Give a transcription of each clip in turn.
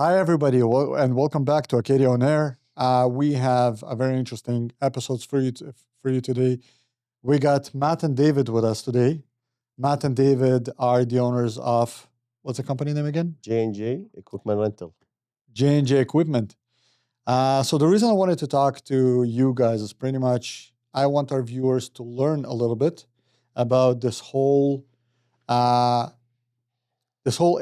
Hi, everybody, and welcome back to Acadia on Air. We have a very interesting episodes for you today. We got Matt and David with us today. Matt and David are the owners of, what's the company name again? J&J Equipment Rental. J&J Equipment. So the reason I wanted to talk to you guys is pretty much I want our viewers to learn a little bit about this whole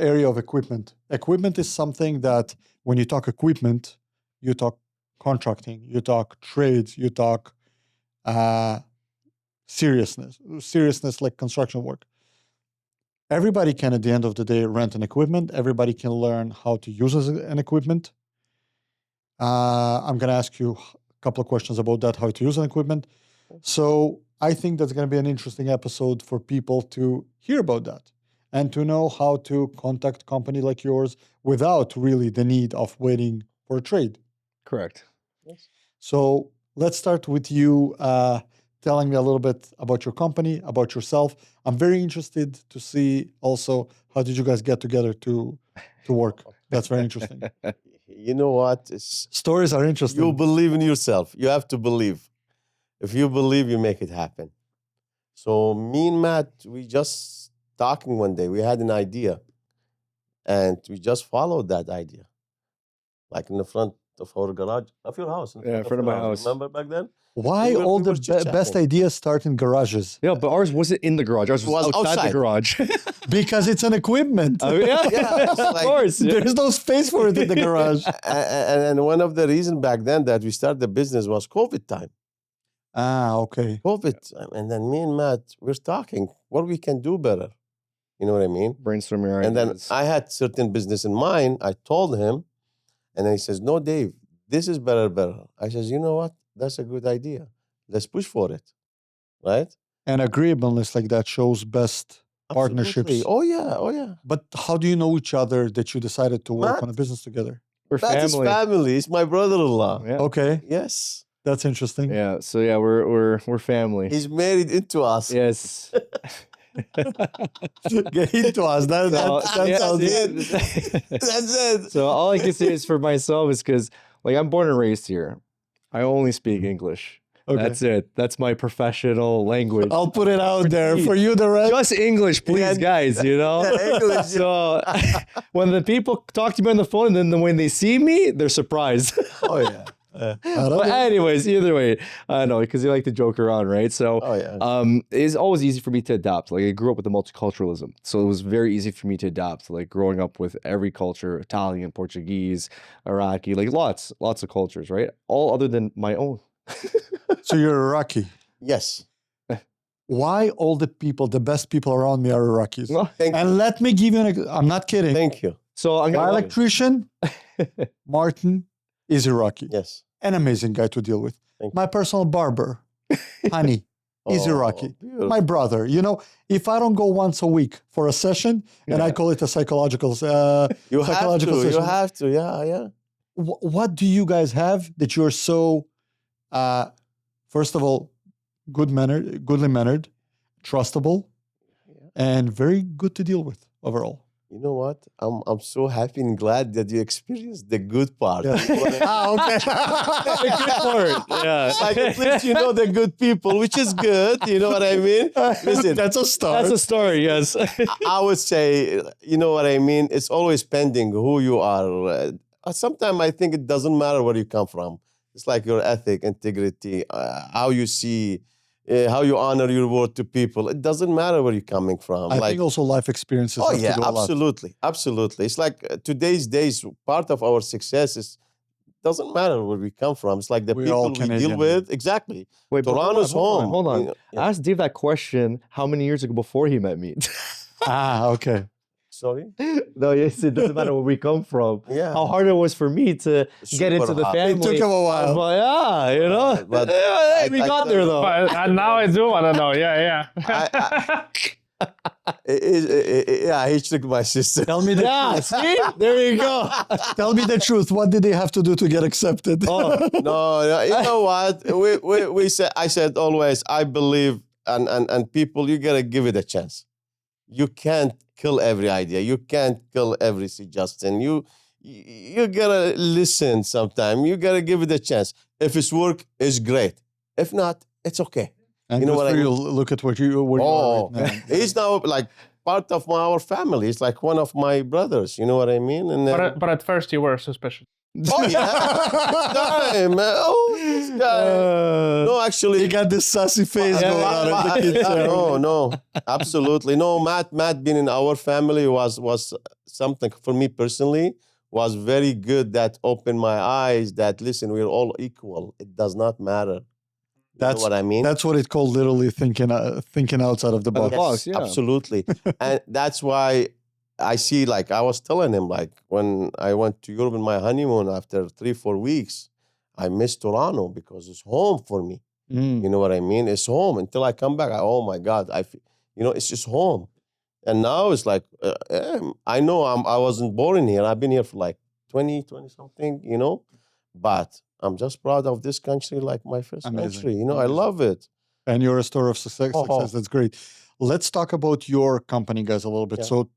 area of equipment. Equipment is something that when you talk equipment, you talk contracting, you talk trades, you talk seriousness like construction work. Everybody can, at the end of the day, rent an equipment. Everybody can learn how to use an equipment. I'm going to ask you a couple of questions about that, how to use an equipment. So I think that's going to be an interesting episode for people to hear about that and to know how to contact a company like yours without really the need of waiting for a trade. Correct. Yes. So let's start with you telling me a little bit about your company, about yourself. I'm very interested to see also how did you guys get together to work. That's very interesting. You know what? Stories are interesting. You believe in yourself. You have to believe. If you believe, you make it happen. So me and Matt, we just talking one day. We had an idea, and we just followed that idea, like in the front of our garage, of your house. Yeah, in front of my house. Remember back then? Why We were- all we the were chit-chatting. best ideas start in garages? Yeah, but ours wasn't in the garage. Ours was outside outside. the garage. Because it's an equipment. Oh, yeah, Yeah, it's of like- course. Yeah. There's no space for it in the garage. And one of the reasons back then that we started the business was COVID time. Okay. COVID time. And then me and Matt, we're talking what we can do better. You know what I mean? Brainstorming our And then ideas. I had certain business in mind. I told him, and then he says, "No, Dave, this is better. I says, "You know what? That's a good idea. Let's push for it." Right? And agreeableness like that shows best partnerships. Absolutely. Oh yeah. But how do you know each other that you decided to work Matt. on a business together? We're That's his family. family. It's my brother-in-law. Yeah. Okay, Yes. that's interesting. Yeah. So yeah, we're family. He's married into us. Yes. Get into us. That yeah, sounds yeah. good. That's it. So all I can say is for myself is because like I'm born and raised here. I only speak English. Okay. That's it. That's my professional language. I'll put it out there for you, the rest. Just English, please, Yeah. guys. You know. Yeah, English. So when the people talk to me on the phone, and then when they see me, they're surprised. Oh yeah. I don't But know. anyways, either way, I know because you like to joke around, right? So Oh yeah. it's always easy for me to adapt. Like I grew up with the multiculturalism, so it was very easy for me to adapt. Like growing up with every culture, Italian, Portuguese, Iraqi, like lots of cultures, right? All other than my own. So you're Iraqi. Yes. Why all the people, the best people around me are Iraqis? No. Thank And let me give you I'm not kidding. Thank you. So I'm My gonna electrician, Martin, is Iraqi. Yes. An amazing guy to deal with. Thank My personal barber, Hani, is Oh, Iraqi. beautiful. My brother, if I don't go once a week for a session, and I call it a psychological You have psychological to. session. You have to. Yeah. What do you guys have that you're so, first of all, goodly mannered, trustable, and very good to deal with overall? You know what? I'm so happy and glad that you experienced the good part. Yeah. Okay. the good part. Yeah. Like at least you know the good people, which is good. You know what I mean? Listen, That's a start. That's a story. Yes. I would say, you know what I mean? It's always pending who you are. Sometimes I think it doesn't matter where you come from. It's like your ethic, integrity, how you see, how you honor your word to people. It doesn't matter where you're coming from. I like, think also life experiences. oh have to yeah, do a lot. absolutely. It's like today's days. Part of our success is doesn't matter where we come from. It's like the We're all people we deal Canadian. with. Exactly. Wait, but Toronto's home. Hold on. You know, yeah. Ask Dave that question how many years ago before he met me. Okay. Sorry. No, yes, it doesn't matter where we come from. Yeah. How hard it was for me to get into the hard. family. It took him a while. But yeah, you know. But Hey, we I got tell there you- though. But now I do want to know. Yeah. Yeah, he tricked my sister. Tell me the Yeah, truth. see? There you go. Tell me the truth. What did they have to do to get accepted? Oh, No, you know what? We said. I said always. I believe, and people, you gotta give it a chance. You can't kill every idea. You can't kill every suggestion. you gotta listen sometime. You gotta give it a chance. If it's work, it's great. If not, it's okay. And You know good what for I you. mean? Look at where you are right now. He's now like part of our family. He's like one of my brothers. You know what I mean? And But at first you were suspicious. oh yeah, time, man. Oh, this guy. No, actually, He got this sassy face going on at the kids. no, absolutely no. Matt being in our family was something for me personally was very good. That opened my eyes. That listen, we're all equal. It does not matter. You know what I mean? That's what it's called. Literally thinking outside of the box. box, yeah. Absolutely, and that's why I see. Like I was telling him, like when I went to Europe in my honeymoon after 3-4 weeks, I missed Toronto because it's home for me. Mm. You know what I mean? It's home until I come back. Oh my God, it's just home. And now it's like I know I wasn't born here. I've been here for like 20 something. But I'm just proud of this country, like my first country. I love it. And you're a story of success. Oh. That's great. Let's talk about your company, guys, a little bit. Yeah. So,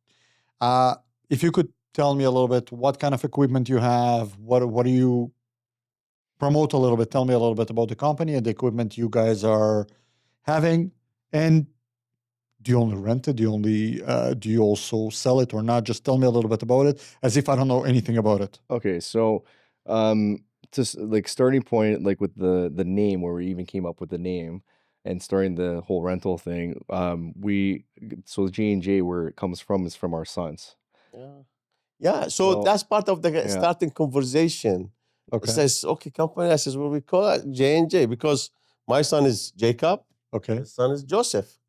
if you could tell me a little bit what kind of equipment you have, what do you promote a little bit? Tell me a little bit about the company and the equipment you guys are having. And do you only rent it? Do you also sell it or not? Just tell me a little bit about it, as if I don't know anything about it. Okay, so just like starting point, like with the name, where we even came up with the name and starting the whole rental thing, so J&J, where it comes from, is from our sons. Yeah. So that's part of the starting conversation. Okay. It says, okay, company. I says, well, we call it J&J because my son is Jacob. Okay. His son is Joseph.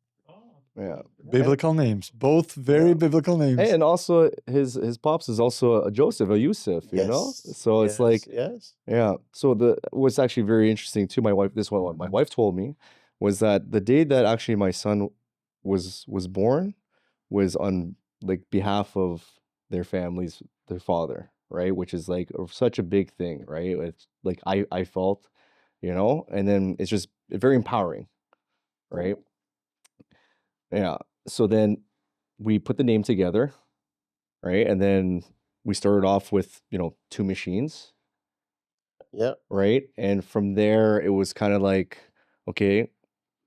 Yeah. Biblical names, both very biblical names. And also his pops is also a Joseph, a Yusuf, you know? So it's like, yeah. So what's actually very interesting too, what my wife told me was that the day that actually my son was born was on like behalf of their families, their father, right? Which is like such a big thing, right? It's like I felt, and then it's just very empowering, right? Yeah. So then we put the name together, right? And then we started off with, 2 machines. Yeah. Right. And from there, it was kind of like, okay,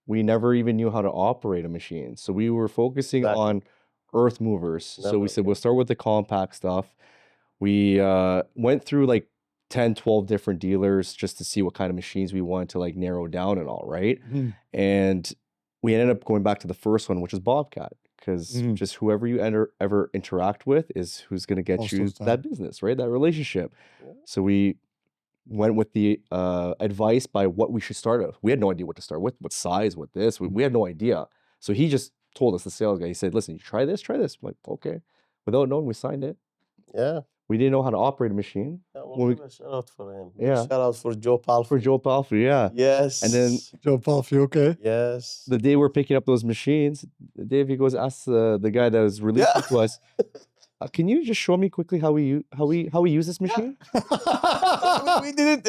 we never even knew how to operate a machine. So we were focusing on earth movers. So we said, we'll start with the compact stuff. We went through like 10, 12 different dealers just to see what kind of machines we wanted to like narrow down and all, right? Mhm. And we ended up going back to the first one, which is Bobcat, because just whoever you ever interact with is who's going to get Most you of the time. that business, right? That relationship. So we went with the advice by what we should start with. We had no idea what to start with, what size, what this. We had no idea. So he just told us, the sales guy, he said, listen, you try this. I'm like, okay. Without knowing, we signed it. Yeah. We didn't know how to operate a machine. We'll give a shout out for him. Yeah. Shout out for Joe Palfrey. For Joe Palfrey, yeah. Yes. And then Joe Palfrey, okay. Yes. the day we're picking up those machines, Dave, he goes, ask the guy that was releasing to us, can you just show me quickly how we use this machine? We didn't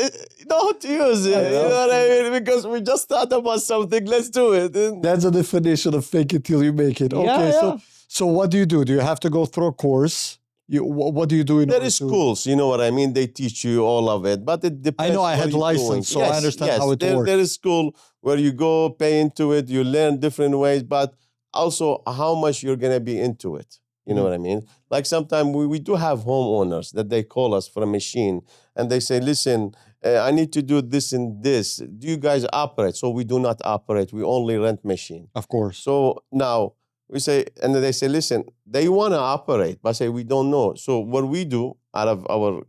know how to use it. You know what I mean? Because we just thought about something. Let's do it. And That's the definition of fake it till you make it. Okay, Yeah. so what do you do? Do you have to go through a course? What do you do in there order is to... schools, you know what I mean? They teach you all of it, but it depends. I know I what had you're license, doing. so I understand how it works. There is school where you go, pay into it, you learn different ways, but also how much you're going to be into it. You know what I mean? Like sometimes we do have homeowners that they call us for a machine and they say, listen, I need to do this and this. Do you guys operate? So we do not operate. We only rent machine. Of course. So now we say, and then they say, listen, they want to operate, but say, we don't know. So what we do out of our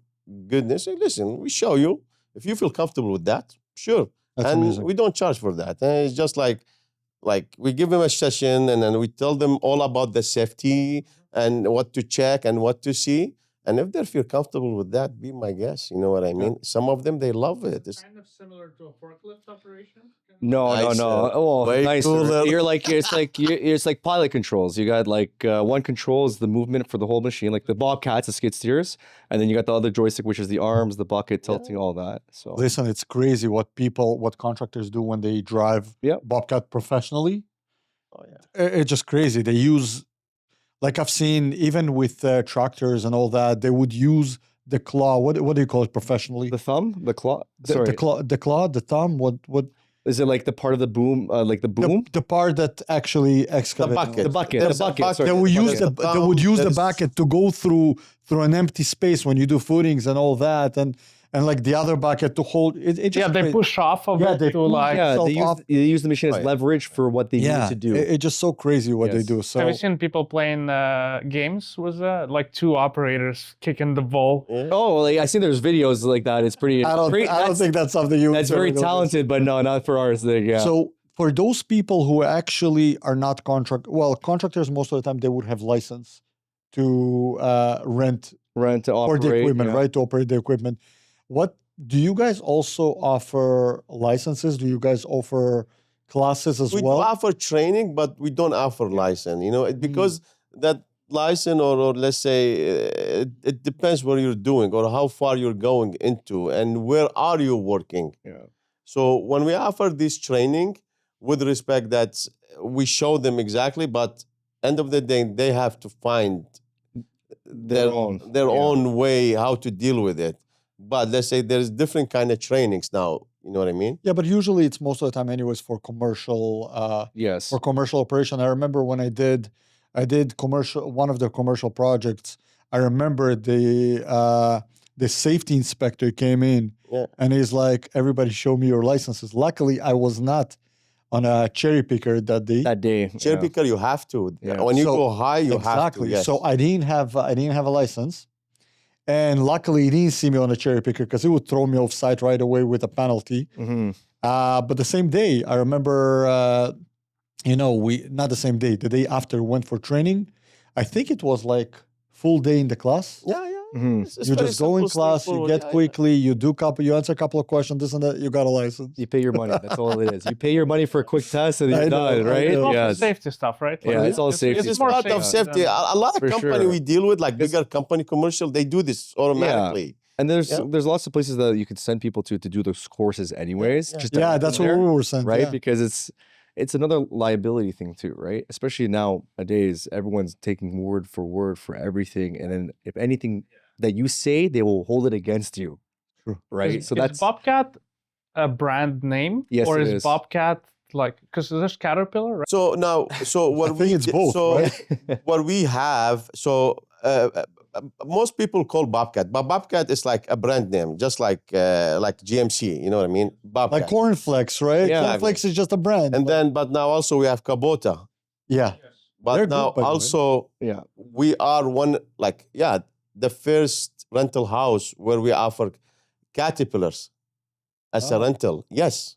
goodness, say, listen, we show you. If you feel comfortable with that, sure. That's and amazing. we don't charge for that. And it's just like we give them a session and then we tell them all about the safety and what to check and what to see. And if they feel comfortable with that, be my guest. You know what I mean? Some of them, they love it. It's Kind of similar to a forklift operation. No. Nicer. Oh, Way nicer. cooler. It's like pilot controls. You got like one control is the movement for the whole machine, like the Bobcats, the skid steers, and then you got the other joystick, which is the arms, the bucket, tilting, all that. So Listen, it's crazy what contractors do when they drive Bobcat professionally. Oh, yeah. It's just crazy. They use, like I've seen, even with tractors and all that, they would use the claw. What do you call it professionally? The thumb, the claw. The, Sorry, the claw, the thumb. What? is it like the part of the boom, like the boom? The part that actually excavates. bucket. The bucket. There's The a bucket. Sorry, They would use There's the a they would thumb, use the there's- bucket to go through an empty space when you do footings and all that, and like the other bucket to hold it. It just Yeah, they crazy. push off of Yeah, it they to push- like. Yeah, itself off. they use the machine as Right. leverage for what they need to do. It's just so crazy what they Yes. do. So Have you seen people playing games with that? Like two operators kicking the ball. Yeah. Oh, like I see there's videos like that. It's pretty. I don't that's- think that's something you. That's very talented, but no, not for ours. Thing, yeah. So for those people who actually are not contractors, most of the time they would have license to rent rent to for operate the equipment, yeah. right? To operate the equipment. What do you guys also offer licenses? Do you guys offer classes as We well? offer training, but we don't offer license. You know, because that license, or let's say, it depends what you're doing or how far you're going into, and where are you working. Yeah. So when we offer this training, with respect that we show them exactly, but end of the day they have to find their own way how to deal with it. But let's say there's different kind of trainings now. You know what I mean? Yeah, but usually it's most of the time anyways for commercial Yes. for commercial operation. I remember when I did commercial one of the commercial projects. I remember the safety inspector came in Yeah. and he's like, "Everybody, show me your licenses." Luckily, I was not on a cherry picker that day. That day. Cherry yeah. picker, you have to. Yeah. When you So- go high, you Exactly. have to. Yes. So I didn't have a license, and luckily he didn't see me on a cherry picker because he would throw me off site right away with a penalty. Mhm. But the same day, I remember, we not the same day. The day after, went for training. I think it was like full day in the class. yeah, yeah. Mhm. It's You very just go in simple, class, you straightforward. get Yeah, yeah. quickly, you answer a couple of questions, this and that, you got a license. You pay your money. That's all it is. You pay your money for a quick test and I you're know, done, I right? know. It's all Yeah. for safety stuff, right? Yeah, it's all safety This is more part of safety safety. than- A lot of For company sure. we deal with, like bigger company, commercial, they do this automatically. And Yeah. there's lots of places that you can send people to do those courses anyways. Yeah. Just to Yeah, have that's them what there, we were saying. right? Yeah. Because it's another liability thing too, right? Especially nowadays, everyone's taking word for everything, and then if anything that you say, they will hold it against you, True. right? So is that's Bobcat a brand name? Yes, Or it is is. Bobcat like, because there's Caterpillar, right? So now, so what I think we it's di- both, So right? what we have, most people call Bobcat, but Bobcat is like a brand name, just like GMC. You know what I mean? Bobcat. Like cornflakes, right? Yeah. Cornflakes is just a brand. And then, but now also we have Kubota. yeah. But They're now good, by the way. also yeah. we are the first rental house where we offer Caterpillars as a Oh. rental. Yes.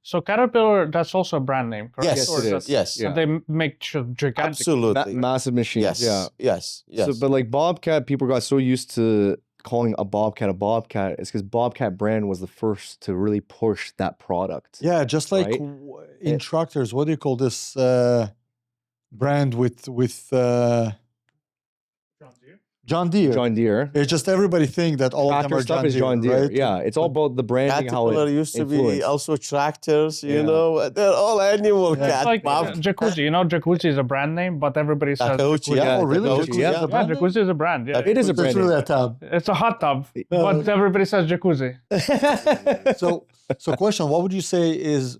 So Caterpillar, that's also a brand name, correct? Yes, Or it that's- is. Yes. Yeah. And they make gigantic. Absolutely. Massive machines. Yes. Yeah. Yes. Yes. So, but like Bobcat, people got so used to calling a Bobcat. It's because Bobcat brand was the first to really push that product. Yeah, just like Right? in tractors, what do you call this brand with John Deere? John Deere. It's just everybody think that all of them Tractor are stuff John is John Deere, Deere. right? Yeah, it's all about the branding, how Caterpillar it used to be influenced. also tractors, Yeah. you know. They're all animal Yeah. It's cat. like Bob. Jacuzzi. You know, Jacuzzi is a brand name, but everybody says Takeuchi, Jacuzzi. yeah. Oh, really? Takeuchi, Jacuzzi yeah. is a Yeah, brand name? Jacuzzi is a brand. Yeah. It is a It's brand. really name. a tab. It's a hot tub, but everybody says Jacuzzi. So question, what would you say is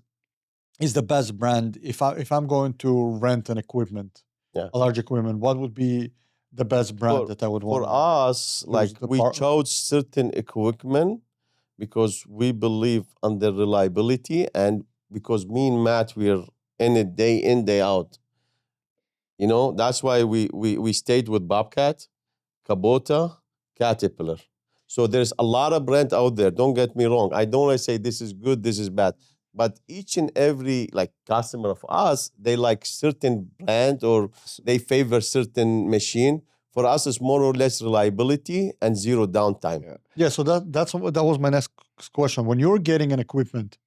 the best brand if I'm going to rent an equipment, Yeah. a large equipment, what would be the best brand that I would For want? us, like the we part- chose certain equipment because we believe on the reliability, and because me and Matt, we're in it day in, day out. You know, that's why we stayed with Bobcat, Kubota, Caterpillar. So there's a lot of brand out there. Don't get me wrong. I don't want to say this is good, this is bad. But each and every like customer of us, they like certain brand or they favor certain machine. For us, it's more or less reliability and zero downtime. Yeah. Yeah, so that was my next question. When you're getting an equipment,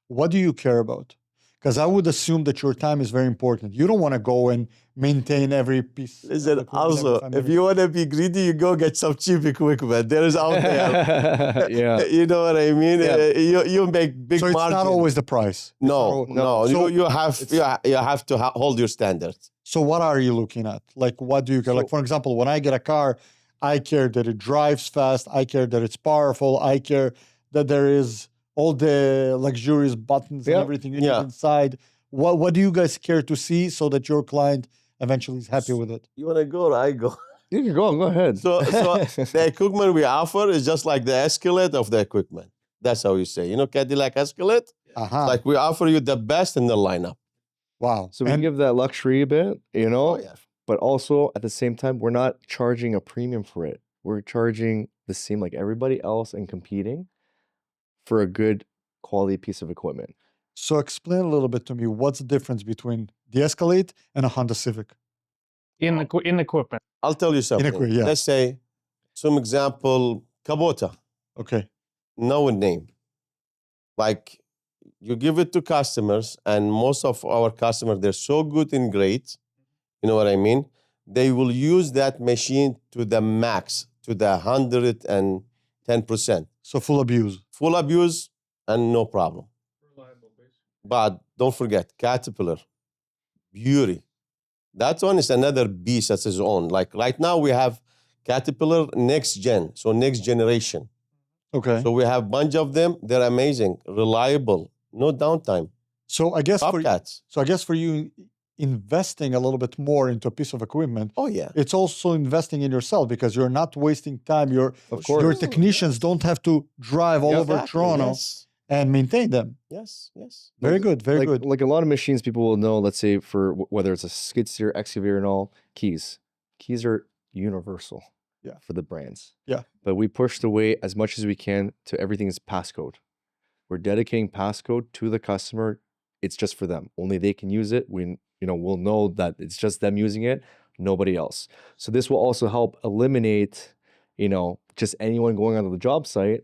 what do you care about? Because I would assume that your time is very important. You don't want to go and maintain every piece. of Listen, equipment every also, 5 if minutes. you want to be greedy, you go get some cheap equipment. There is out there. Yeah. You know what I mean? Yeah. You make big So it's margin. not always the price. No, no. So you have to hold your standards. So what are you looking at? Like, what do you care? Like, for example, when I get a car, I care that it drives fast. I care that it's powerful. I care that there is all the luxurious buttons and Yeah. everything you need Yeah. inside. What do you guys care to see so that your client eventually is happy with it? You want to go or I go? You can go ahead. So the equipment we offer is just like the Escalade of the equipment. That's how you say. You know Cadillac Escalade? Uh-huh. Like we offer you the best in the lineup. Wow. So we And give that luxury a bit, you know, Oh, yeah. but also at the same time, we're not charging a premium for it. We're charging the same like everybody else and competing for a good quality piece of equipment. so explain a little bit to me, what's the difference between the Escalade and a Honda Civic? in equipment. I'll tell you something. yeah. Let's say, some example, Kubota, Okay. no name. Like you give it to customers, and most of our customers, they're so good and great. You know what I mean? They will use that machine to the max, to the 110%. So full abuse. Full abuse and no problem. But don't forget, Caterpillar, beauty. That one is another beast as its own. Like right now we have Caterpillar next gen, so next generation. Okay. So we have a bunch of them. They're amazing, reliable, no downtime. So I guess Bobcats. for you, investing a little bit more into a piece of equipment, Oh yeah. it's also investing in yourself because you're not wasting time. Your Of course. your technicians don't have to drive all over Exactly, Toronto Yes. and maintain them. Yes. Yes. Very good. Very like, good. Like a lot of machines, people will know, let's say for whether it's a skid steer, excavator and all, keys. Keys are universal for the brands. Yeah. But we pushed away as much as we can to everything is passcode. We're dedicating passcode to the customer. It's just for them. Only they can use it. We'll know that it's just them using it, nobody else. So this will also help eliminate, just anyone going onto the job site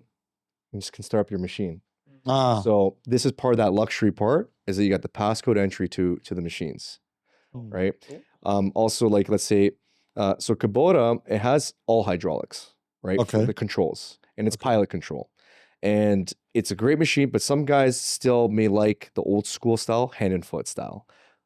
and just can start up your machine. So this is part of that luxury part, is that you got the passcode entry to the machines, right? Also, like let's say, so Kubota, it has all hydraulics, right? Okay. For the controls, and it's pilot control. And it's a great machine, but some guys still may like the old school style, hand and foot style.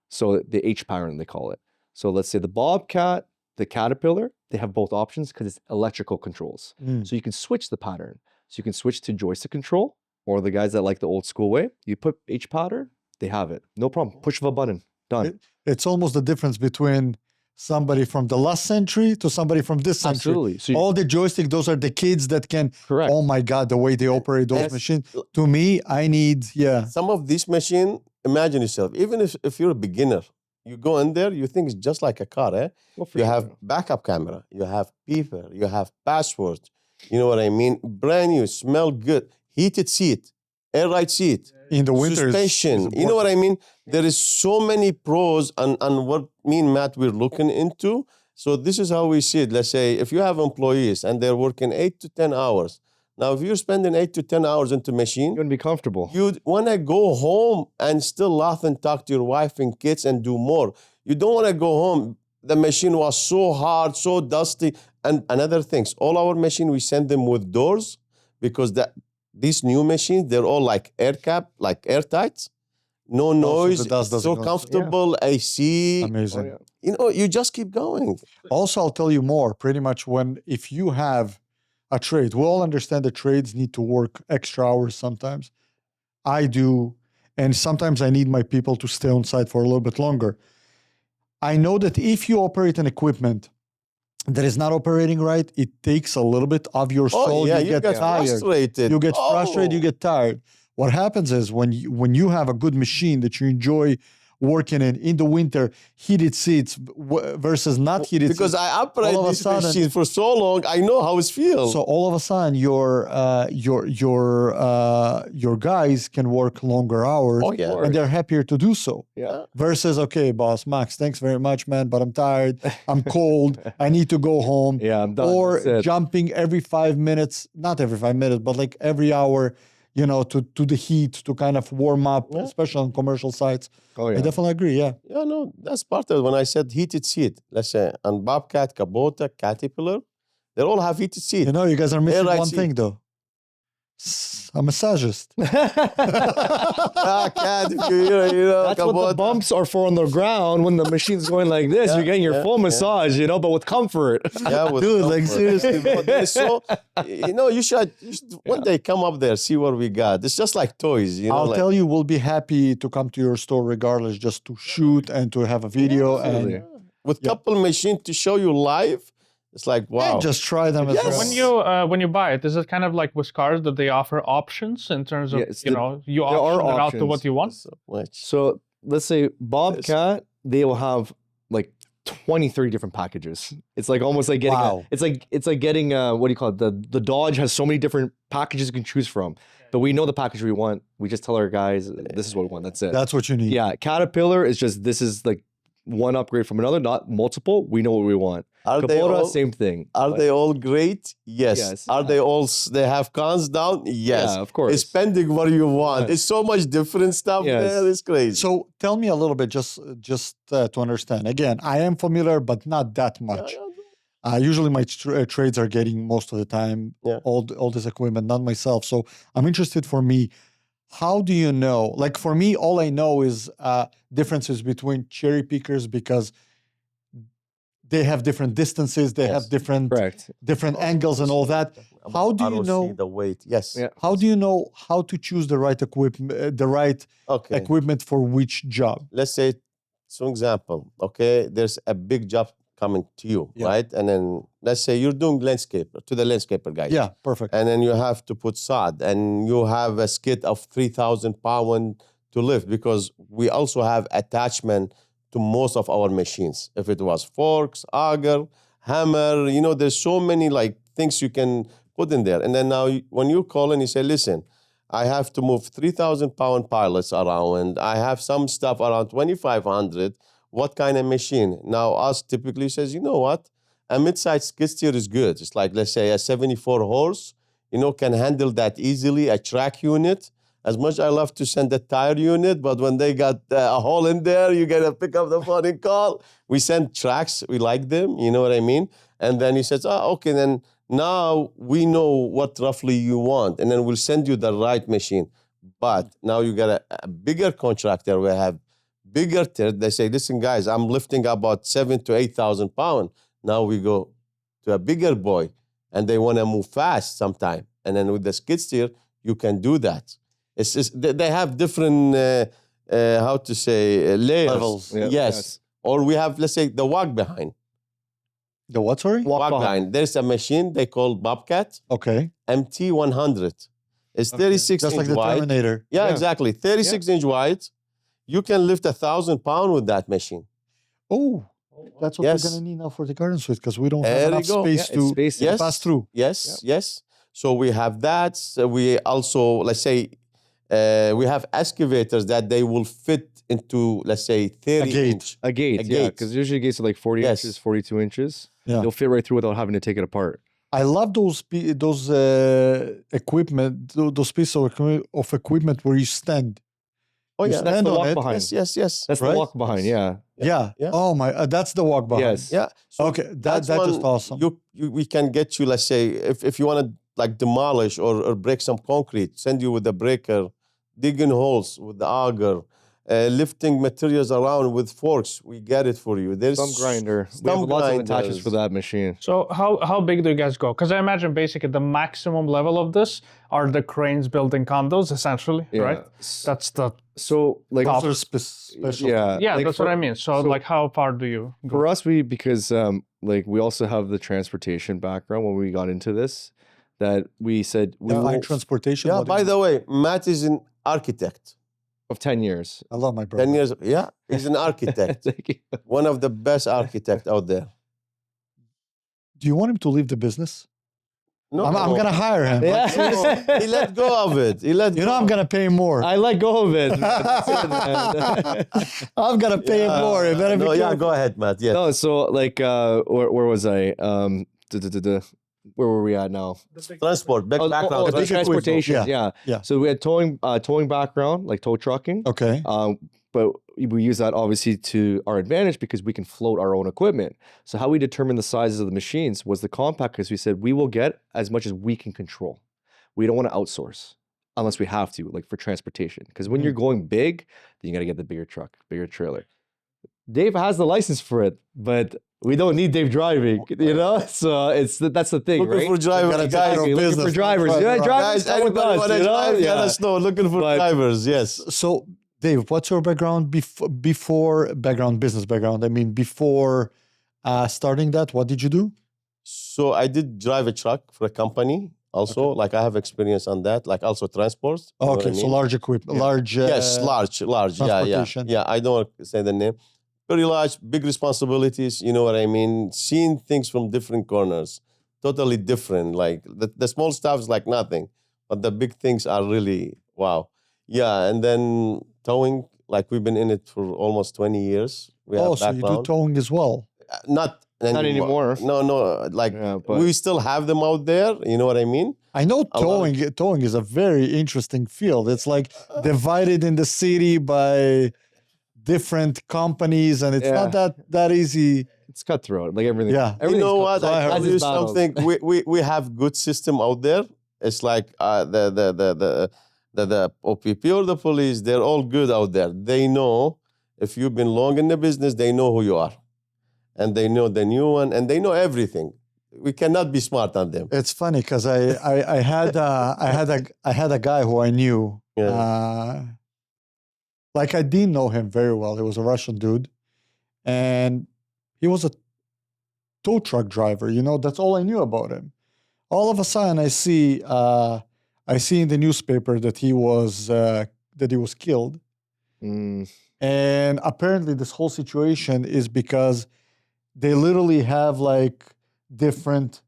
So the H pattern, they call it. So let's say the Bobcat, the Caterpillar, they have both options because it's electrical controls. So you can switch the pattern. So you can switch to joystick control, or the guys that like the old school way, you put H pattern, they have it. No problem. Push of a button. Done. It's almost the difference between somebody from the last century to somebody from this century. Absolutely. So All the joystick, those are the kids that can, correct. oh my God, the way they operate those Yes. machines. To me, I need, Some of these machine, imagine yourself, even if you're a beginner, you go in there, you think it's just like a car, eh? Well, for You sure. have backup camera, you have beeper, you have password. You know what I mean? Brand new, smell good, heated seat, air ride seat, in the winter. suspension. You know what I mean? There is so many pros and what me and Matt we're looking into. So this is how we see it. Let's say if you have employees and they're working 8 to 10 hours. Now, if you're spending 8 to 10 hours into machine, You're gonna be comfortable. you want to go home and still laugh and talk to your wife and kids and do more. You don't want to go home. The machine was so hard, so dusty. And another things, all our machine, we send them with doors because these new machines, they're all like air cap, like airtight. No noise, the dust doesn't so go. comfortable, AC. Amazing. Oh, yeah. You just keep going. Also, I'll tell you more. Pretty much if you have a trade, we all understand that trades need to work extra hours sometimes. I do. And sometimes I need my people to stay on site for a little bit longer. I know that if you operate an equipment that is not operating right, it takes a little bit of your soul. Oh, yeah, you get tired. frustrated. You get frustrated, you Oh. get tired. What happens is when you have a good machine that you enjoy working in the winter, heated seats versus not heated Because seats. I operate all of a this sudden- machine for so long, I know how it feels. So all of a sudden, your guys can work longer hours, Oh, yeah. and they're happier to do so. Yeah. Versus, okay, boss, Max, thanks very much, man, but I'm tired, I'm cold, I need to go home. Yeah, I'm done. Or That's it. jumping every 5 minutes, not every 5 minutes, but like every hour, to the heat to kind of warm up, Yeah. especially on commercial sites. Oh I yeah. definitely agree. Yeah. Yeah, no, that's part of it. When I said heated seat, let's say, and Bobcat, Kubota, Caterpillar, they all have heated seat. You guys are missing right one seat. thing though. A massagist. Cat, if you know, That's what the bumps are for on the ground when the machine's going like this. You're getting your full massage, you know, but with comfort. Yeah, with Dude, like, comfort. seriously, But it's so, you know, you should one day come up there, see what we got. It's just like toys, you know. I'll like, tell you, we'll be happy to come to your store regardless, just to shoot and to have a video absolutely. with couple machines to show you live. It's like, wow. and just try them as Yes. well. When you buy it, is it kind of like with cars that they offer options in terms of Yes, you there are option it out to options. what you want? So much. So let's say Bobcat, they will have like 23 different packages. It's like almost like getting Wow. it's like getting what do you call it? The Dodge has so many different packages you can choose from. But we know the package we want. We just tell our guys this is what we want. That's it. That's what you need. Yeah, Caterpillar is just this is like one upgrade from another, not multiple. We know what we want. Are they Kubota, all, same thing. are But- they all great? Yes. Yes. Are they all, they have cons down? Yes. Yeah, of course. It's pending what you want. Yes. It's so much different stuff Yes. there. It's crazy. So tell me a little bit, just to understand. Again, I am familiar, but not that much. Usually my trades are getting most of the time Yeah. all this equipment, not myself. So I'm interested for me, how do you know? Like for me, all I know is differences between cherry pickers because they have different distances, they Yes. have different Correct. angles and all that. How do you ROC, know? the weight? Yes. Yeah. How do you know how to choose the right equipment, Okay. equipment for which job? Let's say, so example, okay, there's a big job coming to you, Yeah. right? And then let's say you're doing landscaper to the landscaper guy. Yeah, perfect. And then you have to put sod and you have a skid of 3,000 pound to lift because we also have attachment to most of our machines. If it was forks, auger, hammer, you know, there's so many like things you can put in there. And then now when you call and you say, listen, I have to move 3,000 pound pilots around. I have some stuff around 2,500. What kind of machine? Now us typically says, you know what? A mid-sized skid steer is good. It's like, let's say a 74 horse, you know, can handle that easily. A track unit. As much I love to send a tire unit, but when they got a hole in there, you gotta pick up the phone and call. We send tracks, we like them, you know what I mean? And then he says, okay, then now we know what roughly you want, and then we'll send you the right machine. But now you got a bigger contractor, we have bigger they say, listen guys, I'm lifting about 7,000 to 8,000 pounds. Now we go to a bigger boy, and they wanna move fast sometime. And then with the skid steer, you can do that. It's just, they have different, how to say, layers. Levels. Yeah, Yes. Or we have, let's say, the walk behind. The what, sorry? Walk behind. There's a machine they call Bobcat Okay. MT100. It's 36 Just inch like the wide. Terminator. Yeah, Yeah. exactly. 36 inch wide. You can lift 1,000 pounds with that machine. Oh, that's what Yes. we're gonna need now for the garden suite because we don't There have you enough go. space Yeah, to it's space, yes. pass through. Yes, yes. So we have that. So we also, let's say, we have excavators that they will fit into, let's say, 30 gate. inch. A gate, A yeah, gate. because usually gates are like 40 Yes. inches, 42 inches. Yeah. They'll fit right through without having to take it apart. I love those equipment, those pieces of equipment where you stand. Oh, You yeah. stand That's the on walk it. behind. Yes. That's Right? the walk behind, yeah. Yeah. Yeah. Oh my, that's the walk behind. Yes. Yeah. So Okay, that that's that's one just awesome. we can get you, let's say, if you want to like demolish or break some concrete, send you with the breaker, digging holes with the auger, lifting materials around with forks. We get it for you. There's Stump grinder. We have stump lots of attachments grinders. for that machine. So how big do you guys go? Because I imagine basically the maximum level of this are the cranes building condos, essentially, Yeah. right? That's the So like Those are special. yeah. like That's for, what I mean. So like, how far do you go? For us, because like we also have the transportation background when we got into this, that we said we Define will, transportation. Yeah, what do by you- the way, Matt is an architect. of 10 years. I love my brother. 10 years, yeah, he's an architect. Thank you. One of the best architects out there. Do you want him to leave the business? No, I'm gonna hire him. Yeah. He let go of it. He let You know, go. I'm gonna pay him more. I let go of it. That's it, man. I'm gonna pay him more. You better be No, yeah, careful. go ahead, Matt. Yes. No, so like where was I? Where were we at now? Transport, background. the big transportation. equipment. Yeah. Yeah. So we had towing background, like tow trucking. Okay. But we use that obviously to our advantage because we can float our own equipment. So how we determined the sizes of the machines was the compact, because we said we will get as much as we can control. we don't want to outsource unless we have to, like for transportation. Because when you're going big, then you got to get the bigger truck, bigger trailer. Dave has the license for it, but we don't need Dave driving, you know? So that's the thing, Looking right? for drivers, gotta take guys. care of Looking business, for drivers. not Yeah, drive drivers Guys, come with anybody us, want to you know? drive? Let Yeah. us know. Looking for But- drivers, yes. So, Dave, what's your background before background, business background? I mean, before starting that, what did you do? So I did drive a truck for a company also. Like I have experience on that, like also transports. You know what Okay, I so mean? large equipment, large. Yes, large. Yeah, yeah. transportation. Yeah, I don't want to say the name. Very large, big responsibilities, you know what I mean? Seeing things from different corners, totally different. Like the small stuff is like nothing, but the big things are really, wow. Yeah, and then towing, like we've been in it for almost 20 years. We have Oh, so you do background. towing as well. Not anymore. No, like Yeah, but we still have them out there, you know what I mean? I know A lot of- towing is a very interesting field. It's like divided in the city by different companies, and it's not that easy. it's cutthroat. Like everything. Yeah. You know what? So I I heard tell these you battles. something. We have good system out there. It's like the OPP or the police. They're all good out there. They know if you've been long in the business, they know who you are, and they know the new one, and they know everything. We cannot be smart on them. It's funny because I had a guy who I knew. Like I didn't know him very well. He was a Russian dude, and he was a tow truck driver. You know, that's all I knew about him. All of a sudden, I see in the newspaper that he was killed, and apparently this whole situation is because they literally have like different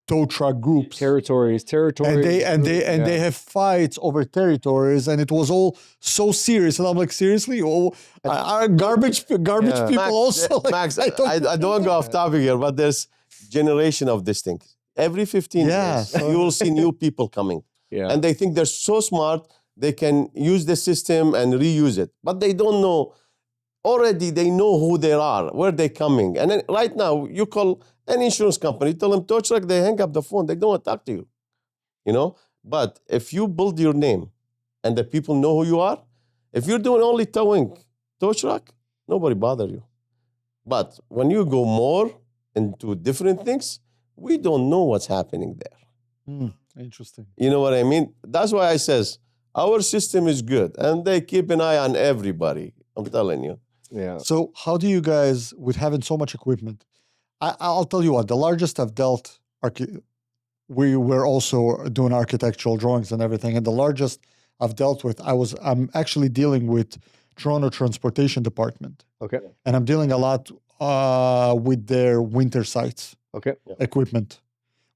tow truck groups. territories. And they have fights over territories, and it was all so serious. And I'm like, seriously? Oh, are garbage people Max, also? Like, Max, I don't want to go off topic here, but there's generation of this thing. Every 15 Yeah, years, so- you will see new people coming. Yeah. And they think they're so smart, they can use the system and reuse it. But they don't know, already they know who they are, where they're coming. And then right now, you call an insurance company, tell them tow truck, they hang up the phone, they don't want to talk to you. You know? But if you build your name and the people know who you are, if you're doing only towing, tow truck, nobody bother you. But when you go more into different things, we don't know what's happening there. Interesting. You know what I mean? That's why I says our system is good and they keep an eye on everybody. I'm telling you. Yeah. So how do you guys, with having so much equipment, I'll tell you what, the largest I've dealt, we were also doing architectural drawings and everything, and the largest I've dealt with, I'm actually dealing with Toronto Transportation Department, Okay. and I'm dealing a lot with their winter sites Okay. equipment,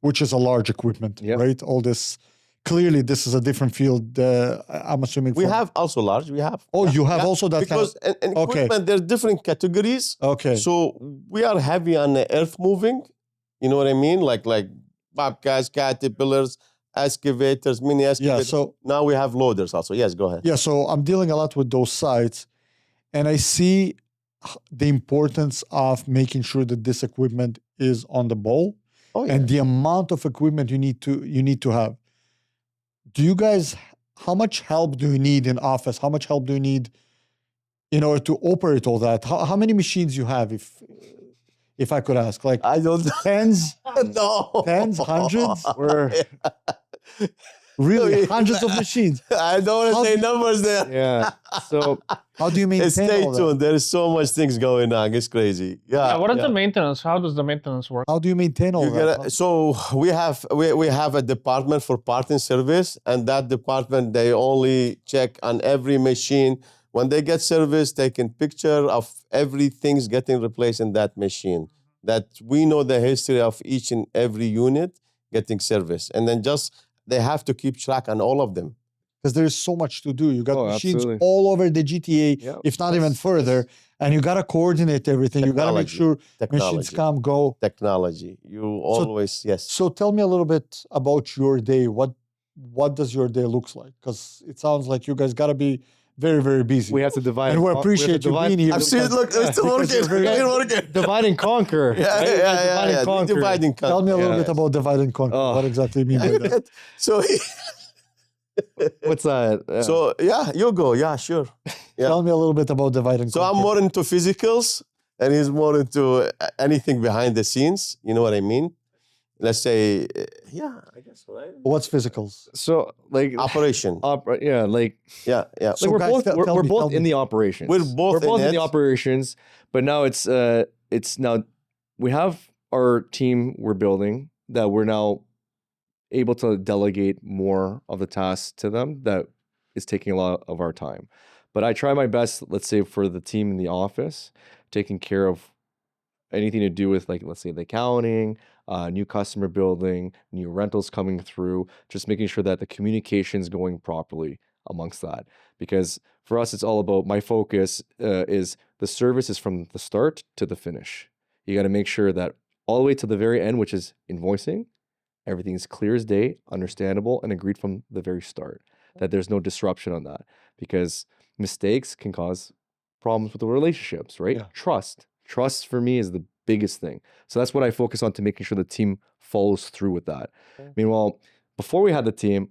which is a large equipment, Yeah. right? All this, clearly this is a different field. I'm assuming We from- have also large. We have. Oh, you have Yeah, also that because in Okay. equipment there's different categories. Okay. So we are heavy on the earth moving. You know what I mean? Like bobcats, caterpillars, excavators, mini Yeah. excavators. So Now we have loaders also. Yes, go ahead. yeah, so I'm dealing a lot with those sites, and I see the importance of making sure that this equipment is on the ball, Oh, yeah. and the amount of equipment you need to have. Do you guys? How much help do you need in office? How much help do you need in order to operate all that? How many machines you have? If I could ask, like I don't tens, know. tens, hundreds, We're really No, hundreds of machines. I don't want How to say do- numbers there. yeah. So How do you maintain Stay all that? tuned. There is so much things going on. It's crazy. Yeah. What is yeah. the maintenance? How does the maintenance work? How do you maintain all You that? gotta, so we have a department for part and service, and that department they only check on every machine. When they get service, they can picture of everything's getting replaced in that machine. That we know the history of each and every unit getting service, and then just they have to keep track on all of them. Because there's so much to do. You got Oh, machines absolutely. all over the GTA, Yeah, if not even further, and you got to coordinate everything. You got to make Technology. sure machines come, go. Technology. You always yes. So tell me a little bit about your day. What does your day looks like? Because it sounds like you guys got to be very, very busy. We have to divide. And we appreciate you being here. I'm serious. Look, it's still working. It's working. Divide and conquer. Yeah, right? Divide and conquer. Divide and conquer. Tell me a little Yeah. bit about divide and conquer. Oh. What exactly you mean by that? So, What's that? so yeah, you go. Yeah, sure. Yeah. Tell me a little bit about divide and So conquer. I'm more into physicals, and he's more into anything behind the scenes. You know what I mean? Let's say, yeah, I guess right. What's physicals? So like Operation. yeah, like Yeah, yeah. So we're guys, both tell we're me, both tell in me. the operations. We're both in in the it. operations, but now it's now we have our team we're building that we're now able to delegate more of the tasks to them that is taking a lot of our time. But I try my best, let's say for the team in the office, taking care of anything to do with like, let's say the accounting, new customer building, new rentals coming through, just making sure that the communication's going properly amongst that. Because for us, it's all about, my focus is the service is from the start to the finish. You got to make sure that all the way to the very end, which is invoicing, everything is clear as day, understandable, and agreed from the very start, that there's no disruption on that. Because mistakes can cause problems with the relationships, right? Yeah. Trust for me is the biggest thing. So that's what I focus on to making sure the team follows through with that. Meanwhile, before we had the team,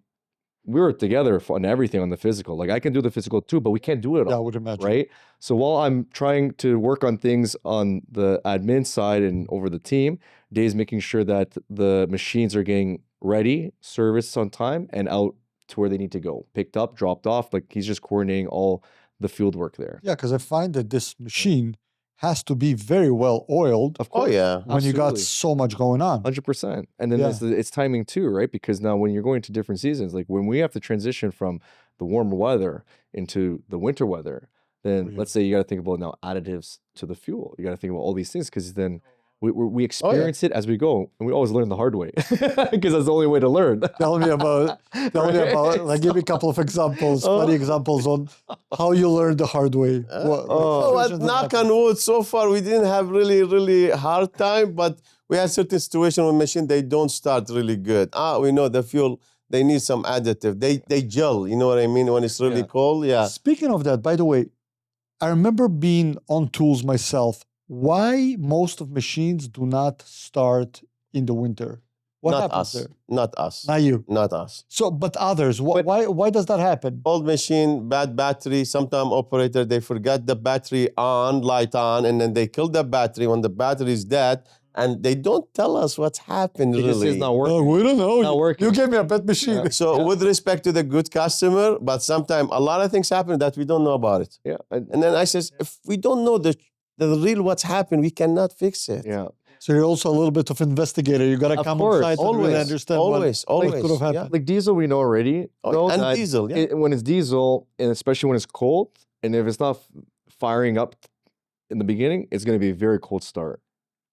we were together on everything on the physical. Like I can do the physical too, but we can't do it Yeah, I all, would imagine. right? So while I'm trying to work on things on the admin side and over the team, Dave's making sure that the machines are getting ready, serviced on time, and out to where they need to go. Picked up, dropped off. Like he's just coordinating all the field work there. Yeah, because I find that this machine has to be very well oiled Of Oh course. yeah. when you got absolutely. so much going on. 100%. And then Yeah. it's timing too, right? Because now when you're going to different seasons, like when we have to transition from the warmer weather into the winter weather, then yeah. let's say you got to think about now additives to the fuel. You got to think about all these things because then we experience it as we go, and we always learn the hard way because that's the only way to learn. Tell me about, like, give me a couple of examples, funny examples on how you learned the hard way. What knock on wood, so far we didn't have really hard time, but we had certain situations with machine, they don't start really good. We know the fuel, they need some additive. They gel, you know what I mean? When it's really cold, yeah. Speaking of that, by the way, I remember being on tools myself. Why most of machines do not start in the winter? What Not happens us. there? Not us. Not you. Not us. So, but others, why does that happen? Old machine, bad battery. Sometimes operator, they forgot the battery on, light on, and then they kill the battery when the battery is dead, and they don't tell us what's happened Because really. it's not working. Oh, we don't know. Not working. You gave me a bad machine. So with respect to the good customer, but sometimes a lot of things happen that we don't know about it. Yeah. And then I says, if we don't know the real what's happened, we cannot fix it. Yeah. So you're also a little bit of investigator. You got to Of come course. on site and really Always, understand always, what always. could have Yeah. happened. Like diesel, we know already. know And that diesel, yeah. when it's diesel, and especially when it's cold, and if it's not firing up in the beginning, it's going to be a very cold start,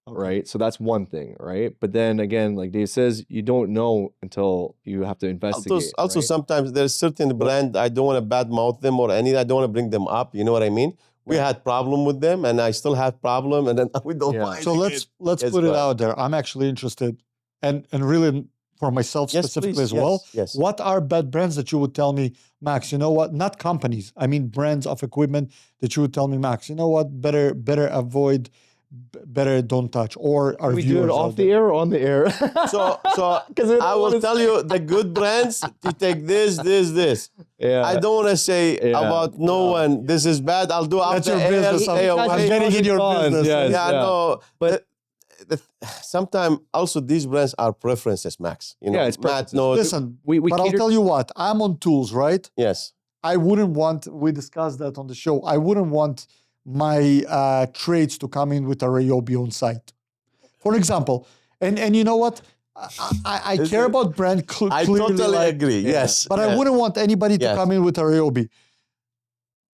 right? So that's one thing, right? But then again, like Dave says, you don't know until you have to investigate. Also right? sometimes there's certain brand, I don't want to badmouth them or any, I don't want to bring them up. You know what I mean? We had problem with them, and I still have problem, and then we don't Yeah. mind So it. let's Yes, put it go ahead. out there. I'm actually interested, and really for myself Yes, specifically please. as well. Yes. What are bad brands that you would tell me, Max? You know what? Not companies. I mean brands of equipment that you would tell me, Max. You know what? Better avoid. Better don't touch. Or our we do viewers it out off the there. air or on the air. So 'Cause they don't I will wanna tell you the good brands, you take this. Yeah. I don't want to say about no one, this is bad, I'll do That's after your business. air. I'm getting in your business. Yes. Yeah, yeah. no. But- Sometimes also these brands are preferences, Max. You know, Yeah, it's Matt preferences. knows. Listen, we but I'll cater- tell you what. I'm on tools, right? Yes. I wouldn't want, we discussed that on the show, I wouldn't want my trades to come in with a Ryobi on site. For example, and you know what? I care about brand I clearly, totally like, agree. Yes. but I wouldn't want anybody to Yes. come in with a Ryobi.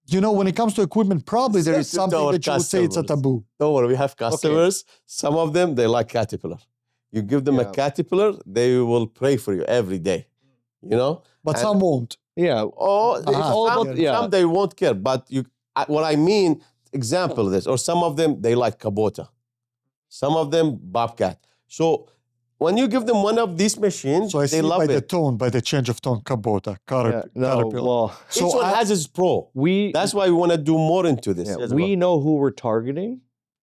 You know, when it comes to equipment, probably there is Listen to something our that you would say it's a customers. taboo. Don't worry, we have customers. Some of them, they like Caterpillar. You give them a Yeah. Caterpillar, they will pray for you every day. You know? But And- some won't. Yeah. Oh, Uh-huh. all some, about- yeah. some they won't care. But what I mean, example of this, or some of them, they like Kubota. Some of them, Bobcat. So when you give them one of these machines, So I they see love by the it. tone, by the change of tone, Kubota, No, Caterpillar. well, So Each one I- has its pro. That's why we want to do more into this. yeah, Yes, we bro. know who we're targeting,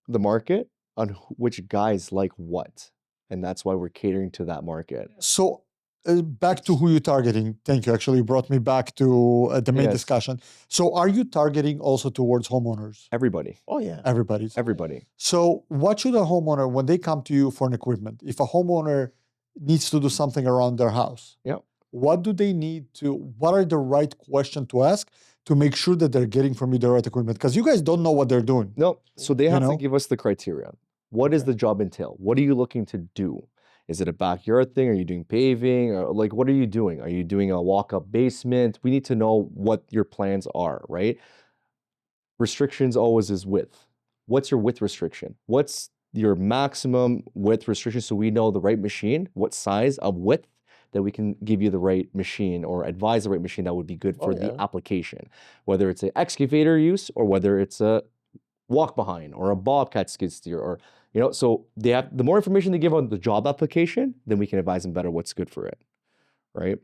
the market, on which guys like what. And that's why we're catering to that market. So back to who you're targeting. Thank you. Actually, you brought me back to the main Yes. discussion. So are you targeting also towards homeowners? Everybody. Oh yeah. Everybody's. Everybody. So what should a homeowner, when they come to you for an equipment, if a homeowner needs to do something around their house, Yep. what do they need to, what are the right questions to ask to make sure that they're getting from you the right equipment? Because you guys don't know what they're doing. No, so they have know? to give us the criteria. What does the job entail? What are you looking to do? Is it a backyard thing? Are you doing paving? Or like, what are you doing? Are you doing a walk-up basement? We need to know what your plans are, right? Restrictions always is width. What's your width restriction? What's your maximum width restriction so we know the right machine, what size of width that we can give you the right machine or advise the right machine that would be good for the application, whether it's an excavator use or whether it's a walk behind or a bobcat skid steer or, you know, so they have, the more information they give on the job application, then we can advise them better what's good for it, right?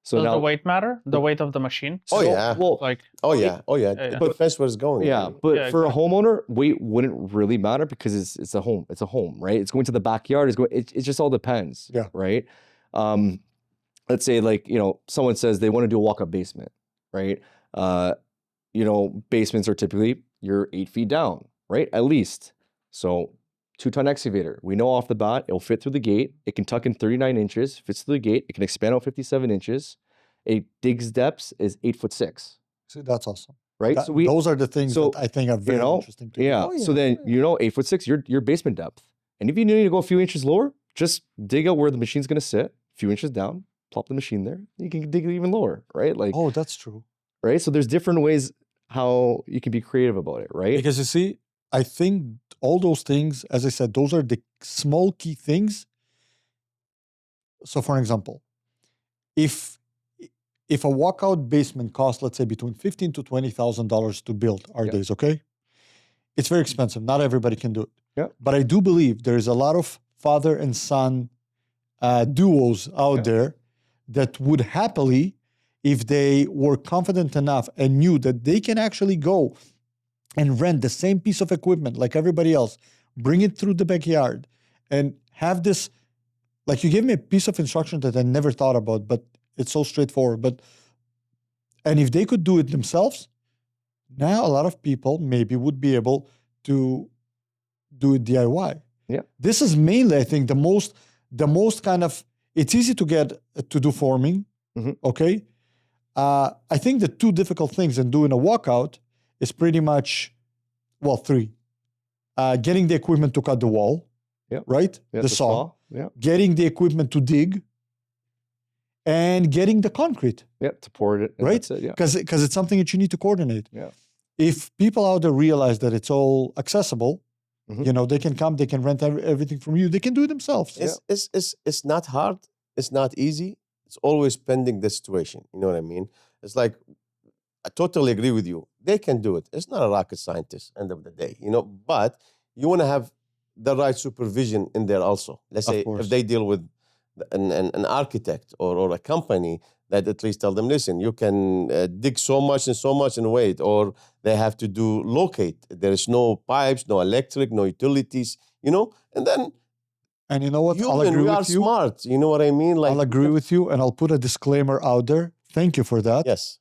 So Does now, the weight matter? The weight of the machine? Oh, so- yeah. well, Like, Oh yeah. Oh yeah. Yeah, yeah. But depends where it's going. yeah, but Yeah, for exactly. a homeowner, weight wouldn't really matter because it's a home. It's a home, right? It's going to the backyard. It just all depends. Yeah. Right. Let's say like, you know, someone says they want to do a walk-up basement, right? You know, basements are typically you're 8 feet down, right? At least. So 2-ton excavator. We know off the bat it'll fit through the gate. It can tuck in 39 inches, fits through the gate. It can expand out 57 inches. It digs depths is 8'6". See, that's awesome. Right. That- So we those are the things so, that I think are very know, interesting to yeah. you. So then you know 8'6", your basement depth. And if you need to go a few inches lower, just dig out where the machine's gonna sit, a few inches down, plop the machine there. You can dig it even lower, right? Like Oh, that's true. right. So there's different ways how you can be creative about it, right? Because you see, I think all those things, as I said, those are the small key things. So for example, if a walkout basement costs, let's say, between $15,000 to $20,000 to build our Yeah. days, okay? It's very expensive. Not everybody can do it. Yeah. But I do believe there's a lot of father and son duos out Yeah. there that would happily, if they were confident enough and knew that they can actually go and rent the same piece of equipment like everybody else, bring it through the backyard, and have this, like you gave me a piece of instruction that I never thought about, but it's so straightforward. And if they could do it themselves, now a lot of people maybe would be able to do it DIY. Yeah. This is mainly, I think, the most kind of, it's easy to get to do forming, Mhm. okay? I think the two difficult things in doing a walkout is pretty much, well, three. Getting the equipment to cut the wall, Yeah. right? Yeah, the saw. Yeah. Getting the equipment to dig, and getting the concrete, Yeah. To pour it. And right? That's it, yeah. Because it's something that you need to coordinate. Yeah. If people out there realize that it's all accessible, Mhm. you know, they can come, they can rent everything from you, they can do it themselves. It's not hard. It's not easy. It's always pending the situation. You know what I mean? It's like, I totally agree with you. They can do it. It's not a rocket scientist, end of the day, you know, but you want to have the right supervision in there also. Let's Of say course. if they deal with an architect or a company that at least tell them, listen, you can dig so much and wait, or they have to do locate. There is no pipes, no electric, no utilities, you know, and then And you know what? I'll human, agree we are with you. smart. You know what I mean? Like, I'll agree with you, and I'll put a disclaimer out there. Thank you for that. yes.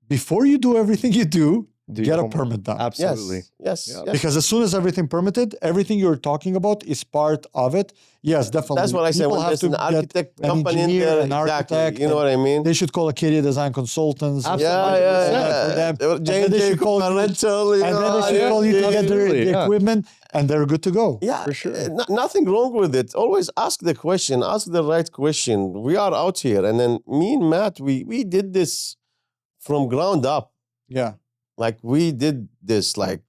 Before you do everything you do, Do get your a homework. permit done. Absolutely. Yes. Yeah. Yes. Because as soon as everything permitted, everything you're talking about is part of it. Yes, definitely. That's what I said. People When have there's to an get architect an company in engineer, there, an exactly. architect, You know what I mean? They should call Acadia Design Consultants. Absolutely. For them. Or And then they J&J should call you, rental. and then they should call you to get Absolutely, the yeah. equipment, and they're good to go. Yeah, For sure. nothing wrong with it. Always ask the question, ask the right question. We are out here, and then me and Matt, we did this from ground up. Yeah. Like we did this like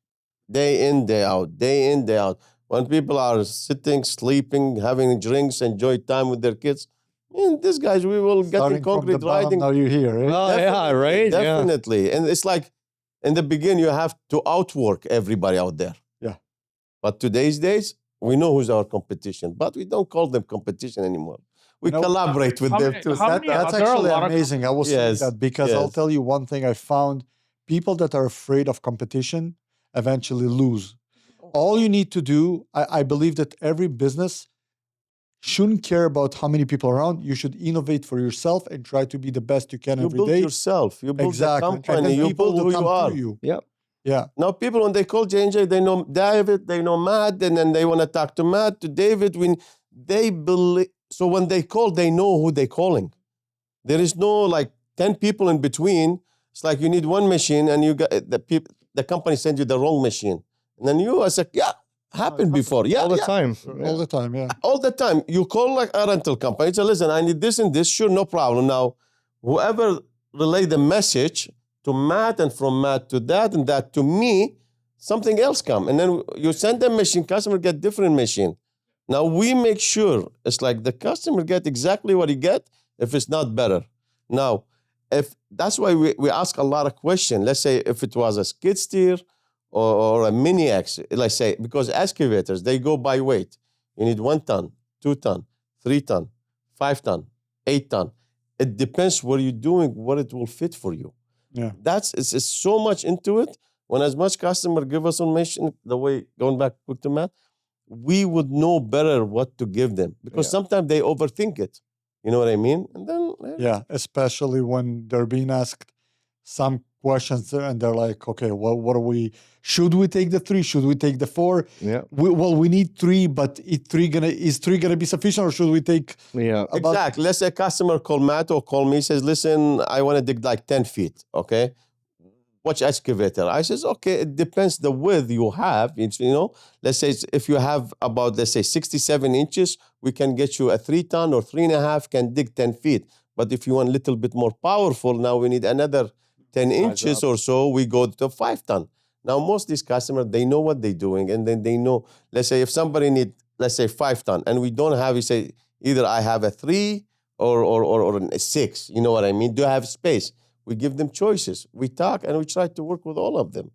day in, day out, day in, day out. When people are sitting, sleeping, having drinks, enjoy time with their kids, man, these guys, we will get Starting in from the concrete bottom, riding. now you're here. Right? Oh, yeah, right? Yeah. Definitely. And it's like in the beginning, you have to outwork everybody out there. Yeah. But today's days, We know who's our competition, but we don't call them competition anymore. We You know, collaborate with how them many- too. how many That's there are a actually lot of amazing. I was saying Yes, that because I'll yes. tell you one thing I found: people that are afraid of competition eventually lose. All you need to do, I believe that every business shouldn't care about how many people are around. You should innovate for yourself and try to be the best you can You every build day. yourself. You build Exactly. the And company. then You people build will who you come are. to you. Yep. Yeah. Now, people, when they call J&J, they know David, they know Matt, and then they want to talk to Matt, to David. When they believe, so when they call, they know who they're calling. There is no like 10 people in between. It's like you need one machine, and you got the company sends you the wrong machine, and then you are like, yeah, happened before, yeah, All the yeah. time. All the time, yeah. All the time. You call like a rental company, say, listen, I need this and this. Sure, no problem. Now, whoever relay the message to Matt and from Matt to that and that to me, something else come. And then you send them machine, customer get different machine. Now we make sure it's like the customer get exactly what he get if it's not better. Now, if that's why we ask a lot of questions. Let's say if it was a skid steer or a mini X, let's say, because excavators, they go by weight. You need 1 ton, 2 ton, 3 ton, 5 ton, 8 ton. It depends what you're doing, what it will fit for you. Yeah. It's so much into it. When as much customer give us information, the way, going back quick to Matt, we would know better what to give them. Because sometimes they overthink it. You know what I mean? And then, Yeah, especially when they're being asked some questions and they're like, okay, well, what are we? Should we take the 3? Should we take the 4? Yeah. We need 3, but is 3 gonna be sufficient, or should we take? Yeah. exactly. Let's say a customer call Matt or call me, says, listen, I want to dig like 10 feet, okay? Which excavator? I says, okay, it depends the width you have. It's, you know, let's say if you have about, let's say 67 inches, we can get you a 3 ton or 3.5 can dig 10 feet. But if you want a little bit more powerful, now we need another 10 inches up. or so, we go to 5 ton. Now, most of these customers, they know what they're doing. And then they know, let's say if somebody need, let's say 5 ton, and we don't have, you say, either I have a 3 or a 6. You know what I mean? Do I have space? We give them choices. We talk and we try to work with all of them.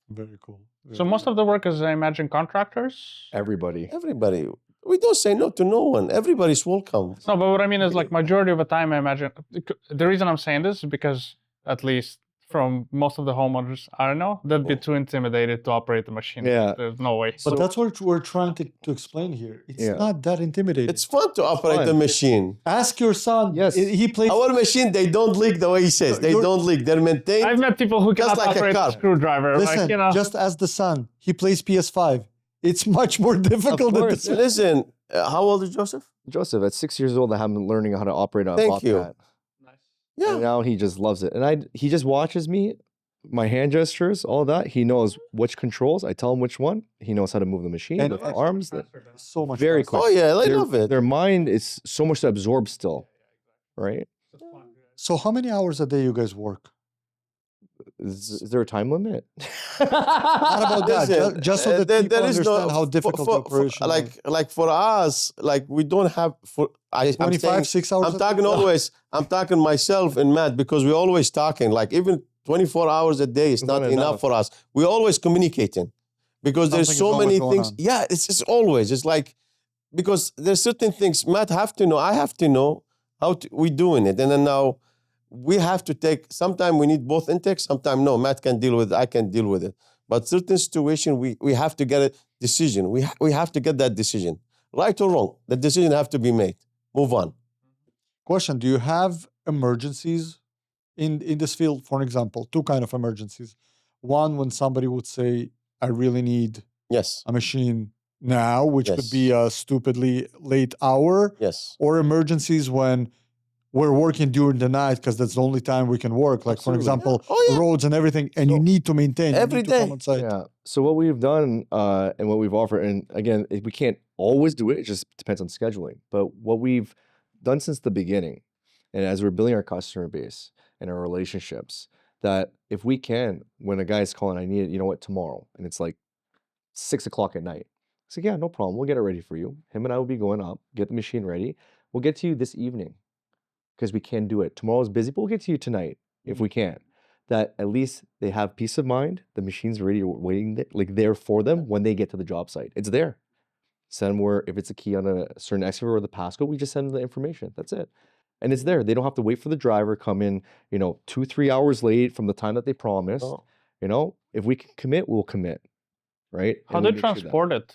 Very cool. So most of the work is, I imagine, contractors? Everybody. Everybody. We don't say no to no one. Everybody's welcome. No, but what I mean is like majority of the time, I imagine, the reason I'm saying this is because at least from most of the homeowners I don't know, they'd be too intimidated to operate the machine. Yeah. There's no way. But that's what we're trying to explain here. It's not that intimidating. It's fun to operate the machine. Ask your son. Yes. He plays. Our machine, they don't leak the way he says. They don't leak. They're maintained. I've met people who Just cannot like a operate car. a screwdriver. Listen, like, you know. just ask the son. He plays PS5. It's much more difficult than course. this. Listen, how old is Joseph? Joseph, at 6 years old, I have him learning how to operate a Thank you. Bobcat. Yeah. And now he just loves it. And he just watches me, my hand gestures, all that. He knows which controls. I tell him which one. He knows how to move the machine And with the arms. So much Very faster. quick. Oh, yeah, I love it. Their mind is so much to absorb still, right? So how many hours a day you guys work? Is there a time limit? Not about that. Listen, Just so that people there is understand how difficult the operation is. like for us, like we don't have for I'm 25, saying, 6 hours. I'm a talking day? always. I'm talking myself and Matt because we're always talking. Like even 24 hours a day is not Not enough enough. for us. We're always communicating because there's Something is so always many going things. on. Yeah, it's always. It's like because there's certain things Matt have to know. I have to know how we doing it, and then now we have to take. Sometimes we need both intakes. Sometimes no. Matt can deal with it. I can deal with it. But certain situation we have to get a decision. We have to get that decision, right or wrong. The decision have to be made. Move on. Question: do you have emergencies in this field? For example, 2 kind of emergencies. One, when somebody would say, "I really need Yes. a machine now," which could Yes. be a stupidly late hour, Yes. or emergencies when we're working during the night because that's the only time we can work. Like, for Absolutely. example, Yeah. Oh, yeah. roads and everything, and you need to maintain Every you need to come day. on site. Yeah. So what we've done and what we've offered, and again, we can't always do it. It just depends on scheduling. But what we've done since the beginning, and as we're building our customer base and our relationships, that if we can, when a guy's calling, I need it, you know what, tomorrow, and it's like 6 o'clock at night. I say, yeah, no problem. We'll get it ready for you. Him and I will be going up, get the machine ready. We'll get to you this evening because we can do it. Tomorrow's busy, but we'll get to you tonight if we can. That at least they have peace of mind. The machine's ready, waiting, like there for them when they get to the job site. It's there. Send them where, if it's a key on a certain excavator or the passcode, we just send them the information. That's it. And it's there. They don't have to wait for the driver, come in, 2-3 hours late from the time that they promised. Oh. If we can commit, we'll commit. Right? How And they we make sure that- transport it?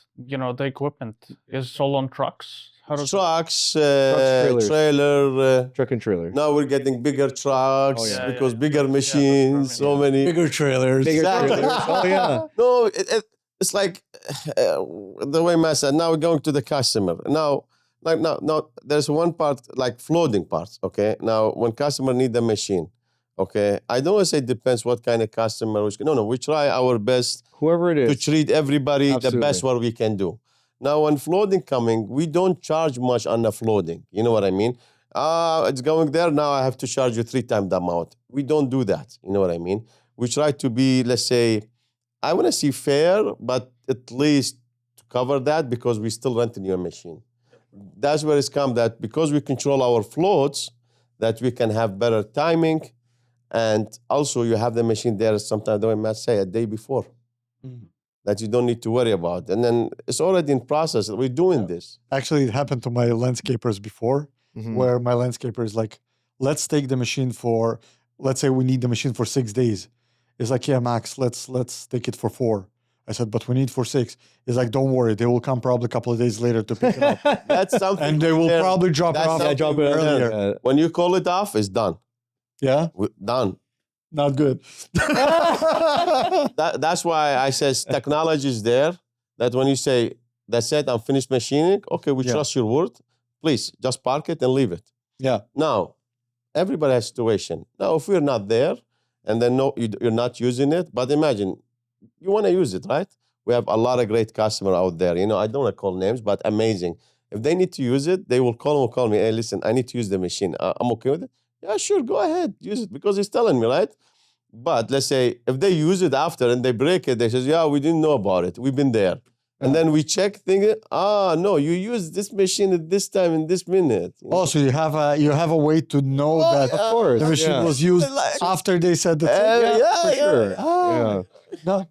The equipment is it all on trucks? How does Trucks, trailers. trailer. Truck and trailer. Now we're getting bigger trucks Oh, yeah. because Yeah. bigger Yeah, machines, that's what I so mean, many. Bigger trailers. Bigger Exactly. trailers. Oh, yeah. No, it's like the way Matt said. Now we're going to the customer. Now, there's one part like floating parts. Okay. Now, when customer need the machine, okay, I don't want to say it depends what kind of customer. No, we try our best Whoever it to is. treat everybody the Absolutely. best what we can do. Now, when floating coming, we don't charge much on the floating. You know what I mean? It's going there. Now I have to charge you 3 times the amount. We don't do that. You know what I mean? We try to be, let's say, I want to see fair, but at least to cover that because we still renting your machine. That's where it's come that because we control our floats, that we can have better timing. And also you have the machine there sometimes, the way Matt say, a day before. That you don't need to worry about. And then it's already in process. We're doing this. Actually, it happened to my landscapers before, Mhm. where my landscaper is like, let's take the machine for, let's say we need the machine for 6 days. It's like, yeah, Max, let's take it for 4. I said, but we need for 6. It's like, don't worry, they will come probably a couple of days later to pick it up. That's something. And they will there. probably drop it That's off something drop it earlier. When you call it off, it's done. Yeah? Done. Not good. That's why I says technology is there. That when you say, that's it, I'm finished machining, okay, we Yeah. trust your word. Please, just park it and leave it. Yeah. Now, everybody has situation. Now, if we're not there, and then no, you're not using it, but imagine, you want to use it, right? We have a lot of great customer out there. I don't want to call names, but amazing. If they need to use it, they will call me. Hey, listen, I need to use the machine. I'm okay with it. Yeah, sure, go ahead, use it because he's telling me, right? But let's say if they use it after and they break it, they says, yeah, we didn't know about it. We've been there. And then we check, thinking, no, you used this machine at this time in this minute. Oh, so you have a way to know that Of course. the machine yeah. was used Like- after they said the for sure. Ah. No,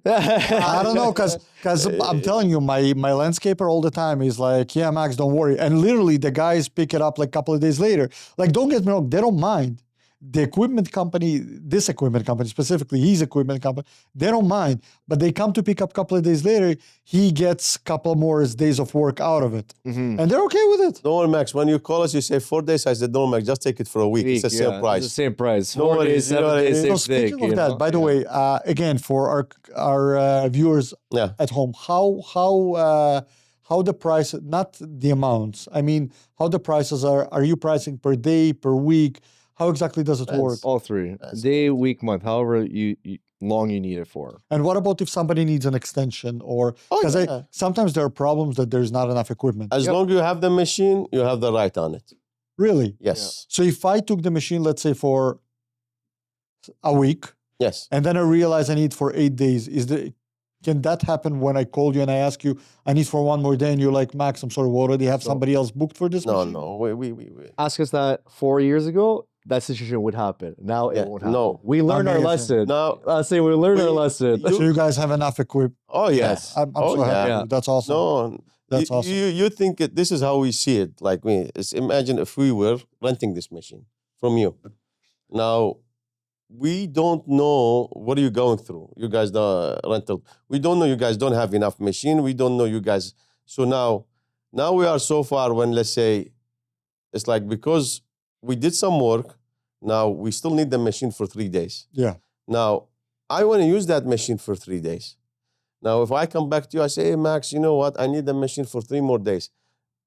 I don't know, because I'm telling you, my landscaper all the time is like, yeah, Max, don't worry. And literally the guys pick it up like a couple of days later. Like, don't get me wrong, they don't mind. The equipment company, this equipment company specifically, his equipment company, they don't mind. But they come to pick up a couple of days later, he gets a couple more days of work out of it. Mhm. And they're okay with it. Don't worry, Max. When you call us, you say 4 days. I said, don't, Max, just take it for a week. It's the same yeah, price. It's the same price. No 4 worries, days, you know 7 what I days, mean? same So speaking thing. of that, by the way, again, for our viewers Yeah. at home, how the price, not the amounts, I mean, how the prices are you pricing per day, per week? How exactly does it work? All 3. That's- Day, week, month, however you long you need it for. And what about if somebody needs an extension or Oh, because yeah. sometimes there are problems that there's not enough equipment. As long as you have the machine, you have the right on it. Really? Yes. So if I took the machine, let's say for a week, Yes. and then I realize I need for 8 days, can that happen when I call you and I ask you, I need for 1 more day, and you're like, Max, I'm sorry, we already have somebody else booked for this No, machine? no. We. Ask us that 4 years ago, that situation would happen. Now Yeah, it won't happen. no. We learned our Amazing. lesson. Now, Let's say we learned our We- lesson. So you guys have enough equipment. oh, yes. I'm Oh, so happy. yeah. That's awesome. No, That's you, awesome. You think this is how we see it? Like me, imagine if we were renting this machine from you. Now, we don't know what are you going through. You guys, the rental. We don't know you guys don't have enough machine. We don't know you guys. So now we are so far when let's say, it's like because we did some work. Now we still need the machine for 3 days. Yeah. Now I want to use that machine for 3 days. Now, if I come back to you, I say, hey, Max, you know what? I need the machine for 3 more days.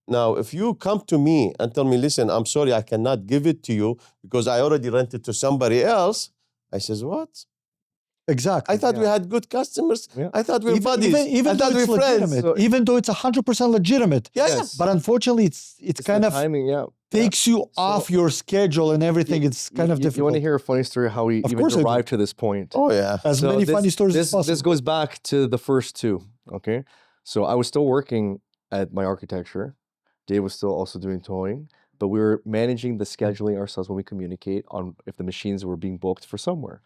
Now, if you come to me and tell me, listen, I'm sorry, I cannot give it to you because I already rented to somebody else. I says, what? Exactly. I thought we had good customers. Yeah. I thought we were buddies. Even I though thought we it's were friends. legitimate, even though it's 100% legitimate. Yeah, Yes. But unfortunately, it's It's kind the of timing, yeah. takes you off your schedule and everything. It's kind of You difficult. want to hear a funny story how we Of even course I do. arrived to this point? Oh, yeah. As many funny stories as possible. This goes back to the first 2, okay? So I was still working at my architecture. Dave was still also doing towing, but we were managing the scheduling ourselves when we communicate on if the machines were being booked for somewhere.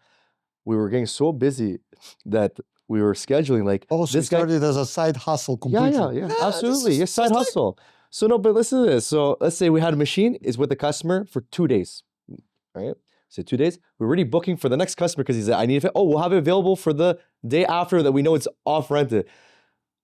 We were getting so busy that we were scheduling like Oh, so this it guy. started as a side hustle Yeah, completely. yeah, Yeah, absolutely. this Your is side like- hustle. So no, but listen to this. So let's say we had a machine is with the customer for 2 days, right? So 2 days, we're already booking for the next customer because he's like, I need it. Oh, we'll have it available for the day after that we know it's off rented.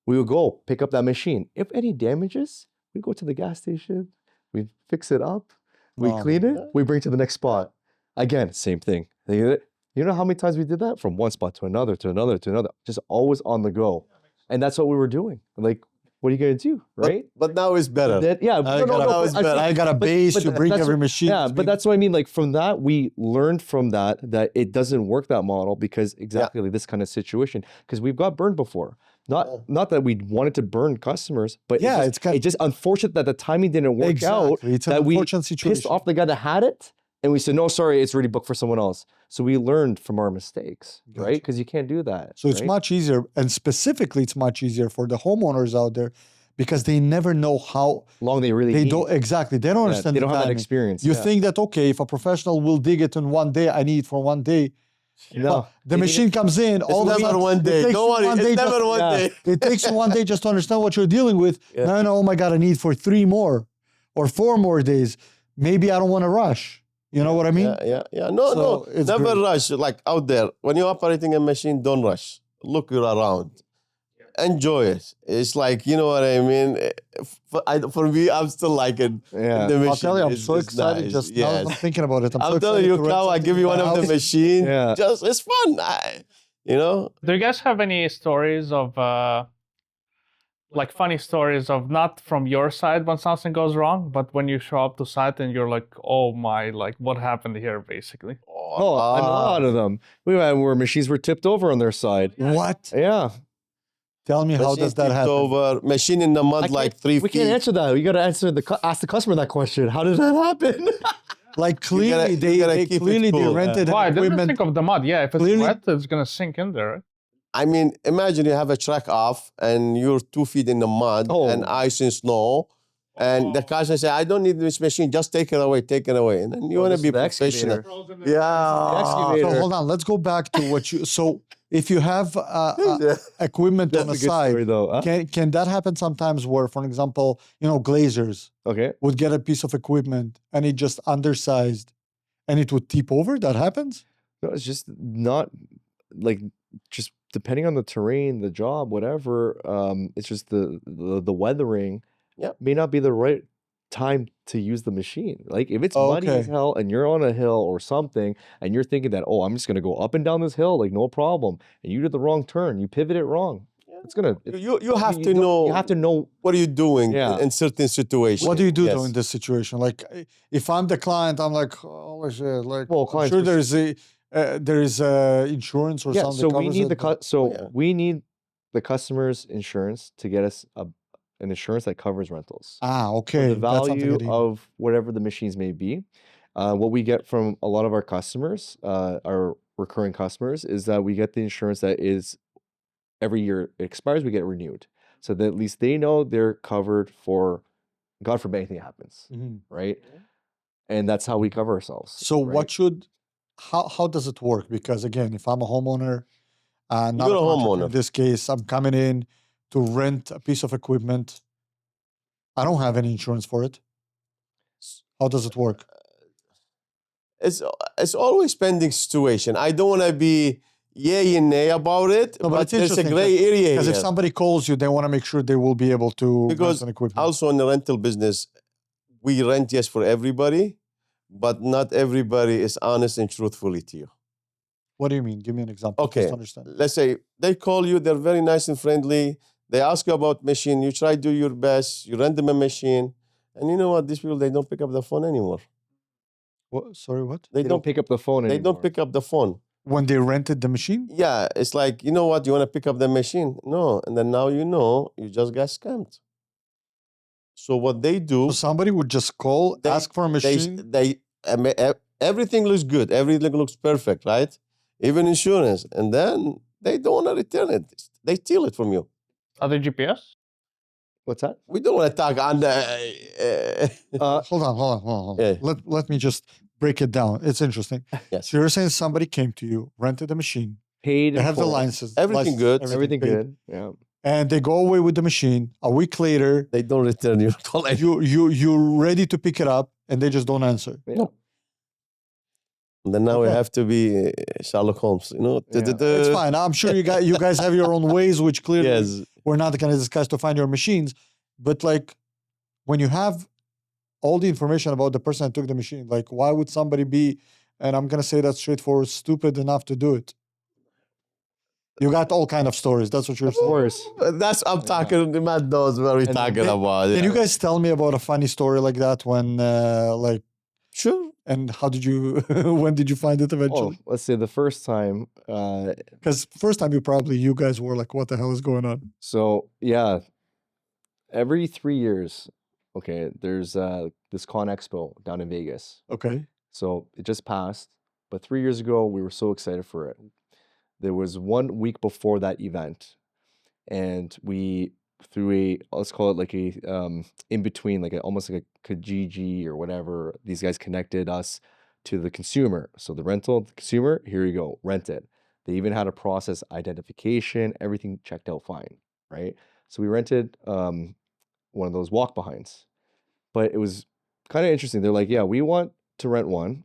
We will go pick up that machine. If any damages, we go to the gas station, we fix it up, we Oh, clean it, yeah. we bring it to the next spot. Again, same thing. You know how many times we did that? From one spot to another, to another, to another, just always on the go. And that's what we were doing. Like, what are you gonna do, right? But now it's better. Yeah, I got a base to bring that's every what- machine. Yeah, It's but being- that's what I mean. Like from that, we learned from that it doesn't work that model because exactly like this kind of situation. Because we've got burned before. Not that we wanted to burn customers, but Yeah, it's just unfortunate that the timing didn't work out. Exactly. It's an that we unfortunate pissed situation. off the guy that had it, and we said, no, sorry, it's already booked for someone else. So we learned from our mistakes, right? Gotcha. Because you can't do that. So it's right? much easier, and specifically, it's much easier for the homeowners out there because they never know how long they really they need. don't exactly. They don't Yeah, understand. they the don't have that timing. experience. You yeah. think that okay, if a professional will dig it in one day, I need it for one day. No, The machine comes in. It's all of a never sudden, one it day. takes Don't you worry, one it's day never just- one yeah. day. It takes you one day just to understand what you're dealing with. Yeah. No, oh my God, I need for 3 more or 4 more days. Maybe I don't want to rush. You know what I mean? Yeah. No, So it's never great. rush. Like out there, when you're operating a machine, don't rush. Look around. Enjoy it. It's like, you know what I mean? For me, I'm still liking Yeah. the machine. I'll tell you, I'm It's- so it's excited nice. just now Yes. that I'm thinking about it. I'm so telling excited you, to rent Kao, I something give you in one my of the house. machine. Yeah. Just, it's fun. You know? Do you guys have any stories of like funny stories of not from your side when something goes wrong, but when you show up to site and you're like, oh my, like what happened here basically? Oh, a lot of them. We had where machines were tipped over on their side. What? Yeah. Tell me, how Machine does that tipped happen? over, machine in the mud like 3 feet. We can't answer that. You got to ask the customer that question. How did that happen? Like clearly, you gotta they keep it clearly they cool. rented Why? It doesn't equipment. think of the mud. Yeah, if it's Clearly- wet, it's gonna sink in there. Right? I mean, imagine you have a track off and you're 2 feet in the mud Oh. and ice and snow. And the customer say, I don't need this machine, just take it away, take it away. And then you want to this be is the professional. excavator. Yeah. excavator. So hold on, let's go back to what you. So if you have Yeah. equipment on That's the a good side, story, though. Huh? can that happen sometimes? Where, for example, glazers Okay. would get a piece of equipment and it just undersized, and it would tip over. That happens. No, it's just not like just depending on the terrain, the job, whatever. It's just the weathering. Yep. May not be the right time to use the machine. Like if it's muddy as Okay. hell and you're on a hill or something, and you're thinking that I'm just gonna go up and down this hill like no problem, and you did the wrong turn, you pivot it wrong. It's gonna. You have to know. You have to know. what are you doing Yeah. in certain situations. What do you do Yes. though in this situation? Like, if I'm the client, I'm like, oh shit, like, Well, I'm clients sure pers- there is insurance or Yeah. something. So that we covers need it, the but- yeah. we need the customer's insurance to get us an insurance that covers rentals. Ah, For okay. the That's something I value need. of whatever the machines may be. What we get from a lot of our customers, our recurring customers, is that we get the insurance that is every year it expires, we get renewed. So that at least they know they're covered for, God forbid anything happens, Mhm. right? And that's how we cover ourselves. So right? what should, how does it work? Because again, if I'm a homeowner, not You're a contractor homeowner. in this case, I'm coming in to rent a piece of equipment. I don't have any insurance for it. How does it work? It's always pending situation. I don't want to be yay and nay about it, No, but but it's there's a interesting gray area Because if here. somebody calls you, they want to make sure they will be able to Because rent an equipment. Also in the rental business, we rent yes for everybody, but not everybody is honest and truthfully to you. What do you mean? Give me an example. Okay. Just to understand. Let's say they call you, they're very nice and friendly. They ask you about machine, you try to do your best, you rent them a machine, and you know what? These people, they don't pick up the phone anymore. What? Sorry, what? They don't pick up the phone They anymore. don't pick up the phone. When they rented the machine? Yeah, it's like, you know what? You want to pick up the machine? No, and then now you just got scammed. So what they do, So somebody would just call, They- ask for a machine. everything looks good, everything looks perfect, right? Even insurance, and then they don't want to return it. They steal it from you. Are they GPS? What's that? We don't want to talk on the. Hold on. Yeah. Let me just break it down. It's interesting. Yes. So you're saying somebody came to you, rented a machine, paid. They in have the full, licenses. Everything good. everything paid. good. Yeah. And they go away with the machine. A week later, They don't return your call. you're ready to pick it up, and they just don't answer. Yeah. Then now we Okay. have to be Sherlock Holmes, Yeah. It's fine. I'm sure you guys have your own ways, which clearly Yes. we're not going to discuss to find your machines. But like, when you have all the information about the person that took the machine, like, why would somebody be? And I'm going to say that straightforward, stupid enough to do it. You got all kind of stories. That's what you're Of saying. course. That's I'm talking. Matt knows what we're And talking about. Can you yeah. guys tell me about a funny story like that? When like, Sure. and how did you? When did you find it Oh, eventually? let's say the first time. Because first time you guys were like, what the hell is going on? So yeah, every 3 years, okay, there's this Con Expo down in Vegas. Okay. So it just passed, but 3 years ago we were so excited for it. There was 1 week before that event, and we through a, let's call it like a in between, like almost like a Kijiji or whatever. These guys connected us to the consumer. So the rental, the consumer, here you go, rent it. They even had a process identification, everything checked out fine, right? So we rented one of those walk behinds, but it was kind of interesting. They're like, yeah, we want to rent one.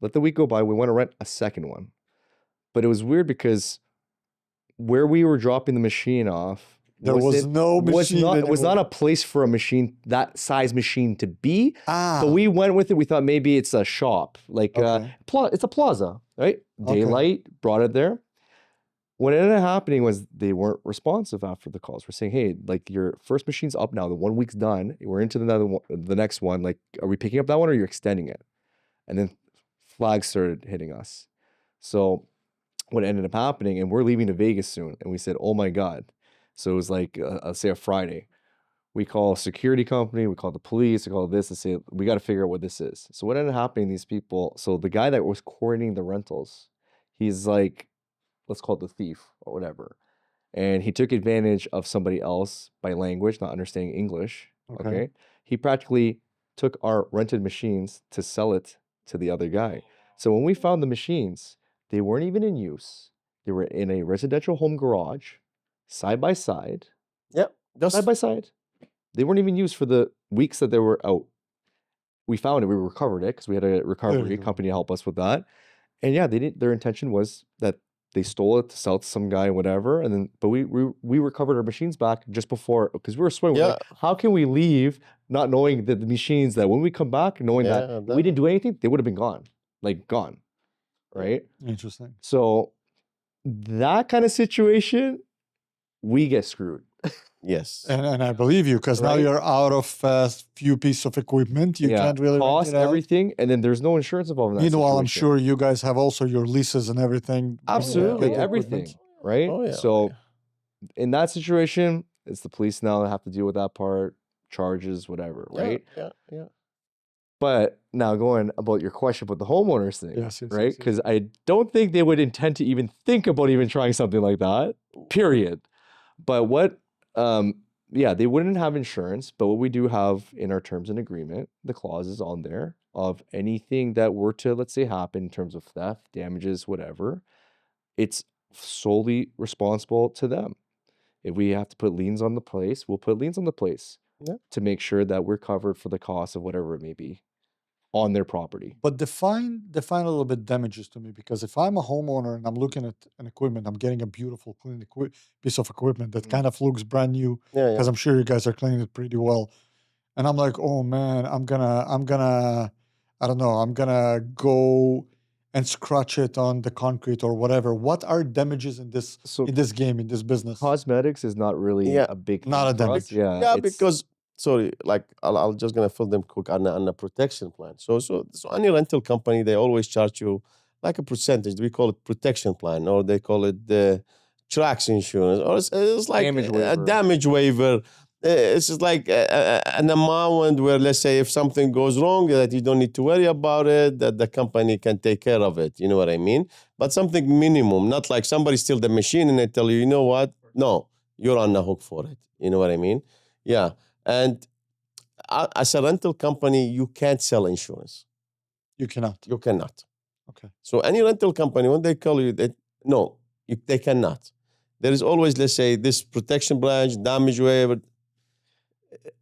Let the week go by. We want to rent a second one. But it was weird because where we were dropping the machine off, There was no machine. it was not anymore. a place for a machine, that size machine to be. Ah. But we went with it. We thought maybe it's a shop, like Okay. it's a plaza, right? Okay. Daylight brought it there. What ended up happening was they weren't responsive after the calls. We're saying, hey, like your first machine's up now. The 1 week's done. We're into the next one. Like, are we picking up that one or you're extending it? And then flags started hitting us. So what ended up happening, and we're leaving to Vegas soon, and we said, oh my God. So it was like, say a Friday. We call a security company, we call the police, we call this and say, we got to figure out what this is. So what ended up happening, these people, so the guy that was coordinating the rentals, he's like, let's call it the thief or whatever. And he took advantage of somebody else by language, not understanding English. Okay. He practically took our rented machines to sell it to the other guy. So when we found the machines, they weren't even in use. They were in a residential home garage, side by side. Yep. Just Side by side. They weren't even used for the weeks that they were out. We found it. We recovered it because we had a recovery go. company to help us with that. And yeah, they didn't. Their intention was that they stole it to sell it to some guy, whatever. And then, but we recovered our machines back just before because we were sweating. We're Yeah. like, how can we leave not knowing that the machines that when we come back, knowing Yeah, that that- we didn't do anything, they would have been gone, like gone, right? Interesting. So that kind of situation, we get screwed. yes. And I believe you because now Right. you're out of a few pieces of equipment. You can't really rent cost it out. everything, and then there's no insurance involved in that. Meanwhile, I'm situation. sure you guys have also your leases and everything. Absolutely, Get the everything, equipment. right? Oh, yeah, So in that situation, it's the police now that have to deal with that part, charges, whatever, right? Yeah. But now going about your question about the homeowners thing, Yes, yes, right? yes, yes. Because I don't think they would intend to even think about even trying something like that, period. But what, yeah, they wouldn't have insurance, but what we do have in our terms and agreement, the clauses on there of anything that were to, let's say, happen in terms of theft, damages, whatever, it's solely responsible to them. If we have to put liens on the place, we'll put liens on the place Yeah. to make sure that we're covered for the cost of whatever it may be on their property. But define a little bit damages to me, because if I'm a homeowner and I'm looking at an equipment, I'm getting a beautiful clean piece of equipment that kind of looks brand new, Yeah. because I'm sure you guys are cleaning it pretty well. And I'm like, oh man, I'm gonna I don't know, I'm gonna go and scratch it on the concrete or whatever. What are damages in this So game, in this business? cosmetics is not really Yeah. a big Not thing a for us. damage. Yeah, Yeah, it's- because sorry, like I'll just gonna fill them quick on a protection plan. So any rental company, they always charge you like a percentage. We call it protection plan, or they call it the tracks insurance, or it's like Damage a waiver. damage waiver. It's just like an amount where, let's say, if something goes wrong, that you don't need to worry about it, that the company can take care of it. You know what I mean? But something minimum, not like somebody steal the machine and they tell you know what? No, you're on the hook for it. You know what I mean? Yeah. And as a rental company, you can't sell insurance. You cannot. You cannot. Okay. So any rental company, when they call you, no, They cannot. There is always, let's say, this protection branch, damage waiver.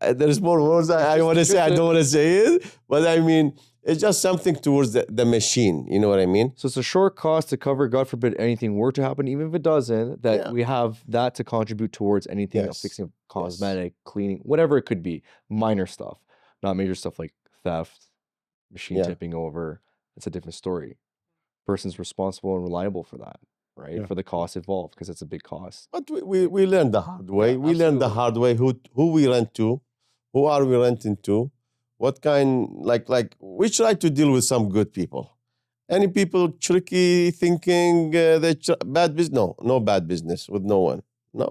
There is more words I want to say. I don't want to say it, but I mean, it's just something towards the machine. You know what I mean? So it's a short cost to cover, God forbid, anything were to happen, even if it doesn't, that Yeah. we have that to contribute towards anything, Yes. fixing cosmetic, cleaning, whatever it could be, minor stuff, not major stuff like theft, machine Yeah. tipping over. It's a different story. Person's responsible and reliable for that, right? Yeah. For the cost involved, because it's a big cost. But we learned the hard way. Yeah, we learned the absolutely. hard way. Who we rent to, who are we renting to, what kind, like we try to deal with some good people. Any people tricky thinking bad business? No bad business with no one. No,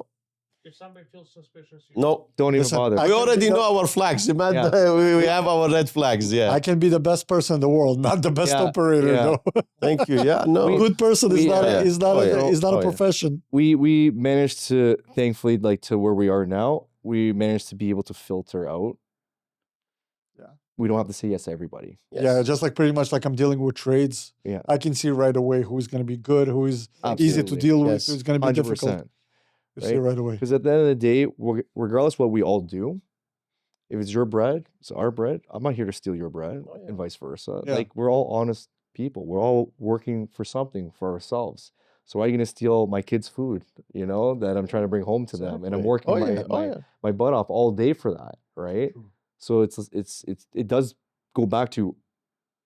If somebody feels suspicious, no. Don't even Listen, bother. I We can already be the- know our flags. Man. Yeah. We have our red flags. Yeah. I can be the best person in the world, not the best Yeah, operator. yeah. No. Thank you. Yeah. No. Good person is we- not yeah. is not Oh, a, yeah. is not Oh, a yeah. profession. We managed to, thankfully, like to where we are now, we managed to be able to filter out. Yeah. We don't have to say yes to everybody. Yes. Yeah, just like pretty much like I'm dealing with trades. Yeah. I can see right away who's going to be good, who is easy to Absolutely. deal with, Yes. who's going to be difficult. 100%. You see right away. Because at the end of the day, regardless what we all do, if it's your bread, it's our bread. I'm not here to steal your bread, Oh, yeah. and vice versa. Yeah. Like we're all honest people. We're all working for something for ourselves. So why are you gonna steal my kids' food? You know that I'm trying to bring home to them, and I'm Exactly. working Oh, my, yeah. Oh, yeah. my butt off all day for that, right? True. So it does go back to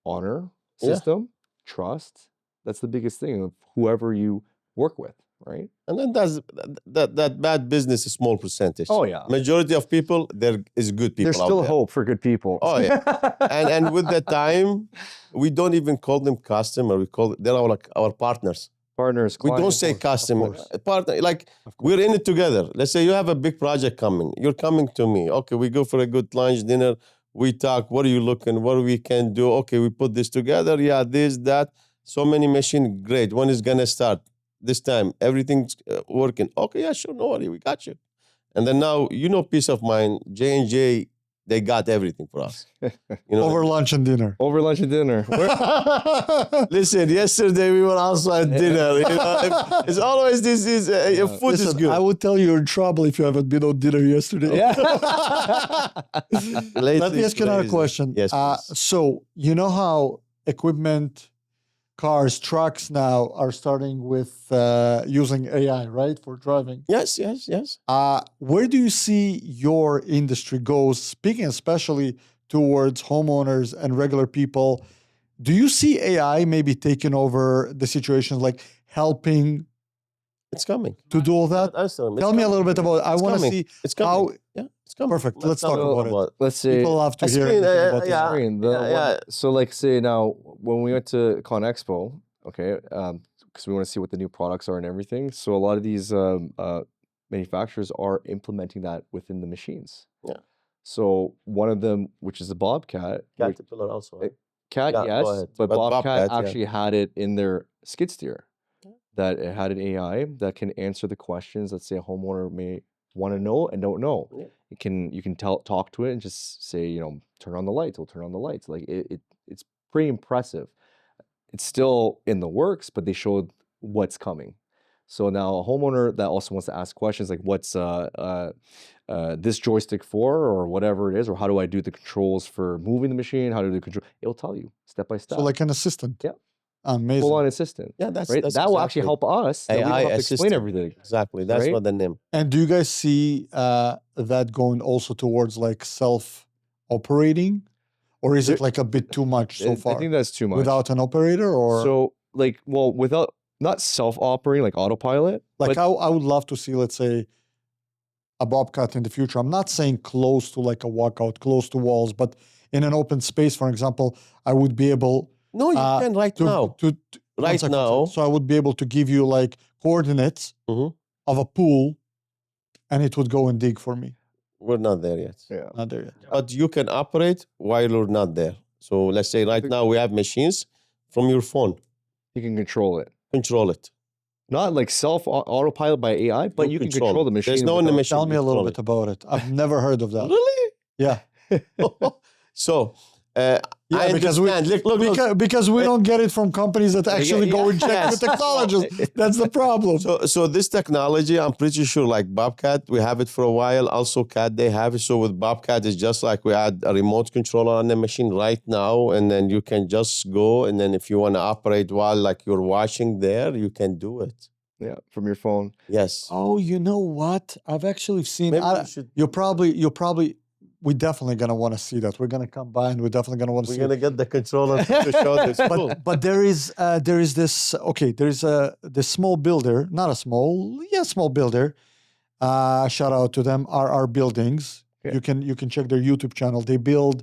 honor, Yeah. system, trust. That's the biggest thing of whoever you work with, right? And then that bad business is small percentage. Oh yeah. Majority of people, there is good people There's out still there. hope for good people. Oh, yeah. And with the time, we don't even call them customer. We call they're our partners. Partners, We don't clients. say customer. course. Partner, like Of course. we're in it together. Let's say you have a big project coming. You're coming to me. Okay, we go for a good lunch, dinner. We talk. What are you looking? What we can do? Okay, we put this together. Yeah, this, that. So many machine. Great. When is gonna start? This time. Everything's working. Okay, yeah, sure. No worry. We got you. And then now, peace of mind. J&J, they got everything for us. Over lunch and dinner. Over lunch and dinner. Listen, yesterday we were also at dinner. It's always this food is Listen, good. I would tell you you're in trouble if you haven't been on dinner yesterday. Yeah. Let me ask you another question. Yes, please. So you know how equipment, cars, trucks now are starting with using AI, right, for driving? Yes. Where do you see your industry goes? Speaking especially towards homeowners and regular people, do you see AI maybe taking over the situations, like helping It's coming. to do all that? Tell me a little bit about it. I want to see It's how. coming. Yeah, it's coming. Perfect. Let's talk about it. Let's say People love to hear Explain, everything about yeah. this. screen. So like say now when we went to Con Expo, okay, because we want to see what the new products are and everything. So a lot of these manufacturers are implementing that within the machines. Yeah. So one of them, which is the Bobcat, Caterpillar also. Cat, Yeah, go yes, ahead. but But Bobcat Bobcat, yeah. actually had it in their skid steer. That it had an AI that can answer the questions that say a homeowner may want to know and don't know. Yeah. You can talk to it and just say, turn on the lights. It'll turn on the lights. Like it's pretty impressive. It's still in the works, but they showed what's coming. So now a homeowner that also wants to ask questions like, what's this joystick for, or whatever it is, or how do I do the controls for moving the machine? How do I do the control? It'll tell you step by step. So like an assistant. Yeah. Amazing. Full on assistant. Yeah, that's Right? that's That will actually exactly- help us. That we don't AI have to explain assistant. everything. Exactly. That's Right? what the name. And do you guys see that going also towards like self-operating, or is it like a bit too much so far? I think that's too much. Without an operator, or So without not self-operating like autopilot. like but I would love to see, let's say, a Bobcat in the future. I'm not saying close to like a walkout, close to walls, but in an open space, for example, I would be able No, you can right to, now. to one Right second, now. So I would be able to give you like coordinates Mhm. of a pool, and it would go and dig for me. We're not there yet. yeah. Not there yet. But you can operate while you're not there. So let's say right now we have machines from your phone. You can control it. Control it. Not like autopilot by AI, but you can control the machine. There's no one in the without- machine. Tell me a little control bit about it. I've never heard of that. Really? Yeah. So I understand. Because we don't get it from companies that actually go and check Yes. the technologies. That's the problem. So this technology, I'm pretty sure, like Bobcat, we have it for a while. Also, Cat, they have it. So with Bobcat, it's just like we add a remote controller on the machine right now, and then you can just go. And then if you want to operate while like you're washing there, you can do it. Yeah, from your phone. Yes. Oh, you know what? I've actually seen. Maybe we should. We're definitely gonna want to see that. We're gonna come by and we're definitely gonna want to We're see. gonna get the controller to show this. Cool. But there is this. Okay, there is this small builder, not a small builder. Shout out to them. RR Buildings. Yeah. You can check their YouTube channel. They build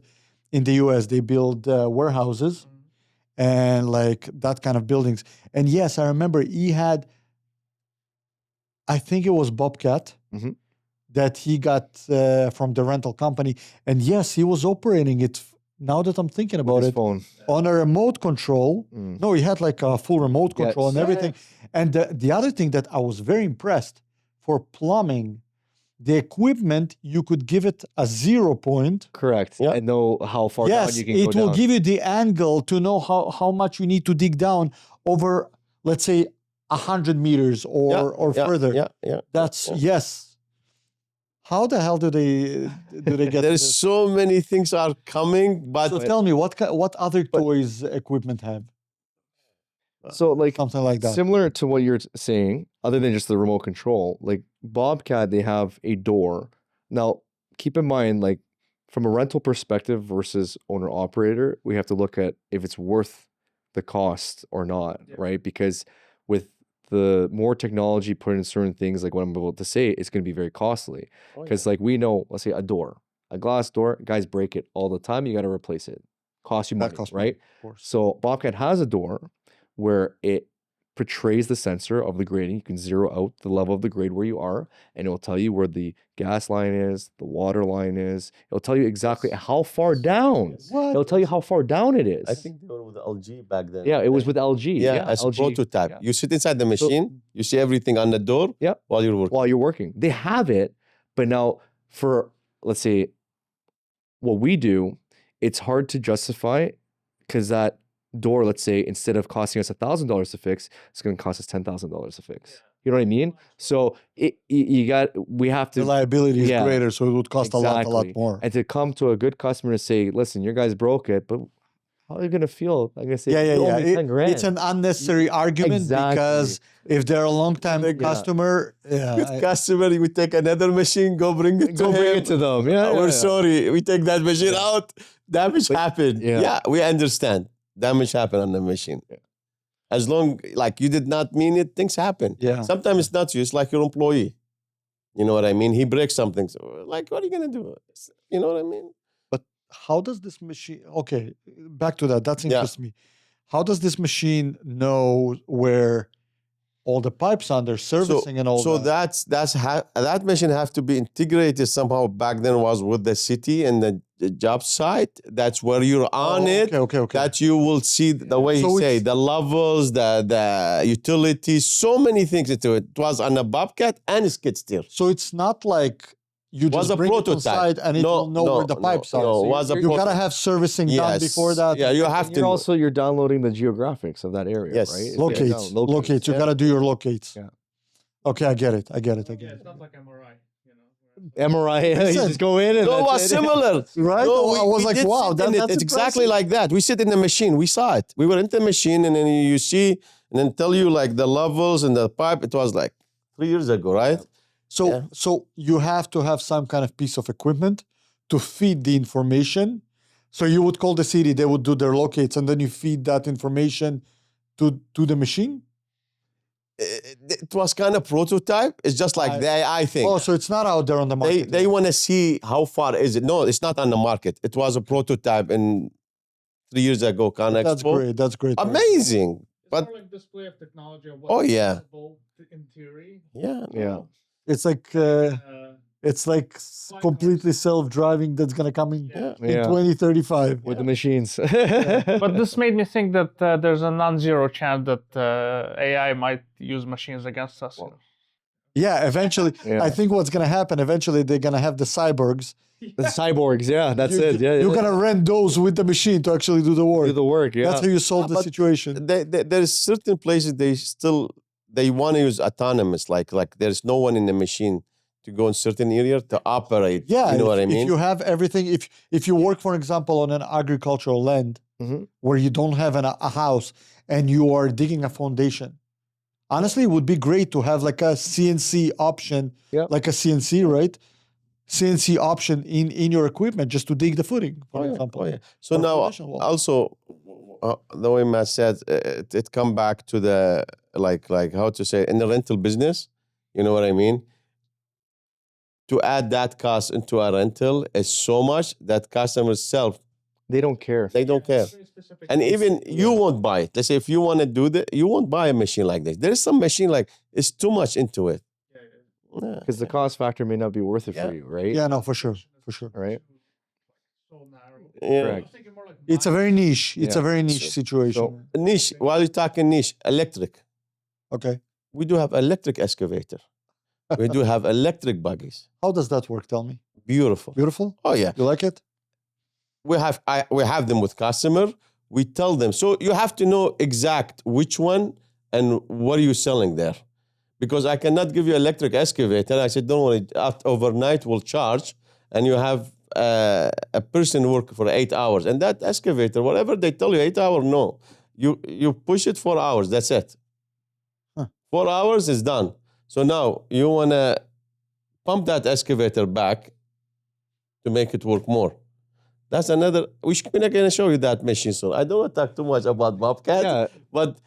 in the U.S. They build warehouses and like that kind of buildings. And yes, I remember he had. I think it was Bobcat. Mhm. That he got from the rental company. And yes, he was operating it, now that I'm thinking about With his it, phone. on a remote control. Mm. No, he had like a full remote control Yes. and everything. And the other thing that I was very impressed, for plumbing, the equipment, you could give it a 0 point. Correct. Yeah. And know how far down Yes, you can go it will down. give you the angle to know how much you need to dig down over, let's say, 100 meters or further. Yeah. That's, yes. How the hell do they get There's this? so many things are coming, but So tell me, what other toys equipment have? So like Something like that. similar to what you're saying, other than just the remote control, like Bobcat, they have a door. Now, keep in mind, like from a rental perspective versus owner operator, we have to look at if it's worth the cost or not, right? Because with the more technology put in certain things, like what I'm about to say, it's going to be very costly. Because like we know, let's say a glass door, guys break it all the time. You got to replace it. Costs you money, costs money, right? of course. So Bobcat has a door where it portrays the sensor of the grading. You can zero out the level of the grade where you are, and it will tell you where the gas line is, the water line is. It'll tell you exactly how far down. What? It'll tell you how far down it is. I think they were with LG back then. Yeah, it was with LG. Yeah, as a LG, prototype. yeah. You sit inside the machine, you see everything on the door Yeah. while you're working. While you're working. They have it, but now for, let's say, what we do, it's hard to justify because that door, let's say, instead of costing us $1,000 to fix, it's going to cost us $10,000 to fix. You know what I mean? So we have to. The liability is Yeah. greater, so it would cost a lot Exactly. more. And to come to a good customer and say, listen, your guys broke it, but how are you going to feel? I'm going to say, Yeah. "You owe me 10 grand." It's an unnecessary argument Exactly. because if they're a long-time customer, Good customer, we take another machine, go bring it to Go him. bring it to them. Yeah, We're yeah. sorry, we take that machine out. Damage happened. yeah. Yeah, we understand. Damage happened on the machine. As long like you did not mean it, things happen. Yeah. Sometimes it's not you, it's like your employee. You know what I mean? He breaks something. So like, what are you gonna do? You know what I mean? But how does this machine? Okay, back to that. That interests me. How does this machine know where all the pipes are? They're servicing and all So that. that machine have to be integrated somehow. Back then was with the city and the job site. That's where you're on it. Okay. That you will see the way So he say it's- the levels, the utilities, so many things into it. It was on a Bobcat and a skid steer. So it's not like you Was just a bring prototype. it inside and it will know where the pipes are. No, So was a you gotta prototype. have servicing done Yes. before that. Yeah, you have And to. you're downloading the geographics of that area, Yes. right? It's Locates. down- Locates. You yeah. gotta do your locates. Yeah. Okay, I get it. Yeah, it's not like MRI, you know. MRI, you Listen, just go in and No, it that's was it. similar. Right? No, I was we like, did wow, sit in it. that's It's exactly impressive. like that. We sit in the machine. We saw it. We were in the machine, and then you see, and then tell you like the levels and the pipe. It was like 3 years ago, right? So you have to have some kind of piece of equipment to feed the information. So you would call the city, they would do their locates, and then you feed that information to the machine. It was kind of prototype. It's just like the AI thing. Oh, so it's not out there on the market. They want to see how far is it. No, it's not on the market. It was a prototype in 3 years ago, Connexpo. That's great. That's great. Amazing. It's But- more like display of technology of Oh, what's yeah. possible in theory. Yeah. Yeah. It's like completely self-driving that's gonna come in Yeah. in Yeah. 2035. With the machines. But this made me think that there's a non-zero chance that AI might use machines against us. Yeah, eventually. Yeah. I think what's gonna happen. Eventually, they're gonna have the cyborgs. The cyborgs, yeah, that's it. Yeah, You're yeah. gonna rent those with the machine to actually do the work. Do the work, yeah. That's how you solve the but situation. There's certain places they want to use autonomous, like there's no one in the machine to go in certain area to operate. Yeah, you know what I If mean? you have everything, if you work, for example, on an agricultural land Mhm. where you don't have a house and you are digging a foundation, honestly, it would be great to have like a CNC option, Yeah. like a CNC, right? CNC option in your equipment just to dig the footing, for example. Oh, yeah. So Or now, foundation wall. also, the way Matt said, it come back to the like how to say in the rental business. You know what I mean? To add that cost into a rental is so much that customers self They don't care. they don't care, and even you won't buy it. Let's say if you want to do that, you won't buy a machine like this. There is some machine like it's too much into it. Yeah. Because the cost factor may not be worth it for you, right? Yeah, no, for sure. Right? Yeah. Correct. It's a very niche. It's a Yeah. very niche situation. Niche. While you're talking niche, electric. Okay. We do have electric excavator. We do have electric buggies. How does that work? Tell me. Beautiful. Beautiful? Oh yeah. You like it? We have them with customer. We tell them. So you have to know exact which one and what are you selling there. Because I cannot give you electric excavator. I said, don't worry, overnight we'll charge. And you have a person work for 8 hours. And that excavator, whatever they tell you, 8 hours, no. You push it 4 hours, that's it. Huh. 4 hours is done. So now you want to pump that excavator back to make it work more. That's another, we're not going to show you that machine soon. I don't want to talk too much about Bobcat, Yeah. but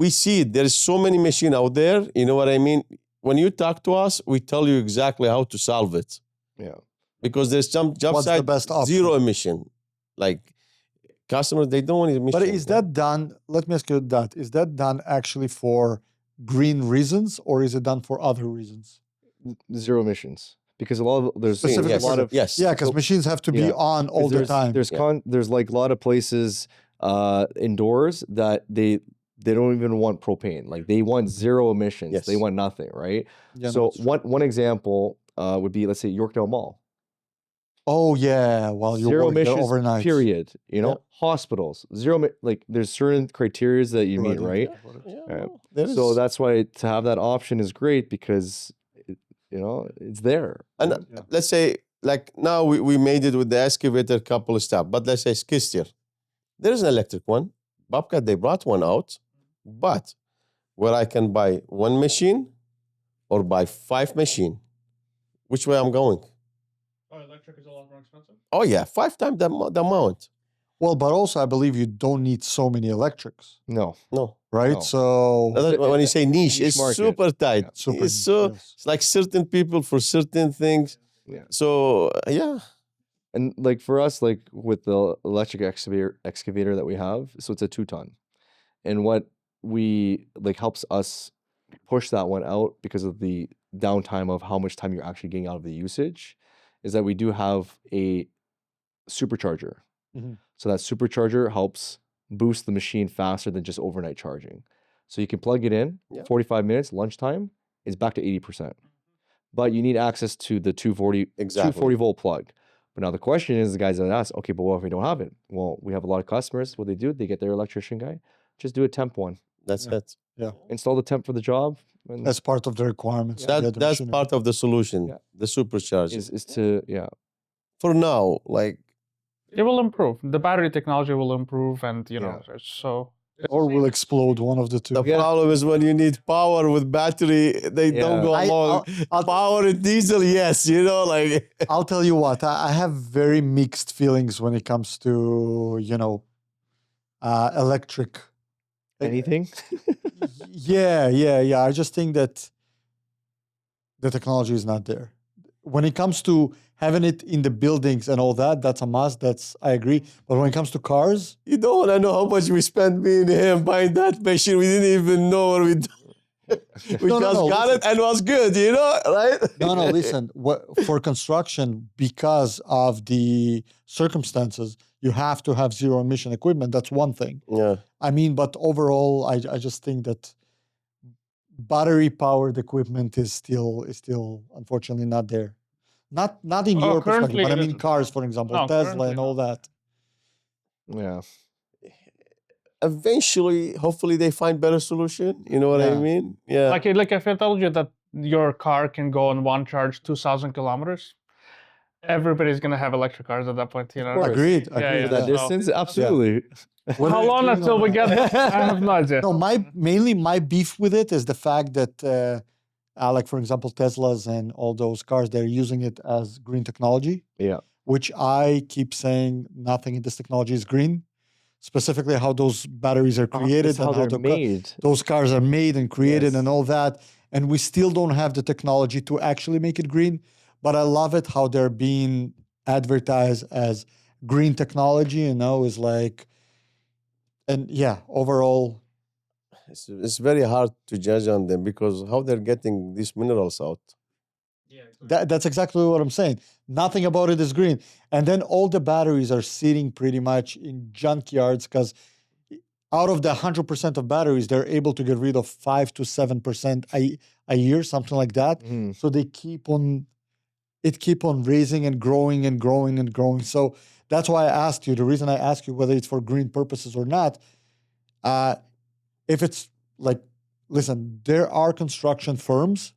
we see it. There's so many machines out there. You know what I mean? When you talk to us, we tell you exactly how to solve it. Yeah. Because there's some job What's the site, best option? zero emission. Like customers, they don't want emission. But is that done? Let me ask you that. Is that done actually for green reasons or is it done for other reasons? Zero emissions. Because a lot of there's Specific a lot of yes. Yeah, because machines have to be Yeah. on all the there's, time. There's like a lot of places indoors that they don't even want propane. Like they want zero emissions. Yes. They want nothing, right? Yeah, no, So that's true. one example would be, let's say, Yorkdale Mall. Oh yeah, while you're Zero working there emissions, overnight. period. You know, Yeah. hospitals, like there's certain criteria that you meet, right? Yeah, Yeah. there So is. that's why to have that option is great because, it's there. And Yeah. let's say, like now we made it with the excavator, a couple of steps. But let's say skid steer. There is an electric one. Bobcat, they brought one out. But where I can buy one machine or buy 5 machine, which way I'm going? Oh, electric is a lot more expensive? Oh yeah, 5 times the amount. Well, but also I believe you don't need so many electrics, No. No. right? No. So When you say niche, Niche it's market. super tight. Yeah. super. It's so yes. it's like certain people for certain things. Yeah. So yeah. And like for us, like with the electric excavator that we have, so it's a 2-ton. And what we like helps us push that one out because of the downtime of how much time you're actually getting out of the usage is that we do have a supercharger. Mhm. So that supercharger helps boost the machine faster than just overnight charging. So you can plug it in, Yeah. 45 minutes, lunchtime, it's back to 80%. But you need access to the 240 Exactly. volt plug. But now the question is, the guys that ask, okay, but what if we don't have it? Well, we have a lot of customers. What they do, they get their electrician guy, just do a temp one. That's Yeah. it. Install the temp for the job. And That's part of the requirements. to get the That's machinery. part of the solution. Yeah. The supercharger. is to, yeah. For now, like It will improve. The battery technology will improve, and so. Or will explode, one of the two. the problem is when you need power with battery, they don't Yeah. go along. Power and diesel, yes, like I'll tell you what, I have very mixed feelings when it comes to, electric. Anything? Yeah. I just think that the technology is not there. When it comes to having it in the buildings and all that, that's a must. I agree. But when it comes to cars, you don't want to know how much we spent, me and him, buying that machine. We didn't even know what we No, got it and it was good, right? no, listen. For construction, because of the circumstances, you have to have zero emission equipment. That's one thing. Yeah. I mean, but overall, I just think that battery-powered equipment is still unfortunately not there. Not in your perspective, currently but I it mean isn't. cars, for example, No, Tesla currently and all that. Yeah. Eventually, hopefully, they find better solution. You know what I Yeah. mean? Yeah. Like if I told you that your car can go on one charge 2,000 kilometers, everybody's gonna have electric cars at that point. You know. course. Agreed. Yeah, Agreed. For that So- distance, absolutely. Whether How it's long green until or we not. get? I have no idea. No, mainly my beef with it is the fact that, like for example, Teslas and all those cars, they're using it as green technology. Yeah. Which I keep saying nothing in this technology is green. Specifically, how those batteries are created It's how and they're made. those cars are made and created Yes. and all that. And we still don't have the technology to actually make it green. But I love it how they're being advertised as green technology. Is like, and yeah, overall. It's very hard to judge on them because how they're getting these minerals out. That's exactly what I'm saying. Nothing about it is green. And then all the batteries are sitting pretty much in junkyards because out of the 100% of batteries, they're able to get rid of 5 to 7% a year, something like that. Mhm. So they keep on raising and growing and growing and growing. So that's why I asked you. The reason I asked you whether it's for green purposes or not, if it's like, listen, there are construction firms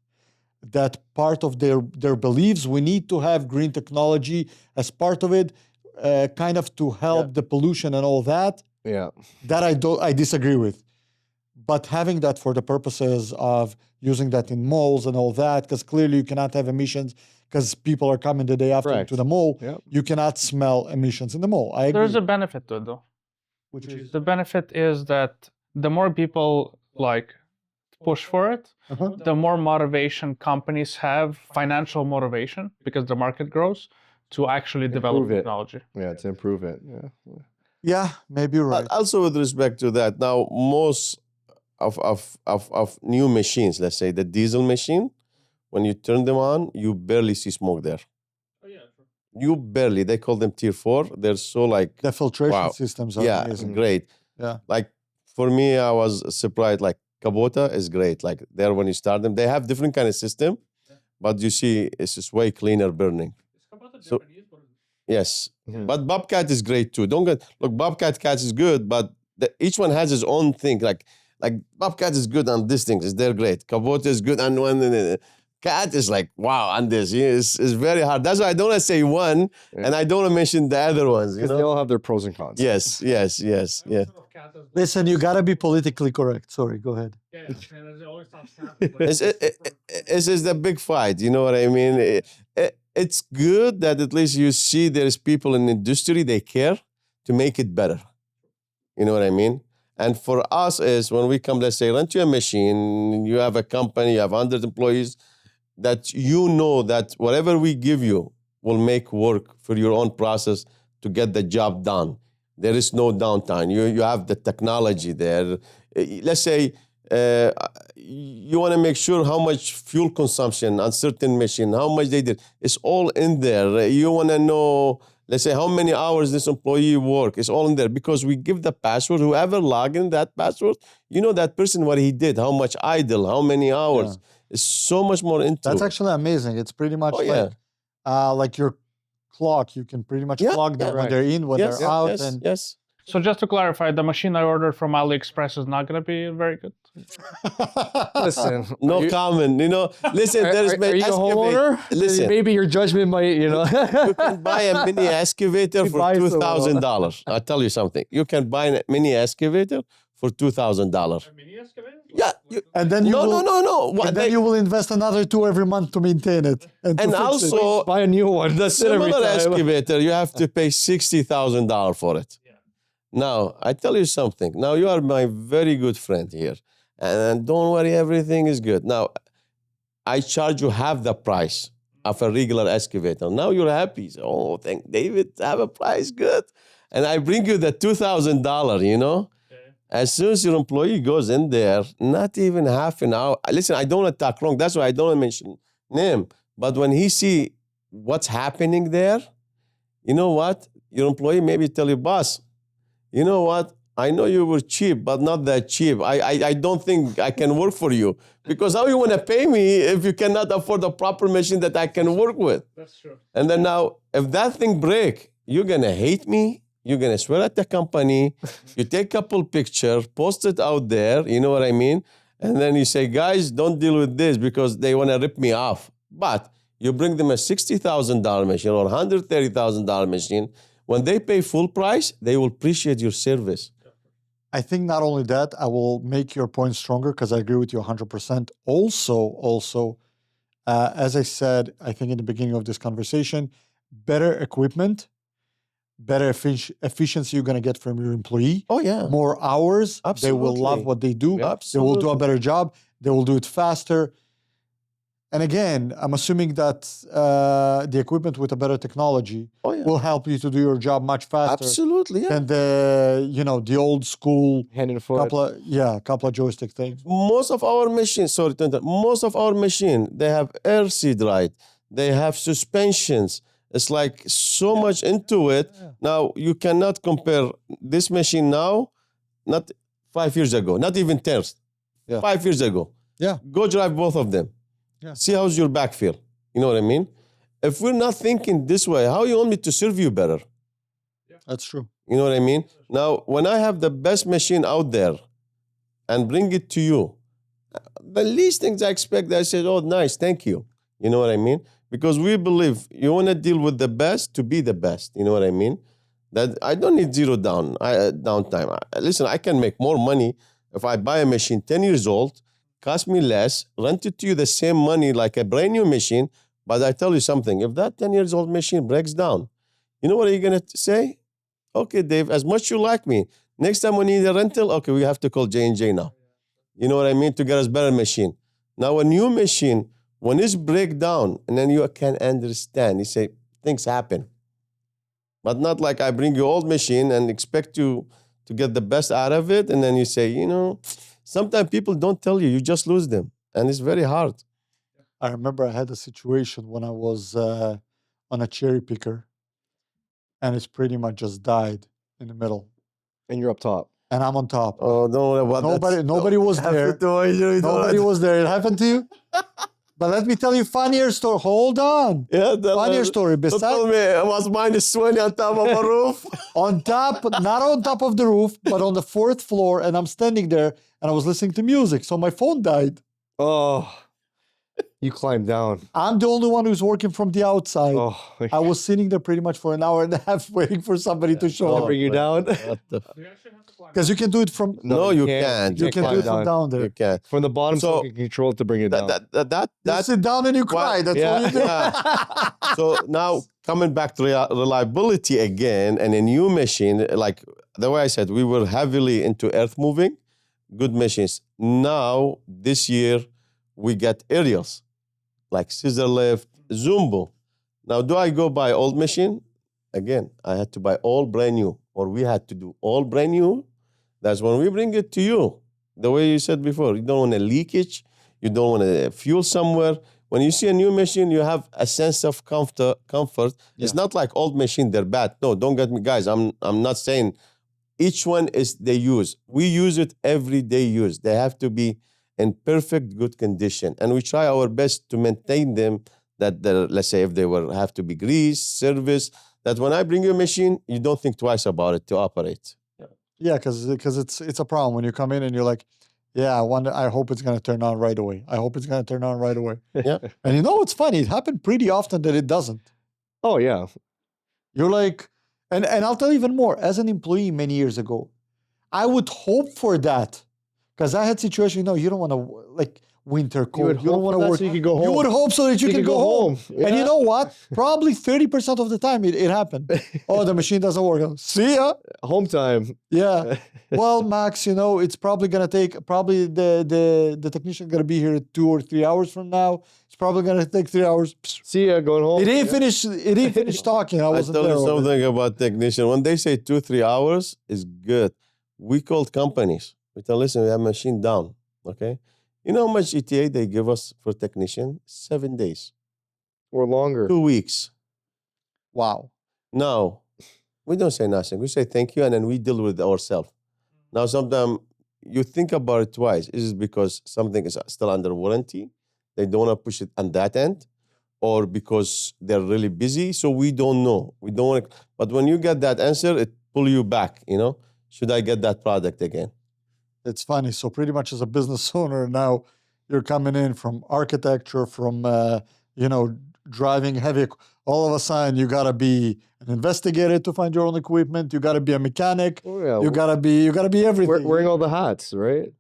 that part of their beliefs, we need to have green technology as part of it, kind of to help the pollution and all that. Yeah. That I disagree with. But having that for the purposes of using that in malls and all that, because clearly you cannot have emissions because people are coming the day after Correct. to the mall. Yep. You cannot smell emissions in the mall. I agree. There's a benefit to it though. Which is The benefit is that the more people like push for it, the more motivation companies have, financial motivation, because the market grows, to actually develop Improve it. technology. Yeah, to improve it. Yeah. yeah, maybe you're right. But also with respect to that, now most of new machines, let's say the diesel machine, when you turn them on, you barely see smoke there. Oh, yeah. You barely. They call them tier 4. They're so like The filtration wow. systems are yeah, amazing. great. Yeah. Like for me, I was surprised. Like Kubota is great. Like there when you start them, they have different kind of system, but you see it's just way cleaner burning. So- Yes, Mhm. but Bobcat is great too. Don't get look. Bobcat is good, but each one has his own thing. Like Bobcat is good on these things. They're great. Kubota is good on one. Cat is like wow on this. It's very hard. That's why I don't want to say one, Yeah. and I don't want to mention the other ones. You Because they know? all have their pros and cons. Yes. Yeah. Listen, you gotta be politically correct. Sorry, go ahead. It's the big fight. You know what I mean? It's good that at least you see there's people in the industry, they care to make it better. You know what I mean? And for us is when we come, let's say, rent you a machine, you have a company, you have 100 employees, that you know that whatever we give you will make work for your own process to get the job done. There is no downtime. You have the technology there. Let's say you want to make sure how much fuel consumption on certain machine, how much they did. It's all in there. You want to know, let's say, how many hours this employee work. It's all in there because we give the password. Whoever log in that password, you know that person, what he did, how much idle, how many hours. It's so much more into That's actually amazing. It's pretty much like your clock. You can pretty much clock them when they're in, when they're out. Yes. So just to clarify, the machine I ordered from AliExpress is not going to be very good. Listen. No comment. You know, listen, there is Are you a homeowner? Listen. Maybe your judgment might, You can buy a mini excavator for buy some, $2,000. I'll tell you something. You can buy a mini excavator for $2,000. mini excavator? Yeah. And then you will, No. And then you will invest another 2 every month to maintain it. And to And fix it. also, buy a new one. That's it every similar time. excavator, you have to pay $60,000 for it. Now, I tell you something. Now, you are my very good friend here. And don't worry, everything is good. Now, I charge you half the price of a regular excavator. Now you're happy. So, oh, thank David, have a price, good. And I bring you the $2,000, you know? Okay. As soon as your employee goes in there, not even half an hour. Listen, I don't want to talk wrong. That's why I don't want to mention name. But when he see what's happening there, you know what? Your employee maybe tell you, boss, you know what? I know you were cheap, but not that cheap. I don't think I can work for you. Because how you want to pay me if you cannot afford a proper machine that I can work with? That's true. And then now, if that thing break, you're going to hate me. You're going to swear at the company. You take a couple pictures, post it out there. You know what I mean? And then you say, guys, don't deal with this because they want to rip me off. But you bring them a $60,000 machine or $130,000 machine. When they pay full price, they will appreciate your service. I think not only that, I will make your point stronger because I agree with you 100%. Also, as I said, I think in the beginning of this conversation, better equipment, better efficiency you're going to get from your employee. Oh, yeah. More hours. Absolutely. They will love what they do. Yeah. They will do a Absolutely. better job. They will do it faster. And again, I'm assuming that the equipment with a better technology Oh, yeah. will help you to do your job much faster Absolutely, yeah. than the old school Hand and foot. couple of joystick things. Most of our machines, sorry to interrupt, most of our machine, they have air seat right. They have suspensions. It's like so much into it. Yeah. Now, you cannot compare this machine now, not 5 years ago, not even 10. Yeah. 5 years ago. Yeah. Go drive both of them. Yeah. See how's your back feel. You know what I mean? If we're not thinking this way, how you want me to serve you better? That's true. You know what I mean? Now, when I have the best machine out there and bring it to you, the least things I expect, I say, oh, nice, thank you. You know what I mean? Because we believe you want to deal with the best to be the best. You know what I mean? That I don't need zero downtime. Listen, I can make more money if I buy a machine 10 years old, cost me less, rent it to you the same money like a brand new machine. But I tell you something, if that 10 years old machine breaks down, you know what are you going to say? Okay, Dave, as much you like me, next time we need a rental, okay, we have to call J&J now. You know what I mean? To get us better machine. Now, a new machine, when it's break down, and then you can understand, you say, things happen. But not like I bring you old machine and expect you to get the best out of it, and then you say, sometimes people don't tell you, you just lose them. And it's very hard. I remember I had a situation when I was on a cherry picker, and it's pretty much just died in the middle, And you're up top. and I'm on top. Oh, don't worry about that. Nobody was there. Nobody was there. It happened to you? But let me tell you funnier story. Hold on. Yeah, Funnier story. Don't tell me it was -20 on top of a roof. On top, not on top of the roof, but on the 4th floor, and I'm standing there and I was listening to music. So my phone died. Oh, you climbed down. I'm the only one who's working from the outside. Oh, I was sitting there pretty much for an hour and a half waiting for somebody to show I'll up. bring you down. What the You actually have to climb. Because you can do it from No, you can't. you can do it from down there. You can't. From the bottom, so So, you can control it to bring you down. You sit down and you cry. Well, That's all you do. yeah. So now coming back to reliability again, and a new machine, like the way I said, we were heavily into earth moving, good machines. Now, this year, we get aerials, like scissor lift, Zumbo. Now, do I go buy old machine? Again, I had to buy all brand new, or we had to do all brand new. That's when we bring it to you. The way you said before, you don't want a leakage, you don't want to fuel somewhere. When you see a new machine, you have a sense of comfort. It's not like old machine, they're bad. No, don't get me, guys. I'm not saying each one is they use. We use it everyday use. They have to be in perfect good condition. And we try our best to maintain them that, let's say if they have to be greased, serviced, that when I bring you a machine, you don't think twice about it to operate. Yeah, because it's a problem when you come in and you're like, yeah, I hope it's gonna turn on right away. I hope it's gonna turn on right away. Yeah. And you know what's funny? It happened pretty often that it doesn't. Oh, yeah. You're like, and I'll tell you even more. As an employee many years ago, I would hope for that. Because I had situations, you don't want to, like, winter cold. would You don't hope want for to that work. so you could go You home. would hope so that you can go home. And you Yeah. know what? Probably 30% of the time it happened. Oh, the machine doesn't work. See ya. Home time. Yeah. Well, Max, it's probably gonna take the technician gonna be here 2 or 3 hours from now. It's probably gonna take 3 hours. See ya, going home. It didn't finish. It didn't finish talking. I I wasn't tell there. you already. something about technician. When they say 2-3 hours, is good. We called companies. We tell, listen, we have machine down. Okay. You know how much ETA they give us for technician? 7 days. Or longer. 2 weeks. Wow. Now, we don't say nothing. We say thank you, and then we deal with it ourselves. Now, sometimes you think about it twice. Is it because something is still under warranty? They don't want to push it on that end, or because they're really busy? So we don't know. We don't want to. But when you get that answer, it pull you back. Should I get that product again? It's funny. So pretty much as a business owner now, you're coming in from architecture, from driving heavy. All of a sudden, you gotta be an investigator to find your own equipment. You gotta be a mechanic. Oh, yeah. You gotta be everything. Wearing all the hats, right?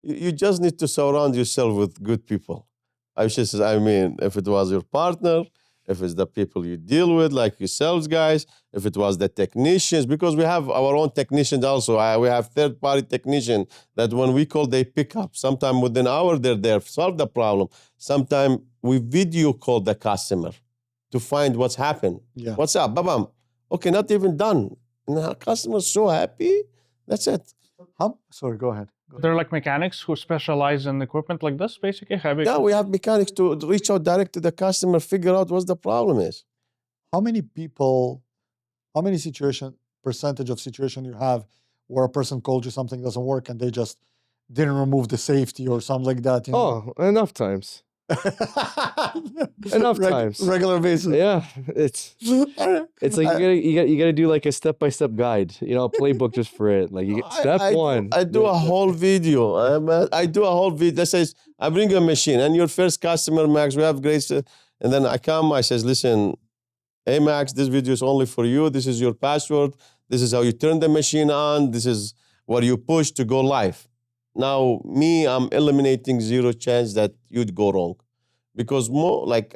You just need to surround yourself with good people. If it was your partner, if it's the people you deal with, like your sales guys, if it was the technicians, because we have our own technicians also. We have third-party technicians that when we call, they pick up. Sometime within an hour, they're there, solve the problem. Sometimes we video call the customer to find what's happened. Yeah. What's up? Bam. Okay, not even done. And our customer's so happy. That's it. Sorry, go ahead. They're like mechanics who specialize in equipment like this, basically. Yeah, we have mechanics to reach out direct to the customer, figure out what the problem is. How many percentage of situation you have where a person called you something doesn't work and they just didn't remove the safety or something like that? Oh, enough times. Enough times. Regular basis. Yeah, it's like you gotta do like a step-by-step guide, a playbook just for it. Like you get step one. I do a whole video. I do a whole video that says, I bring a machine and your first customer, Max, we have great, and then I come, I says, listen, hey Max, this video is only for you. This is your password. This is how you turn the machine on. This is what you push to go live. Now, I'm eliminating zero chance that you'd go wrong. Because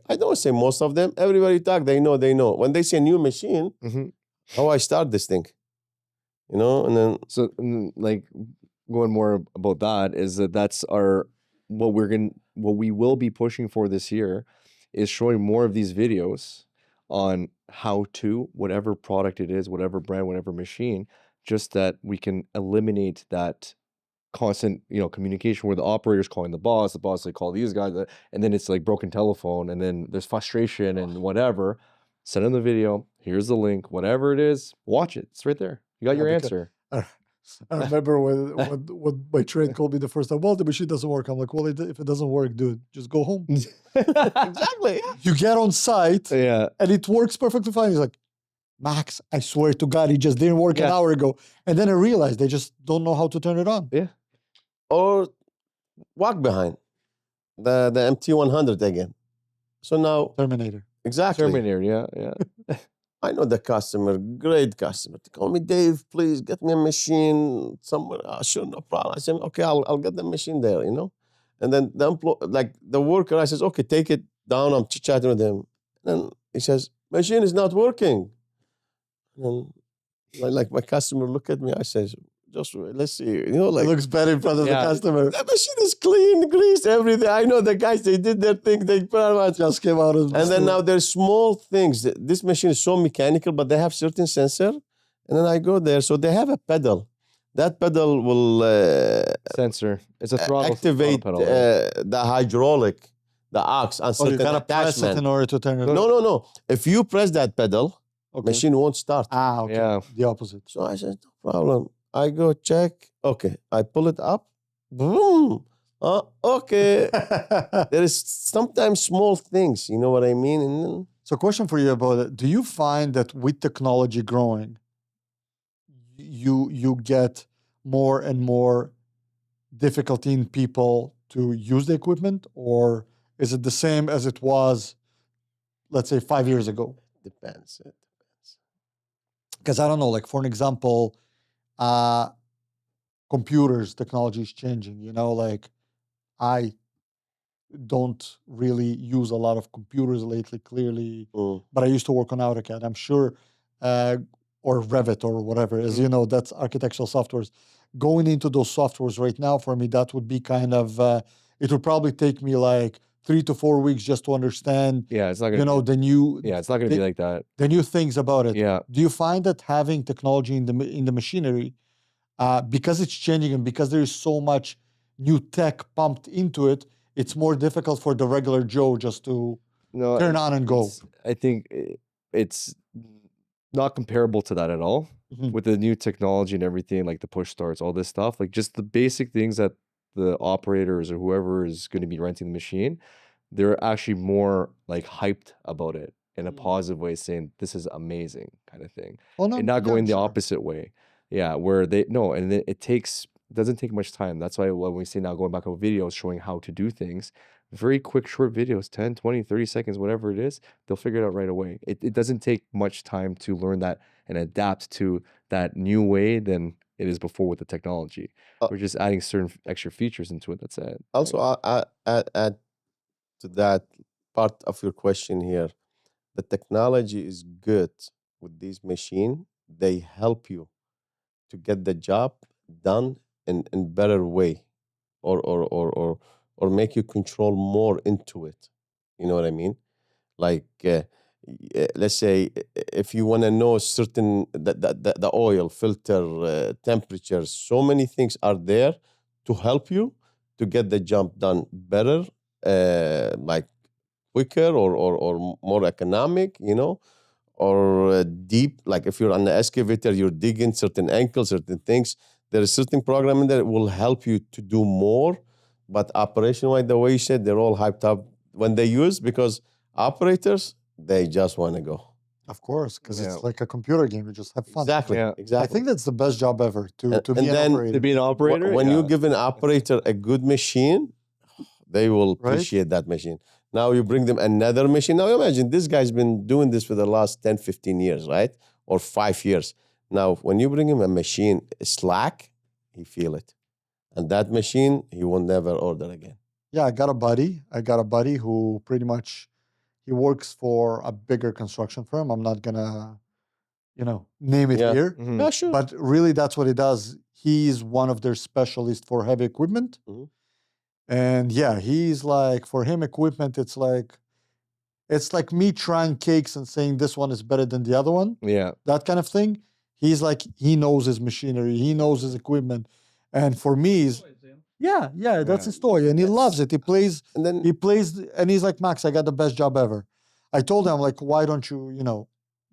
I don't say most of them, everybody talk, they know. When they say new machine, how I start this thing? And then... So, like, going more about that is that's what we will be pushing for this year is showing more of these videos on how to, whatever product it is, whatever brand, whatever machine, just that we can eliminate that constant, communication where the operator's calling the boss like call these guys, and then it's like broken telephone, and then there's frustration and whatever. Send them the video. Here's the link. Whatever it is, watch it. It's right there. You got your answer. I remember when my trade called me the first time. Well, the machine doesn't work. I'm like, well, if it doesn't work, dude, just go home. Exactly. You get on site, Yeah, and it works perfectly fine. He's like, Max, I swear to God, it just didn't work an hour ago. And then I realized they just don't know how to turn it on. yeah. Or walk behind the MT100 again. So now... Terminator. Exactly. Terminator, yeah. I know the customer, great customer. They call me, Dave, please get me a machine somewhere. Sure, no problem. I said, okay, I'll get the machine there, And then the worker, I says, okay, take it down. I'm chatting with him. And he says, machine is not working. And my customer look at me, I says, just let's see, it looks better in front of the customer. The machine is clean, greased, everything. I know the guys, they did their thing. They just came out of the And then store. now there's small things. This machine is so mechanical, but they have certain sensor. And then I go there. So they have a pedal. That pedal will Sensor. It's a throttle. activate throttle pedal. the hydraulic, the aux on you certain gotta press it in attachment. order to turn it on. No. If you press that pedal, Okay. machine won't start. Okay. Yeah. The opposite. So I said, no problem. I go check. Okay. I pull it up. Boom. Okay. There is sometimes small things, you know what I mean? And then, So question for you about it. Do you find that with technology growing, you get more and more difficulty in people to use the equipment? Or is it the same as it was, let's say, 5 years ago? depends. It depends. Because I don't know, like for an example, computers, technology is changing, like I don't really use a lot of computers lately, clearly, but I used to work on AutoCAD. I'm sure, or Revit or whatever, as you know, that's architectural softwares. Going into those softwares right now, for me, that would be kind of, it would probably take me like 3 to 4 weeks just to understand, Yeah, it's not gonna. the new, Yeah, it's not gonna be like that. the new things about it. Yeah. Do you find that having technology in the machinery, because it's changing and because there is so much new tech pumped into it, it's more difficult for the regular Joe just to No, turn on and go? I think it's not comparable to that at all. Mhm. With the new technology and everything, like the push starts, all this stuff, like just the basic things that the operators or whoever is going to be renting the machine, they're actually more like hyped about it in a positive way, saying this is amazing kind of thing, Oh no, and not yeah, going the sure. opposite way. Yeah, where they no, and it doesn't take much time. That's why when we say now going back on videos showing how to do things, very quick, short videos, 10, 20, 30 seconds, whatever it is, they'll figure it out right away. It doesn't take much time to learn that and adapt to that new way than it is before with the technology. Uh, We're just adding certain extra features into it. That's it. Also, add to that part of your question here. The technology is good with these machine. They help you to get the job done in better way, or make you control more into it. You know what I mean? Like let's say if you want to know certain the oil filter temperatures, so many things are there to help you to get the job done better, like quicker, or more economic, or deep. Like if you're on the excavator, you're digging certain angles, certain things. There is certain program in there that will help you to do more. But operation-wise, the way you said, they're all hyped up when they use, because operators, they just want to go. Of course, because Yeah. it's like a computer game. You just have fun. Exactly. Yeah. Exactly. I think that's the best job ever to And be an then- operator. To be an operator, when yeah. you give an operator a good machine, they will Right? appreciate that machine. Now you bring them another machine. Now imagine this guy's been doing this for the last 10, 15 years, right? Or 5 years. Now, when you bring him a machine slack, he feel it. And that machine, he will never order again. Yeah, I got a buddy who pretty much he works for a bigger construction firm. I'm not gonna, name it Yeah. here. Mhm. Yeah, sure. But really, that's what he does. He's one of their specialists for heavy equipment. Mhm. And yeah, he's like, for him, equipment, it's like me trying cakes and saying this one is better than the other one, Yeah. that kind of thing. He's like, he knows his machinery, he knows his equipment. And for me, yeah, that's Yeah. his story. And he loves it. And then He plays, and he's like, Max, I got the best job ever. I told him, like, why don't you,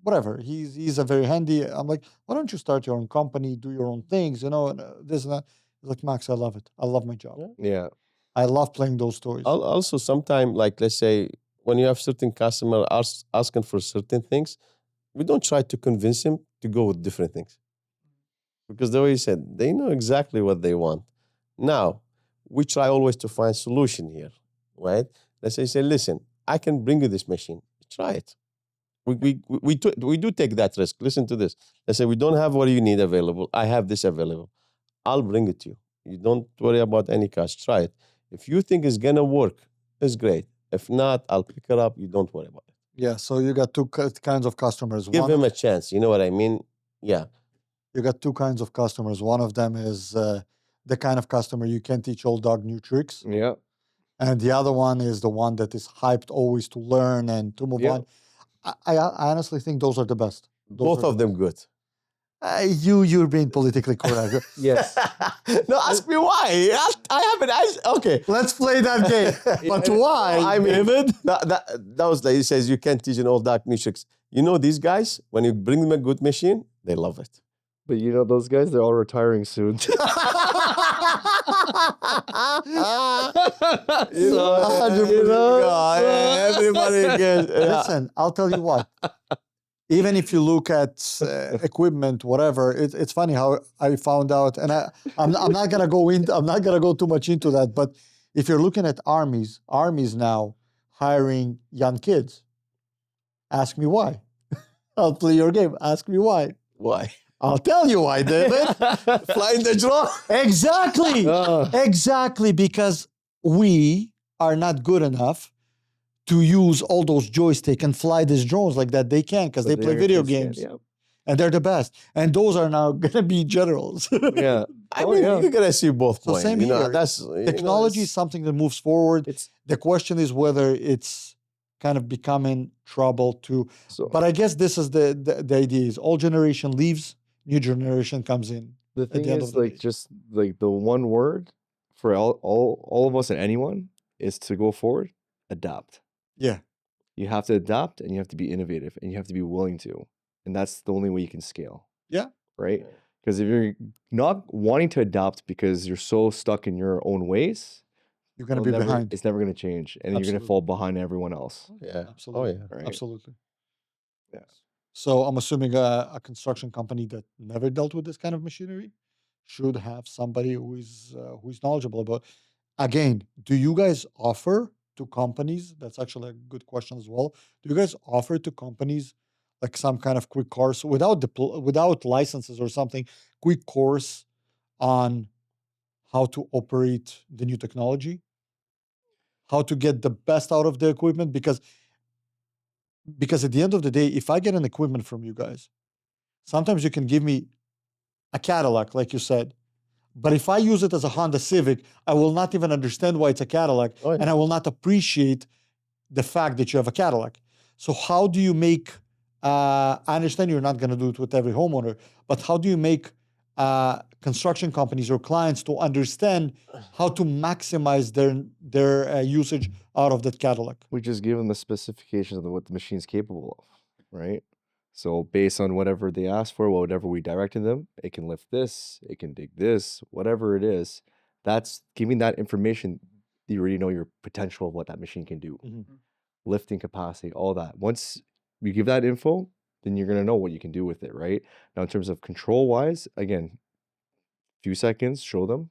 whatever. He's a very handy. I'm like, why don't you start your own company, do your own things, and this and that. He's like, Max, I love it. I love my job. Yeah. I love playing those stories. also sometimes, like let's say, when you have certain customer asking for certain things, we don't try to convince him to go with different things. Because the way you said, they know exactly what they want. Now, we try always to find solution here, right? Let's say, listen, I can bring you this machine. Try it. We do take that risk. Listen to this. Let's say we don't have what you need available. I have this available. I'll bring it to you. You don't worry about any cost. Try it. If you think it's gonna work, it's great. If not, I'll pick it up. You don't worry about it. Yeah, so you got two kinds of customers. Give One him of- a chance. You know what I mean? Yeah. You got two kinds of customers. One of them is the kind of customer you can teach old dog new tricks. Yeah. And the other one is the one that is hyped always to learn and to move Yeah. on. I honestly think those are the best. Both of them good. You're being politically correct. Yes. No, ask me why. I haven't. Okay. Let's play that game. But why, I mean, David? that was like he says, you can't teach an old dog new tricks. You know these guys, when you bring them a good machine, they love it. But those guys, they're all retiring soon. Everybody gets. Listen, I'll tell you what. Even if you look at equipment, whatever, it's funny how I found out, and I'm not gonna go too much into that. But if you're looking at armies now hiring young kids, ask me why. I'll play your game. Ask me why. Why? I'll tell you why, David. Flying the drone. Exactly. Exactly, because we are not good enough to use all those joystick and fly these drones like that. They can because they play video games. Yeah. And they're the best. And those are now going to be generals. Yeah. I mean, you're gonna see both So points. same here. That's Technology is something that moves forward. It's The question is whether it's kind of becoming trouble to. so But I guess this is the idea is old generation leaves, new generation comes in. the thing the end is of the like day. just like the one word for all of us and anyone is to go forward, adapt. Yeah. You have to adapt and you have to be innovative and you have to be willing to. and that's the only way you can scale. Yeah. Right? Because if you're not wanting to adopt because you're so stuck in your own ways, You're going to be behind. It's never going to change, and you're going Absolutely. to fall behind everyone else. Yeah. Absolutely. Oh yeah. Right? Absolutely. Yeah. So I'm assuming a construction company that never dealt with this kind of machinery should have somebody who is knowledgeable about. Again, do you guys offer to companies? That's actually a good question as well. Do you guys offer to companies like some kind of quick course without licenses or something? Quick course on how to operate the new technology, how to get the best out of the equipment, because at the end of the day, if I get an equipment from you guys, sometimes you can give me a Cadillac, like you said, but if I use it as a Honda Civic, I will not even understand why it's a Cadillac, Oh, yeah. and I will not appreciate the fact that you have a Cadillac. So how do you make, I understand you're not going to do it with every homeowner, but how do you make construction companies or clients to understand how to maximize their usage out of that Cadillac? We just give them the specifications of what the machine's capable of, right? So based on whatever they ask for, whatever we directed them, it can lift this, it can dig this, whatever it is. That's giving that information. You already know your potential of what that machine can do, lifting capacity, all that. Once you give that info, then you're gonna know what you can do with it, right? Now, in terms of control wise, again, few seconds, show them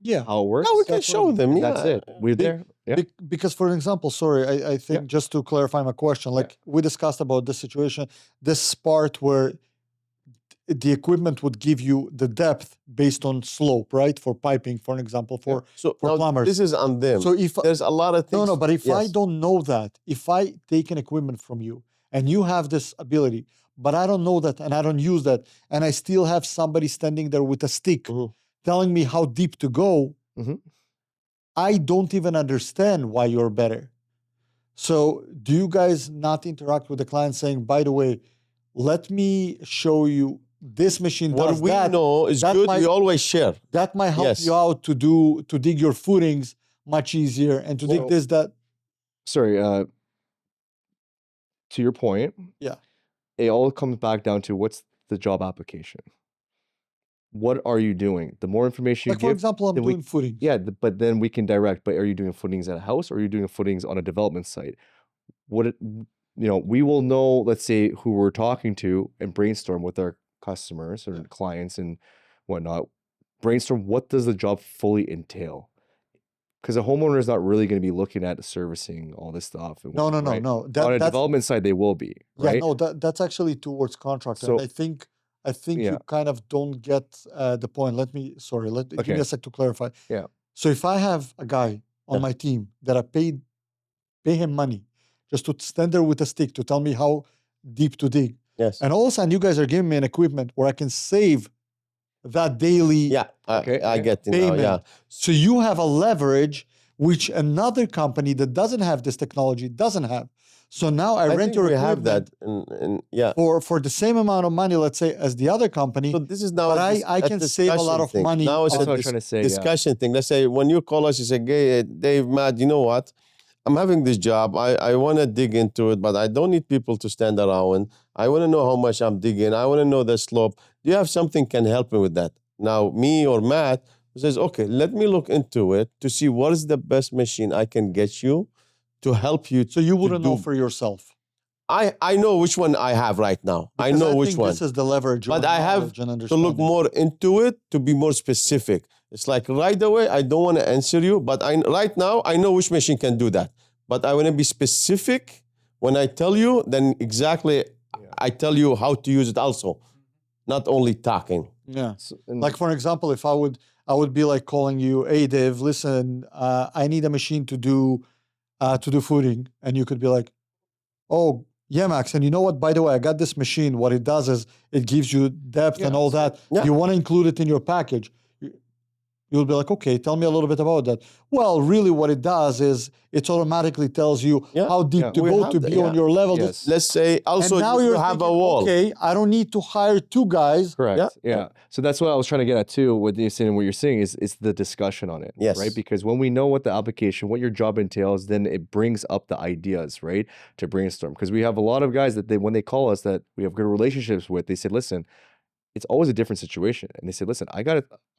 Yeah. how it works. Now we can show them. and Yeah. that's it. We're there. Yeah. Because, for example, sorry, I think just to clarify my question, like we discussed about this situation, this part where the equipment would give you the depth based on slope, right? For piping, for an example, for now plumbers. this is on them. So if There's a lot of things. no, but if I Yes. don't know that, if I take an equipment from you and you have this ability, but I don't know that and I don't use that, and I still have somebody standing there with a stick telling me how deep to go, I don't even understand why you're better. So do you guys not interact with the client saying, by the way, let me show you this machine What does we that. know is that good. might- We always share. That might help Yes. you out to dig your footings much easier and to dig Well- this, that. Sorry, to your point, Yeah. it all comes back down to what's the job application. What are you doing? The more information you Like, for give, example, I'm then we- doing footings. yeah, but then we can direct. But are you doing footings at a house, or are you doing footings on a development site? We will know. Let's say who we're talking to and brainstorm with our customers or clients and whatnot. Brainstorm what does the job fully entail, because a homeowner is not really going to be looking at servicing all this stuff. And No. right? No. On a That's, development side, they will be right. yeah, no, that's actually towards contractor. So- And I think Yeah. you kind of don't get the point. Give me Okay. a sec to clarify. Yeah. So if I have a guy on my team that I pay him money just to stand there with a stick to tell me how deep to dig, Yes. and all of a sudden you guys are giving me an equipment where I can save that daily Yeah. Okay, I okay. get it now. payment. Yeah. So you have a leverage which another company that doesn't have this technology doesn't have. So now I rent think your we equipment have that. And yeah. for the same amount of money, let's say, as the other company. So this is now. But a I can save a lot discussion of thing. money Now it's That's a what I'm trying to say. Yeah. discussion thing. Let's say when you call us, you say, "Hey, Dave, Matt, you know what? I'm having this job. I want to dig into it, but I don't need people to stand around. I want to know how much I'm digging. I want to know the slope. Do you have something can help me with that?" Now, me or Matt says, "Okay, let me look into it to see what is the best machine I can get you to help you." So you wouldn't know do- for yourself. I know which one I have right now. I Because know which think one. This is the leverage. But or I have knowledge and To understanding. look more into it, to be more specific. It's like right away, I don't want to answer you, but right now I know which machine can do that. But I want to be specific when I tell you, then exactly I tell you how to use it also, not only talking. Yeah. And Like, for example, if I would be like calling you, "Hey, Dave, listen, I need a machine to do footing," and you could be like, "Oh, yeah, Max, and you know what? By the way, I got this machine. What it does is it gives you depth and all that. Yeah. You want to include it in your package." You'll be like, okay, tell me a little bit about that. Well, really what it does is it automatically tells you Yeah, how deep yeah. to We go have to that, be on yeah. your level. Yes. Let's say also and now you you're have thinking, a wall. okay, I don't need to hire 2 guys. Correct. Yeah. Yeah. So that's what I was trying to get at too. What you're saying, what you're saying is it's the discussion on it. Yes. Right. Because when we know what the application, what your job entails, then it brings up the ideas, right, to brainstorm. Because we have a lot of guys that when they call us that we have good relationships with, they said, listen, it's always a different situation. And they said, listen,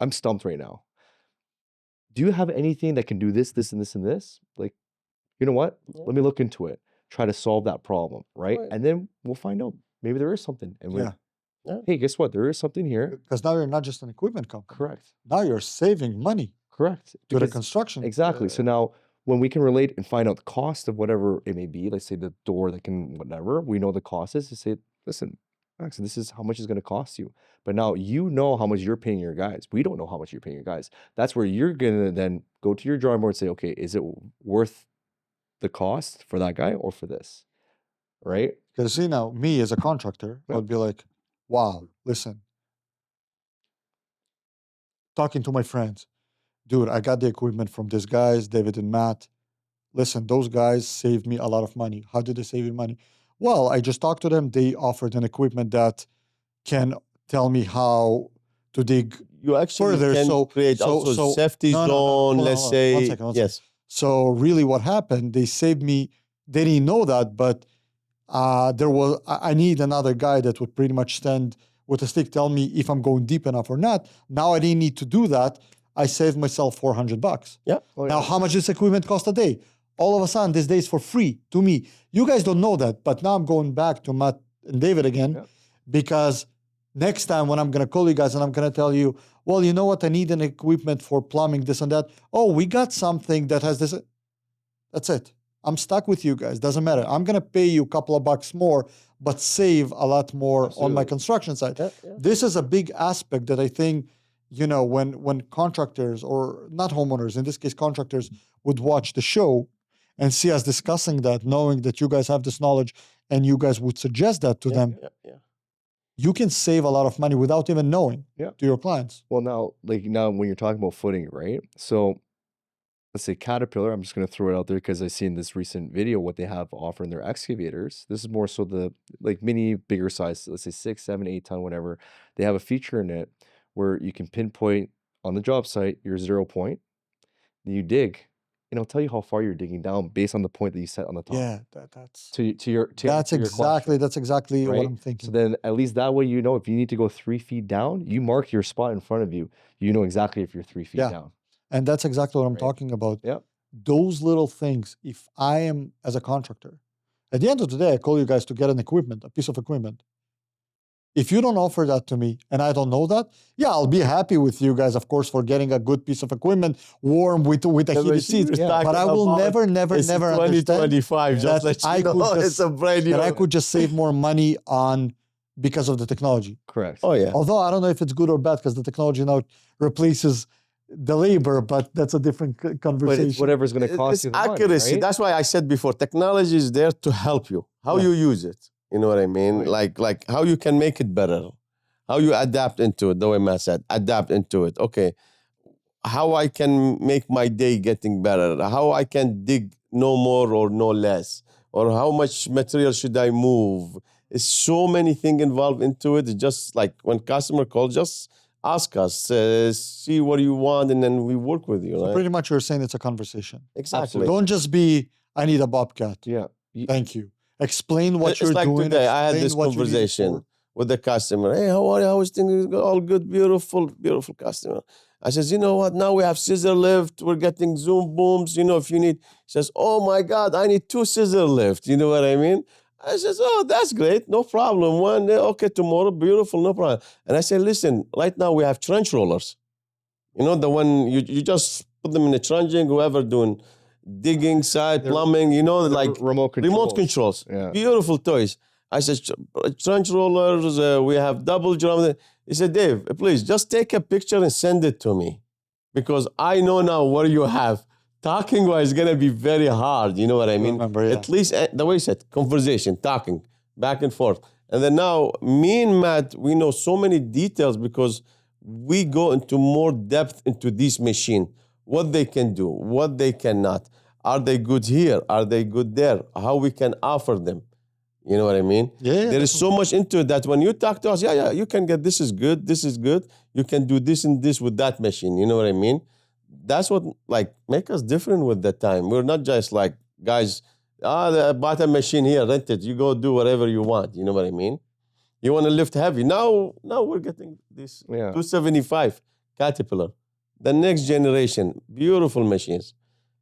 I'm stumped right now. Do you have anything that can do this, this, and this, and this? Like, you know what? Yeah. Let me look into it. Try to solve that problem, right? Right. And then we'll find out. Maybe there is something. And Yeah. hey, guess what? There is something here. Because now you're not just an equipment company. Correct. Now you're saving money Correct. to the Because- construction. Exactly. So now when we can relate and find out the cost of whatever it may be, let's say the door that can whatever, we know the cost is to say, listen, Max, this is how much it's going to cost you. But now you know how much you're paying your guys. We don't know how much you're paying your guys. That's where you're going to then go to your drawing board and say, okay, is it worth the cost for that guy or for this? Right? Because see now, me as a contractor, Yeah. I'd be like, wow, listen. Talking to my friends, dude, I got the equipment from these guys, David and Matt. Listen, those guys saved me a lot of money. How did they save you money? Well, I just talked to them. They offered an equipment that can tell me how to dig. You actually Further, can so- create so- also so- safety no, no, no, zone. hold on, Let's hold on. say One second, one yes. So really what happened, they saved me. They didn't know that, but I need another guy that would pretty much stand with a stick, tell me if I'm going deep enough or not. Now I didn't need to do that. I saved myself $400. Yeah. Oh, Now, how much this equipment cost a day? All of a sudden, this day is for free to me. You guys don't know that, but now I'm going back to Matt and David again, Yeah. because next time when I'm going to call you guys and I'm going to tell you, well, you know what? I need an equipment for plumbing, this and that. Oh, we got something that has this. That's it. I'm stuck with you guys. Doesn't matter. I'm going to pay you a couple of bucks more, but save a lot more on my Absolutely. construction side. Yeah, yeah. This is a big aspect that I think, when contractors, or not homeowners, in this case contractors, would watch the show and see us discussing that, knowing that you guys have this knowledge and you guys would suggest that to them, Yeah. you can save a lot of money without even knowing Yeah. to your clients. Well, now when you're talking about footing, right? So let's say Caterpillar, I'm just going to throw it out there because I seen this recent video, what they have offering their excavators. This is more so the mini, bigger size, let's say 6, 7, 8 ton, whatever. They have a feature in it where you can pinpoint on the job site your 0 point. Then you dig, and it'll tell you how far you're digging down based on the point that you set on the top. Yeah, that's To your that's exactly right? what I'm thinking. So then at least that way, if you need to go 3 feet down, you mark your spot in front of you. You know exactly if you're 3 feet Yeah. down. And that's exactly what I'm Right. talking about. Yep. Those little things, if I am as a contractor, at the end of the day, I call you guys to get a piece of equipment. If you don't offer that to me and I don't know that, yeah, I'll be happy with you guys, of course, for getting a good piece of equipment, warm with a heated seat. But I will never understand 2025. Just that let I you could know, just- it's a brand new. that I could just save more money on because of the technology. Correct. Oh yeah. Although I don't know if it's good or bad because the technology now replaces the labor, but that's a different But conversation. it's whatever's going to cost It's you the money, accuracy. right? That's why I said before, technology is there to help you. How Yeah. you use it. You know what I mean? Right. Like how you can make it better. How you adapt into it, the way Matt said, adapt into it. Okay, how I can make my day getting better, how I can dig no more or no less, or how much material should I move. There's so many things involved into it. It's just like when customer calls, just ask us, see what you want, and then we work with you. So Right? pretty much you're saying it's a conversation. Exactly. Don't just be, I need a bobcat. Yeah. Thank you. Explain what It's you're like doing. today, I had explain this what you need it conversation for. with the customer. Hey, how are you? How is things? All good, beautiful, beautiful customer. I says, you know what? Now we have scissor lift. We're getting zoom booms. If you need. He says, oh my God, I need 2 scissor lift. You know what I mean? I says, oh, that's great. No problem. One day, okay, tomorrow, beautiful, no problem. And I said, listen, right now we have trench rollers. The one you just put them in the trenching, whoever doing digging side, They're- plumbing, like remote remote controls. Yeah. Beautiful toys. I said, trench rollers, we have double drum. He said, Dave, please just take a picture and send it to me because I know now what you have. Talking wise is going to be very hard. You know what I mean? Remember, yeah. At least the way he said, conversation, talking, back and forth. And then now, me and Matt, we know so many details because we go into more depth into this machine, what they can do, what they cannot. Are they good here? Are they good there? How we can offer them. You know what I mean? Yeah, There is so much into it that when you talk to us, yeah, you can get this is good, this is good. You can do this and this with that machine. You know what I mean? That's what like make us different with the time. We're not just like guys, I bought a machine here, rent it. You go do whatever you want. You know what I mean? You want to lift heavy. Now we're getting this 275 Caterpillar. The next generation, beautiful machines.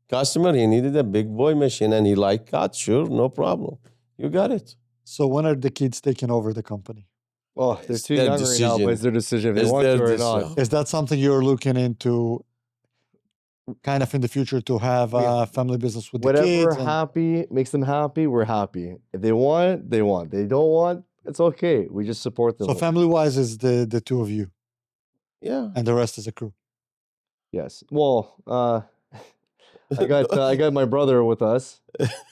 Customer, he needed a big boy machine and he liked cut, sure, no problem. You got it. So when are the kids taking over the company? Oh, they're It's too their young right now, decision. but it's their decision if they It's want their to or decision. not. Is that something you're looking into kind of in the future to have a family business with the Whatever kids? happy makes them happy, we're happy. If they want, they want. They don't want, it's okay. We just support them. So family-wise is the two of you, Yeah. and the rest is a crew. Yes. Well, I got my brother with us.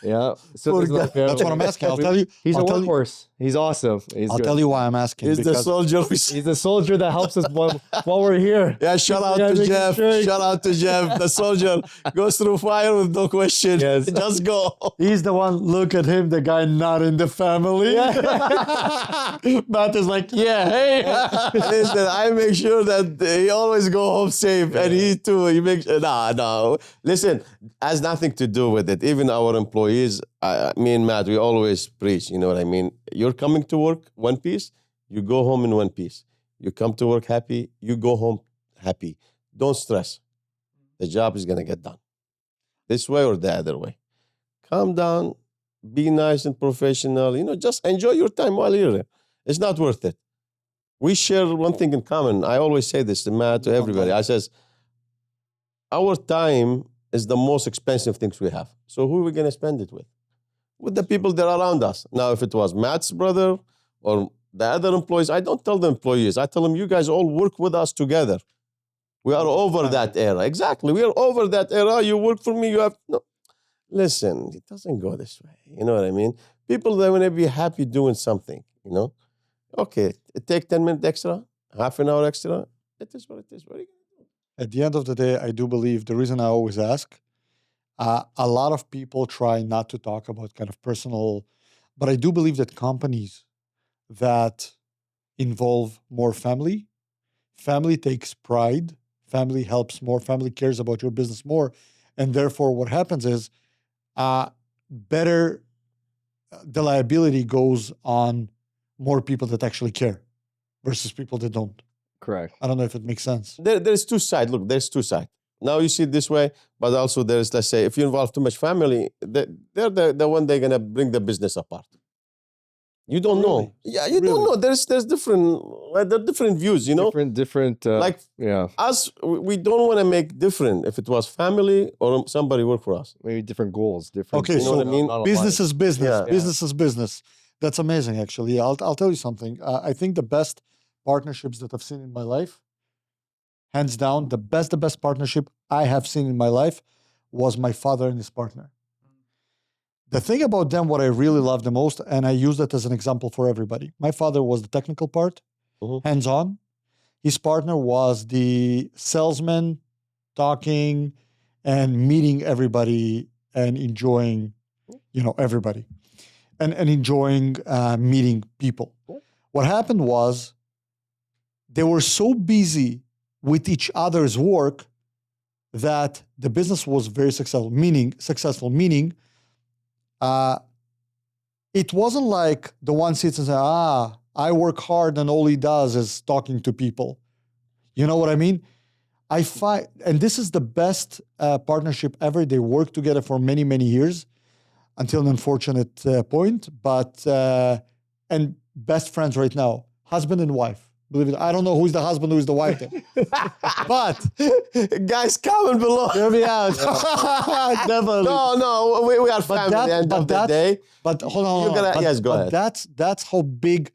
Yeah. So Poor there's not guy. That's what I'm asking. I'll tell you. He's I'll a tell you- workhorse. He's awesome. He's I'll good. tell you why I'm asking. He's the because soldier. He's the soldier that helps us while we're here. Yeah, shout out Yeah, to making Jeff. sure- Shout out to Jeff. The soldier goes through fire with no question. Yes. Just go. he's the one. Look at him, the guy not in the family. Matt is like, yeah, hey. Listen, I make sure that he always go home safe, and he too. He makes no. Listen, has nothing to do with it. Even our employees, me and Matt, we always preach. You know what I mean? You're coming to work one piece, you go home in one piece. You come to work happy, you go home happy. Don't stress. The job is gonna get done. This way or the other way. Calm down, be nice and professional. You know, just enjoy your time while you're there. It's not worth it. We share one thing in common. I always say this to Matt, to everybody. I says, our time is the most expensive things we have. So who are we gonna spend it with? With the people that are around us. Now, if it was Matt's brother or the other employees, I don't tell the employees. I tell them, you guys all work with us together. We are over that era. Exactly. We are over that era. You work for me, you have... No. Listen, it doesn't go this way. You know what I mean? People, they want to be happy doing something, you know? Okay, take 10 minutes extra, half an hour extra. It is what it is. What are you going to do? At the end of the day, I do believe the reason I always ask, a lot of people try not to talk about kind of personal, but I do believe that companies that involve more family takes pride, family helps more, family cares about your business more. And therefore, what happens is better, the liability goes on more people that actually care versus people that don't. Correct. I don't know if it makes sense. There's two sides. Look, there's two sides. Now you see it this way, but also there's, let's say, if you involve too much family, they're the one they're going to bring the business apart. You don't know. Really? Yeah, you don't know. There's different, there are different views, you know? Different. Like yeah, us, we don't want to make different if it was family or somebody work for us. maybe different goals. Different. Okay, You know what I mean? not Business aligned. is business. Yeah. Business is business. That's amazing, actually. I'll tell you something. I think the best partnerships that I've seen in my life, hands down, the best partnership I have seen in my life was my father and his partner. The thing about them, what I really love the most, and I use that as an example for everybody. My father was the technical part, hands-on. His partner was the salesman, talking and meeting everybody and enjoying, everybody. And enjoying meeting people. What happened was they were so busy with each other's work that the business was very successful, meaning it wasn't like the one sits and says, I work hard and all he does is talking to people. You know what I mean? I find, and this is the best partnership ever. They worked together for many, many years until an unfortunate point, but, and best friends right now, husband and wife. Believe it, I don't know who's the husband, who's the wife there. But guys, comment below. hear me out. Definitely. No, we are family at the end of the day. But hold on. Yes, go ahead. That's how big,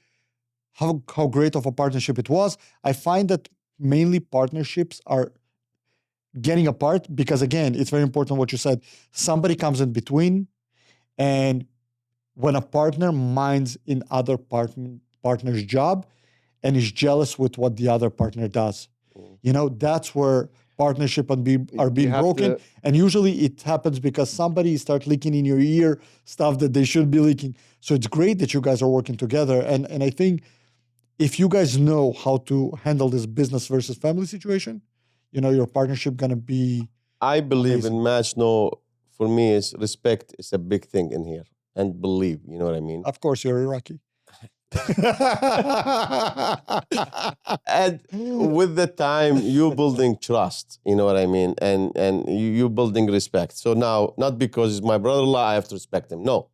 how great of a partnership it was. I find that mainly partnerships are getting apart because, again, it's very important what you said. Somebody comes in between, and when a partner minds in other partner's job, and is jealous with what the other partner does. That's where partnership are being broken. And usually it happens because somebody starts leaking in your ear stuff that they shouldn't be leaking. So it's great that you guys are working together. And I think if you guys know how to handle this business versus family situation, your partnership going to be I believe amazing. in match. No, for me, is respect is a big thing in here, and believe. You know what I mean? Of course, you're Iraqi. And with the time, you building trust. You know what I mean? And you building respect. So now, not because it's my brother-in-law, I have to respect him. No,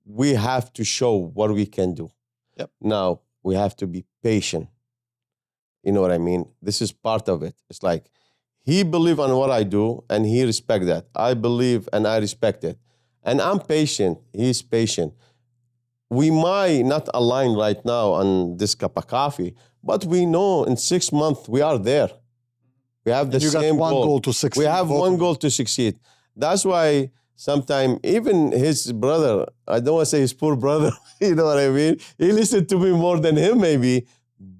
we have to show what we can do. Yep. Now we have to be patient. You know what I mean? This is part of it. It's like he believe on what I do, and he respect that. I believe and I respect it, and I'm patient. He's patient. We might not align right now on this cup of coffee, but we know in 6 months we are there. We have the And you same got one goal to succeed. We have both one of you. goal to succeed. That's why sometimes even his brother, I don't want to say his poor brother, you know what I mean? He listened to me more than him maybe,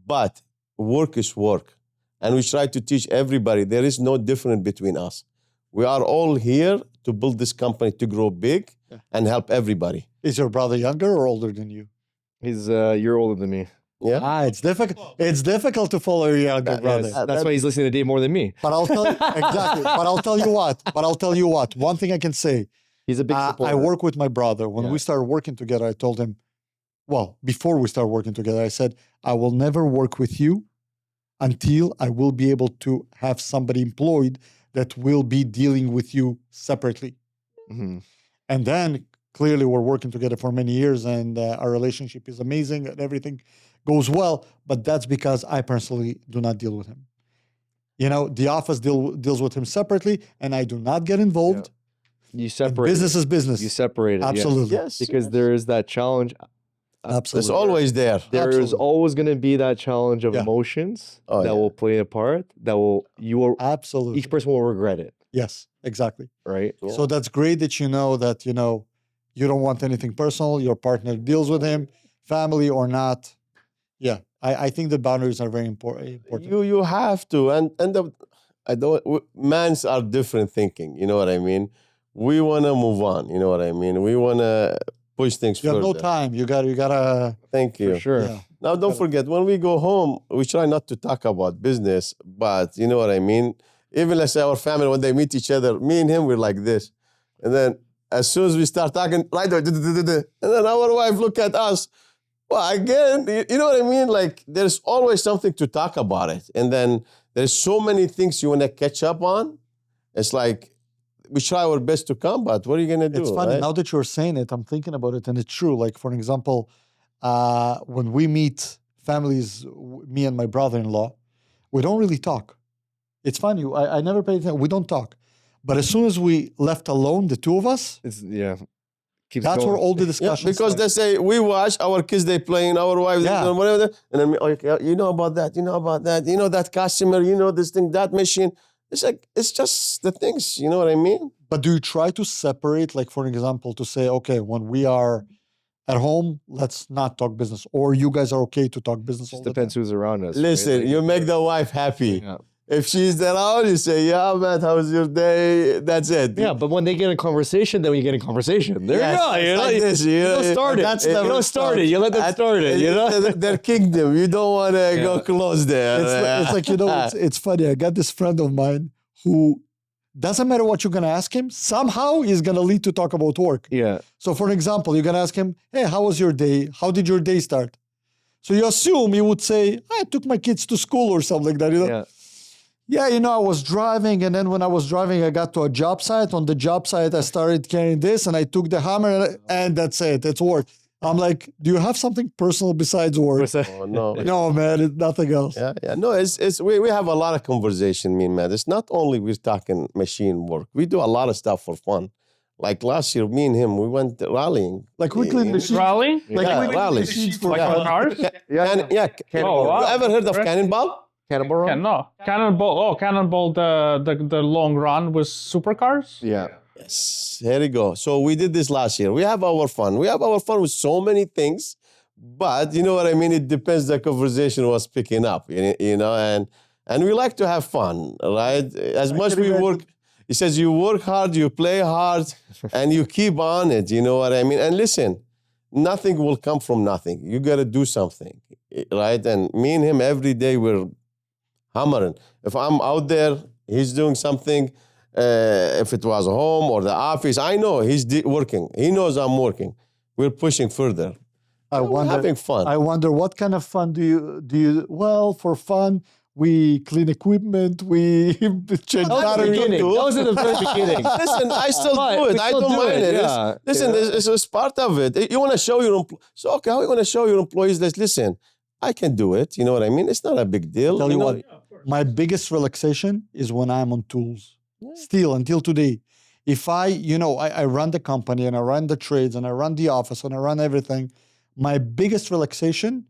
but work is work. And we try to teach everybody there is no difference between us. We are all here to build this company to grow big and help everybody. Is your brother younger or older than you? He's a year older than me. Yeah. It's difficult. It's difficult to follow your younger brother. That's why he's listening to Dave more than me. But I'll tell you exactly. But I'll tell you what. One thing I can say. He's a big supporter. I work with my brother. When Yeah. we started working together, I told him, well, before we started working together, I said, I will never work with you until I will be able to have somebody employed that will be dealing with you separately. Mhm. And then clearly we're working together for many years, and our relationship is amazing and everything goes well. But that's because I personally do not deal with him. The office deals with him separately, and I do not get involved. You And separate. business is business. You separate it. Absolutely. Yes. Because there is that challenge. It's Absolutely. always there. There is Absolutely. always going to be that challenge of Yeah. emotions Oh, that yeah. will play a part. Absolutely. Each person will regret it, Yes, exactly. right? Yeah. So that's great that you know that, you don't want anything personal. Your partner deals with him, family or not. Yeah, I think the boundaries are very important. You have to, and mans are different thinking. You know what I mean? We want to move on. You know what I mean? We want to push things You have further. no time. You gotta. Thank you. For sure. Yeah. Now, don't forget, when we go home, we try not to talk about business, but you know what I mean? Even let's say our family, when they meet each other, me and him, we're like this. And then as soon as we start talking, right there, and then our wife look at us. Well, again, you know what I mean? Like, there's always something to talk about it. And then there's so many things you want to catch up on. It's like, we try our best to combat. What are you going to do? It's funny right? now that you're saying it. I'm thinking about it, and it's true. Like for example, when we meet families, me and my brother-in-law, we don't really talk. It's funny. I never paid attention. We don't talk. But as soon as we left alone, the two of us, Keeps that's going. where all the Yeah, discussions. because start. they say, we watch our kids, they playing, our wives, Yeah. doing whatever. And then, okay, you know about that, that customer, this thing, that machine. It's like, it's just the things, you know what I mean? But do you try to separate, like for example, to say, okay, when we are at home, let's not talk business, or you guys are okay to talk business? All Just the depends time? who's around us. right? Listen, Like, you make the wife happy. Yeah. If she's around, you say, yeah, man, how was your day? That's it. Yeah, but when they get in conversation, then we get in conversation. There Yes, you go. it's You like this, you you don't know, start it. that's You never don't start it. You let them start it. You know. Their kingdom. You don't want to go close there. It's like it's funny. I got this friend of mine who doesn't matter what you're gonna ask him, somehow he's gonna lead to talk about work. Yeah. So for example, you're gonna ask him, hey, how was your day? How did your day start? So you assume he would say, I took my kids to school or something like that. Yeah. Yeah, I was driving, and then when I was driving, I got to a job site. On the job site, I started carrying this, and I took the hammer, and that's it. It's work. I'm like, do you have something personal besides work? What's that? Oh, no. No, man, it's nothing else. Yeah. No, we have a lot of conversation, me and Matt. It's not only we're talking machine work. We do a lot of stuff for fun. Like last year, me and him, we went rallying. Like we clean machines. Rally? Like Yeah, we clean rally. machines for Like fun. on cars? Oh, wow. You ever heard of Right. Cannonball? Cannonball Run? Yeah, no. Cannonball, the long run with supercars? Yeah. Yes, here you go. So we did this last year. We have our fun. We have our fun with so many things, But you know what I mean? It depends the conversation was picking up, you know, and we like to have fun, right? As much we work, he says you work hard, you play hard, and you keep on it, you know what I mean? And listen, nothing will come from nothing. You got to do something, right? And me and him every day we're hammering. If I'm out there, he's doing something. If it was home or the office, I know he's working. He knows I'm working. We're pushing further. We're having fun. I wonder what kind of fun do you? Well, for fun, we clean equipment, we change batteries. That was in the very beginning. Listen, I still do it. I don't mind it. Listen, it's part of it. You want to show your employees. So, okay, how are you going to show your employees that, listen, I can do it. You know what I mean? It's not a big deal. Tell you know? what, my biggest relaxation is when I'm on tools. Still, until today. If I run the company and I run the trades and I run the office and I run everything, my biggest relaxation,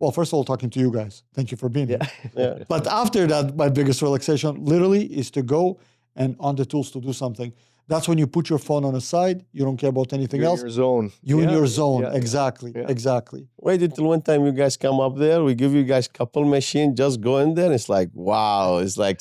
well, first of all, talking to you guys. Thank you for being here. Yeah. But after that, my biggest relaxation literally is to go and on the tools to do something. That's when you put your phone on the side. You don't care about anything You're else. in your zone. You in Yeah, your zone. yeah, Exactly. yeah. Exactly. Wait until one time you guys come up there. We give you guys couple machine. Just go in there. It's like, wow. It's like,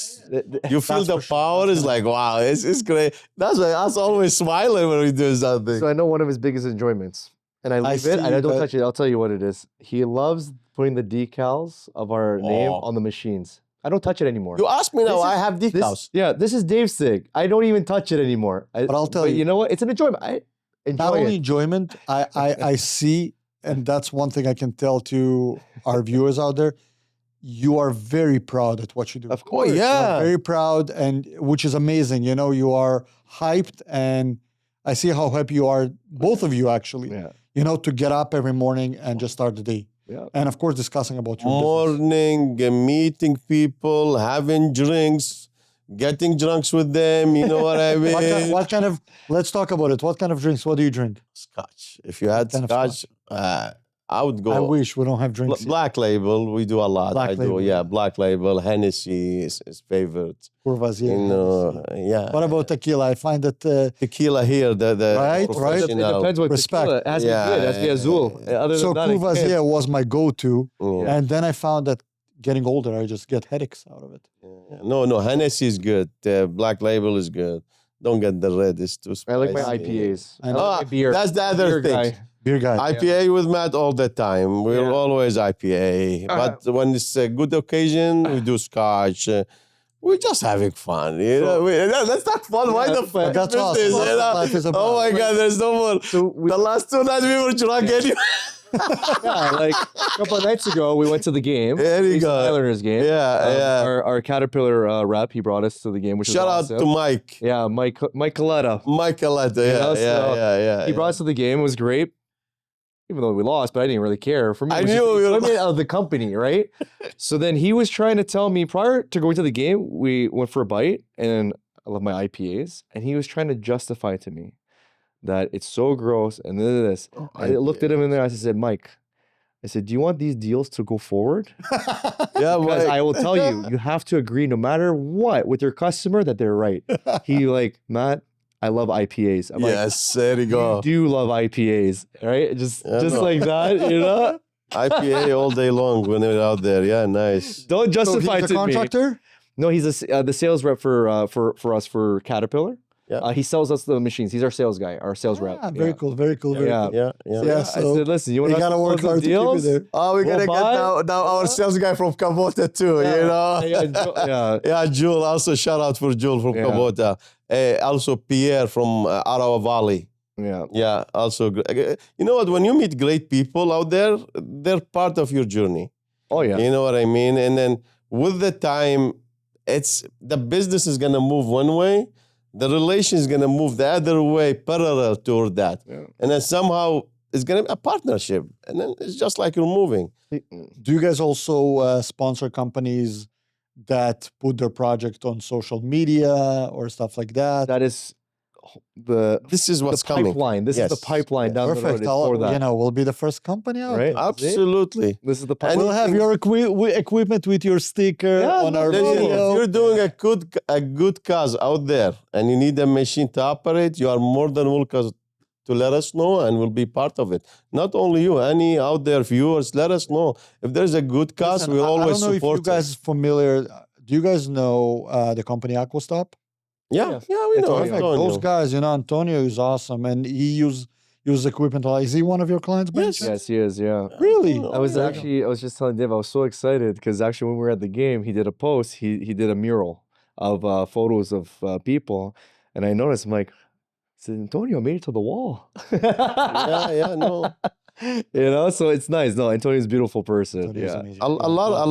you feel That's the for sure. power. It's like, wow. It's great. That's why us always smiling when we do something. So I know one of his biggest enjoyments. And I leave see it and I don't that- touch it. I'll tell you what it is. He loves putting the decals of our name Oh. on the machines. I don't touch it anymore. You ask me now, This I is- have decals. This is Dave's thing. I don't even touch it anymore. But I'll tell you. You know what? It's an enjoyment. I enjoy Not only it. enjoyment, I see, and that's one thing I can tell to our viewers out there. You are very proud at what you do. Of course. You yeah. are very proud, and which is amazing. You know, you are hyped, and I see how happy you are, both of you actually. Yeah. You know, to get up every morning and just start the day, Yeah. and of course discussing about your business. Morning, meeting people, having drinks, getting drunks with them. You know what I mean? What kind of? Let's talk about it. What kind of drinks? What do you drink? Scotch. If you had Kind of scotch, I would go. I wish we don't have drinks. yet. Black label, we do a lot. Black I label. do, yeah. Black label, Hennessy is favorite. Courvoisier. You know, yeah. What about tequila? I find that Tequila here, the Right, right. It professional. depends what Respect. tequila. It has to be good. It has to be Azul. Other so than that, I can't. Courvoisier was my go-to, Yeah. and then I found that getting older, I just get headaches out of it. No, Hennessy is good. Black label is good. Don't get the red; it's too spicy. I like my IPAs. I I know. like my beer. That's the other Beer thing. guy. Beer guy. IPA with Matt all the time. We're Yeah. always IPA. But when it's a good occasion, we do Scotch. We're just having fun. You know, that's not fun. Why the fuck? that's is this, awesome. you know? Life is Oh about- my God, there's no more. So we, The last 2 nights we were drunk anyway. yeah, like a couple of nights ago, we went to the game. There you East go. Islanders game. Yeah, yeah. Our Caterpillar rep, he brought us to the game, which Shout was out awesome. to Mike. Yeah, Mike Coletta. Michael, yeah, know, so yeah. He brought us to the game. It was great. Even though we lost, but I didn't really care. For me, I it was knew just we the were- enjoyment of the company, right? So then he was trying to tell me prior to going to the game, we went for a bite, and I love my IPAs, and he was trying to justify to me that it's so gross and this. I looked at him in there. I said, Mike, I said, do you want these deals to go forward? Yeah, Because Mike. I will tell you, you have to agree no matter what with your customer that they're right. He like, Matt, I love IPAs. I'm like, Yes, there you you go. do love IPAs, right? Just Yeah, just no. like that, you know? IPA all day long when we're out there. Yeah, nice. Don't So justify he's to a contractor? me. No, he's the sales rep for us for Caterpillar. Yeah. He sells us the machines. He's our sales guy, our sales rep. Ah, very cool, very cool, very Yeah. cool. Yeah. Yeah, I so said, listen, you want you gotta work hard to keep it there. Oh, we're gonna Well, get bye. now our sales guy from Kabota too, you know? Yeah. Yeah, Jewel. Also, shout out for Jewel from Yeah. Kabota. Also, Pierre from Arawa Valley. Yeah. Yeah, also. You know what? When you meet great people out there, they're part of your journey. Oh yeah. You know what I mean? And then with the time, it's the business is gonna move one way, the relation is gonna move the other way, parallel toward that. Yeah. And then somehow it's gonna be a partnership. And then it's just like you're moving. Do you guys also sponsor companies that put their project on social media or stuff like that? That is the This is what's coming. pipeline. This is the Yes. pipeline down the road. Perfect. It's for that. You know, we'll be the first company out. Right? there. Absolutely. This is the And pipeline. We'll have your equipment with your sticker Yeah, on our Listen, if video. you're doing a good cause out there and you need a machine to operate, you are more than welcome to let us know, and we'll be part of it. Not only you, any out there viewers, let us know. If there's a good cause, Listen, we'll always I don't know support if you guys familiar. Do you guys know the company Aquastop? Yeah, we know. Antonio. Perfect. Those guys, Antonio is awesome, and he use equipment. Is he one of your clients? by any Yes. chance? Yes, he is. Yeah. Really? I was just telling Dave, I was so excited because actually when we were at the game, he did a post. He did a mural of photos of people, and I noticed, I'm like, Antonio made it to the wall. No. So it's nice. No, Antonio's a beautiful person. Antonio's Yeah. amazing. A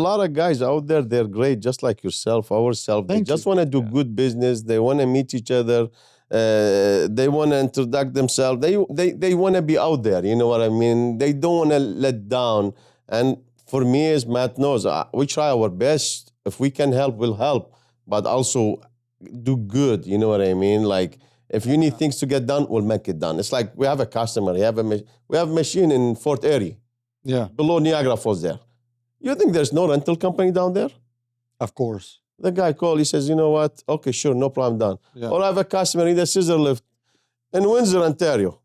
lot of guys out there, they're great, just like yourself, ourselves. They Thank just you. want to do good business. They want to meet each other. They want to introduce themselves. They want to be out there. You know what I mean? They don't want to let down. And for me, as Matt knows, we try our best. If we can help, we'll help. But also do good. You know what I mean? Like, if you need things to get done, we'll make it done. It's like we have a customer. We have a machine in Fort Erie, Yeah, below Niagara Falls there. You think there's no rental company down there? of course. The guy called, he says, you know what? Okay, sure, no problem, done. Yeah. Or I have a customer in the scissor lift in Windsor, Ontario.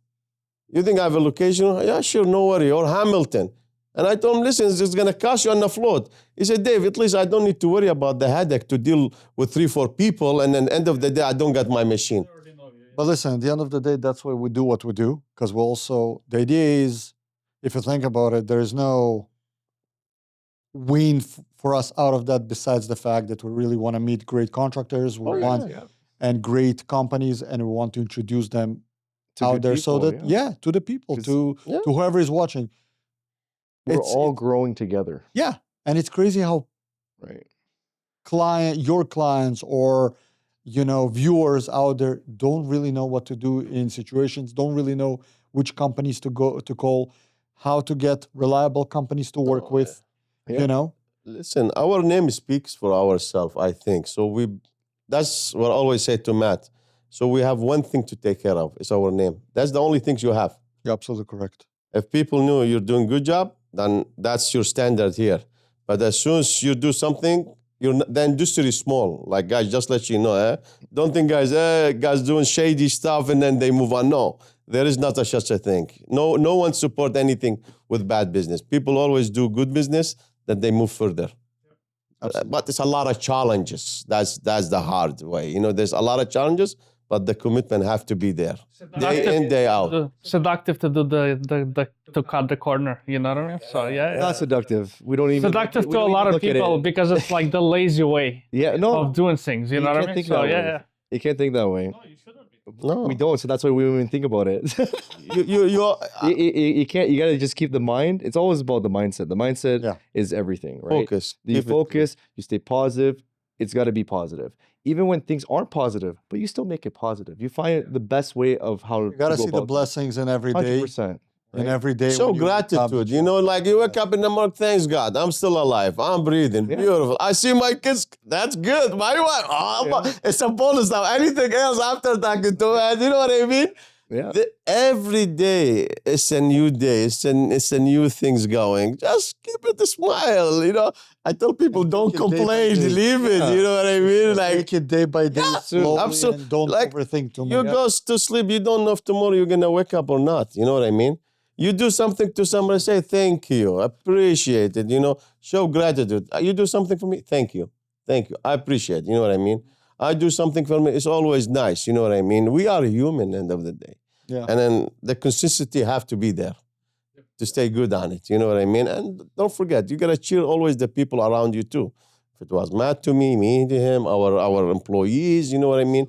You think I have a location? Yeah, sure, no worry. Or Hamilton. And I told him, listen, it's going to cost you on the float. He said, Dave, at least I don't need to worry about the headache to deal with 3-4 people, and then end of the day, I don't get my machine. But listen, at the end of the day, that's why we do what we do. Because we also, the idea is, if you think about it, there is no win for us out of that besides the fact that we really want to meet great contractors. We want and great companies, and we want to introduce them To out good there so people, that to the people, 'Cause- to whoever is watching. We're all growing together. Yeah, and it's crazy how Right. your clients or viewers out there don't really know what to do in situations, don't really know which companies to call, how to get reliable companies to work with. Yeah. Listen, our name speaks for ourselves, I think. So that's what I always say to Matt. So we have one thing to take care of. It's our name. That's the only things you have. You're absolutely correct. If people knew you're doing a good job, then that's your standard here. But as soon as you do something, the industry is small. Like, guys, just let you know. Don't think, guys doing shady stuff and then they move on. No, there is not such a thing. No one support anything with bad business. People always do good business, then they move further. But it's a lot of challenges. That's the hard way. There's a lot of challenges, but the commitment have to be there. Day in, day out. Seductive to do to cut the corner. You know what I mean? So Not seductive. We don't even seductive we to a don't lot even of look at people it. because it's like the lazy way of doing things. You know what I can't mean? think So that way. You can't think that way. No, We don't, so that's why we don't even think about it. you You can't. You gotta just keep the mind. It's always about the mindset. The mindset is everything, right? focus. You Keep it- focus. You stay positive. It's got to be positive, even when things aren't positive. But you still make it positive. You find the best way of how You got to see the blessings in every day. 100%. In every day. Show when you wake up. gratitude. Like you wake up in the morning, thanks God, I'm still alive. I'm breathing. Beautiful. I see my kids. That's good. My wife. It's a bonus now. Anything else after talking to her, you know what I mean? Yeah. Every day it's a new day. It's a new things going. Just keep it a smile. I tell people don't take it day by complain, day. leave it. You know what I mean? Like Take it day by day, slowly, absolutely. and don't Like, overthink too you much. go to sleep, you don't know if tomorrow you're gonna wake up or not. You know what I mean? You do something to somebody, say thank you, appreciate it. Show gratitude. You do something for me, thank you, I appreciate it. You know what I mean? I do something for me, it's always nice. You know what I mean? We are human end of the day. Yeah. And then the consistency have to be there to stay good on it. You know what I mean? And don't forget, you gotta cheer always the people around you too. If it was Matt to me to him, our employees, you know what I mean?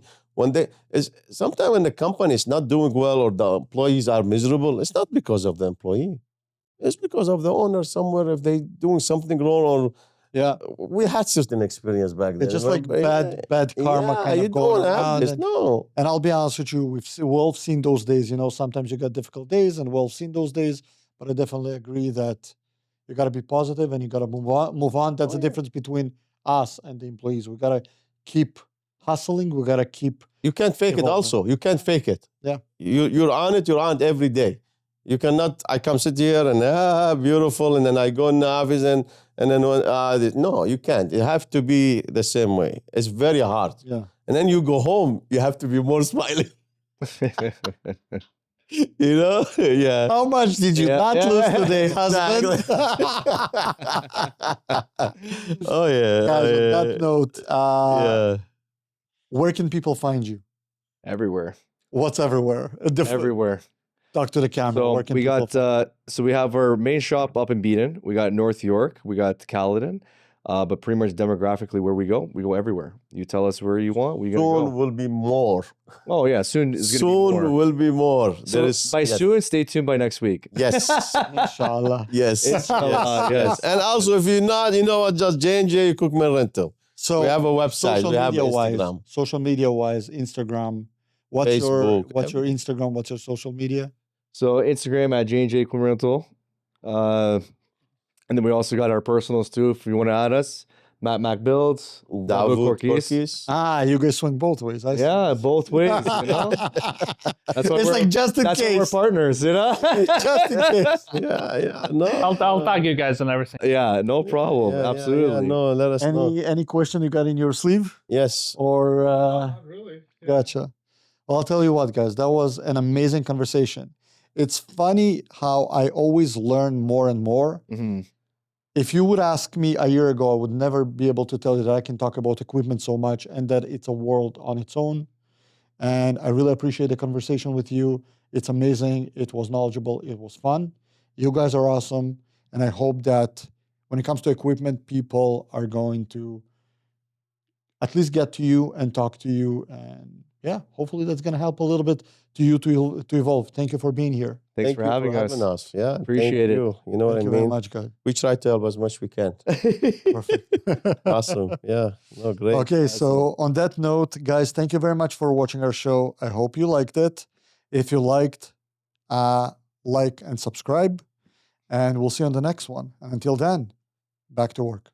Sometimes when the company is not doing well or the employees are miserable, it's not because of the employee. It's because of the owner somewhere. If they doing something wrong, or we had certain experience back then. It's just like bad karma kind you of going don't have around. this, no. And I'll be honest with you, we've all seen those days. Sometimes you got difficult days, and we've all seen those days. But I definitely agree that you got to be positive and you got to move on. That's the difference between us and the employees. We got to keep hustling. We got to keep. You can't fake it. evolving. Also, you can't fake it. Yeah. You're on it. You're on it every day. You cannot. I come sit here and beautiful, and then I go in the office and then no, you can't. It have to be the same way. It's very hard. Yeah. And then you go home. You have to be more smiling. You know? Yeah. How much did you Yeah, not yeah. lose today, husband? Oh yeah. Guys, on that yeah. note, Yeah. where can people find you? Everywhere. What's everywhere? Everywhere. Talk to the camera. So Where can we people got so we have our main shop up in Beaton. We got North York. We got Caledon. But pretty much demographically where we go everywhere. You tell us where you want, we gonna Soon go. will be more. Oh yeah, soon is gonna Soon be more. will be more. So There is by yes. soon, stay tuned by next week. Yes. Inshallah. Yes. Inshallah, yes. yes. And also, if you're not, you know what? Just J&J Cookman Rental. So We have a website. We have Instagram. Social media wise, Instagram. What's Facebook, your Instagram? What's your social media? So Instagram at J&J Equipment Rental. And then we also got our personals too. If you want to add us, Matt Mac Builds, Davut Korkis. Korkis. You guys swing both ways. I see. Yeah, both ways. You know, that's why It's like just in that's why case. we're partners. You know, Just in case. Yeah. No. I'll tag you guys and everything. yeah, no problem. Yeah, Absolutely. Yeah, no, let us know. Any question you got in your sleeve? Yes. Or Not really. gotcha. Well, I'll tell you what, guys, that was an amazing conversation. It's funny how I always learn more and more. Mhm. If you would ask me a year ago, I would never be able to tell you that I can talk about equipment so much and that it's a world on its own. And I really appreciate the conversation with you. It's amazing. It was knowledgeable. It was fun. You guys are awesome. And I hope that when it comes to equipment, people are going to at least get to you and talk to you. And yeah, hopefully that's going to help a little bit to you to evolve. Thank you for being here. Thanks Thank for you having us. us. Yeah. Appreciate thank it. You. You know Thank you what I very mean? much, guys. We try to help as much we can. Perfect. Awesome. Yeah. No, great. Okay, so on that note, guys, thank you very much for watching our show. I hope you liked it. If you liked, like and subscribe, and we'll see you on the next one. And until then, back to work.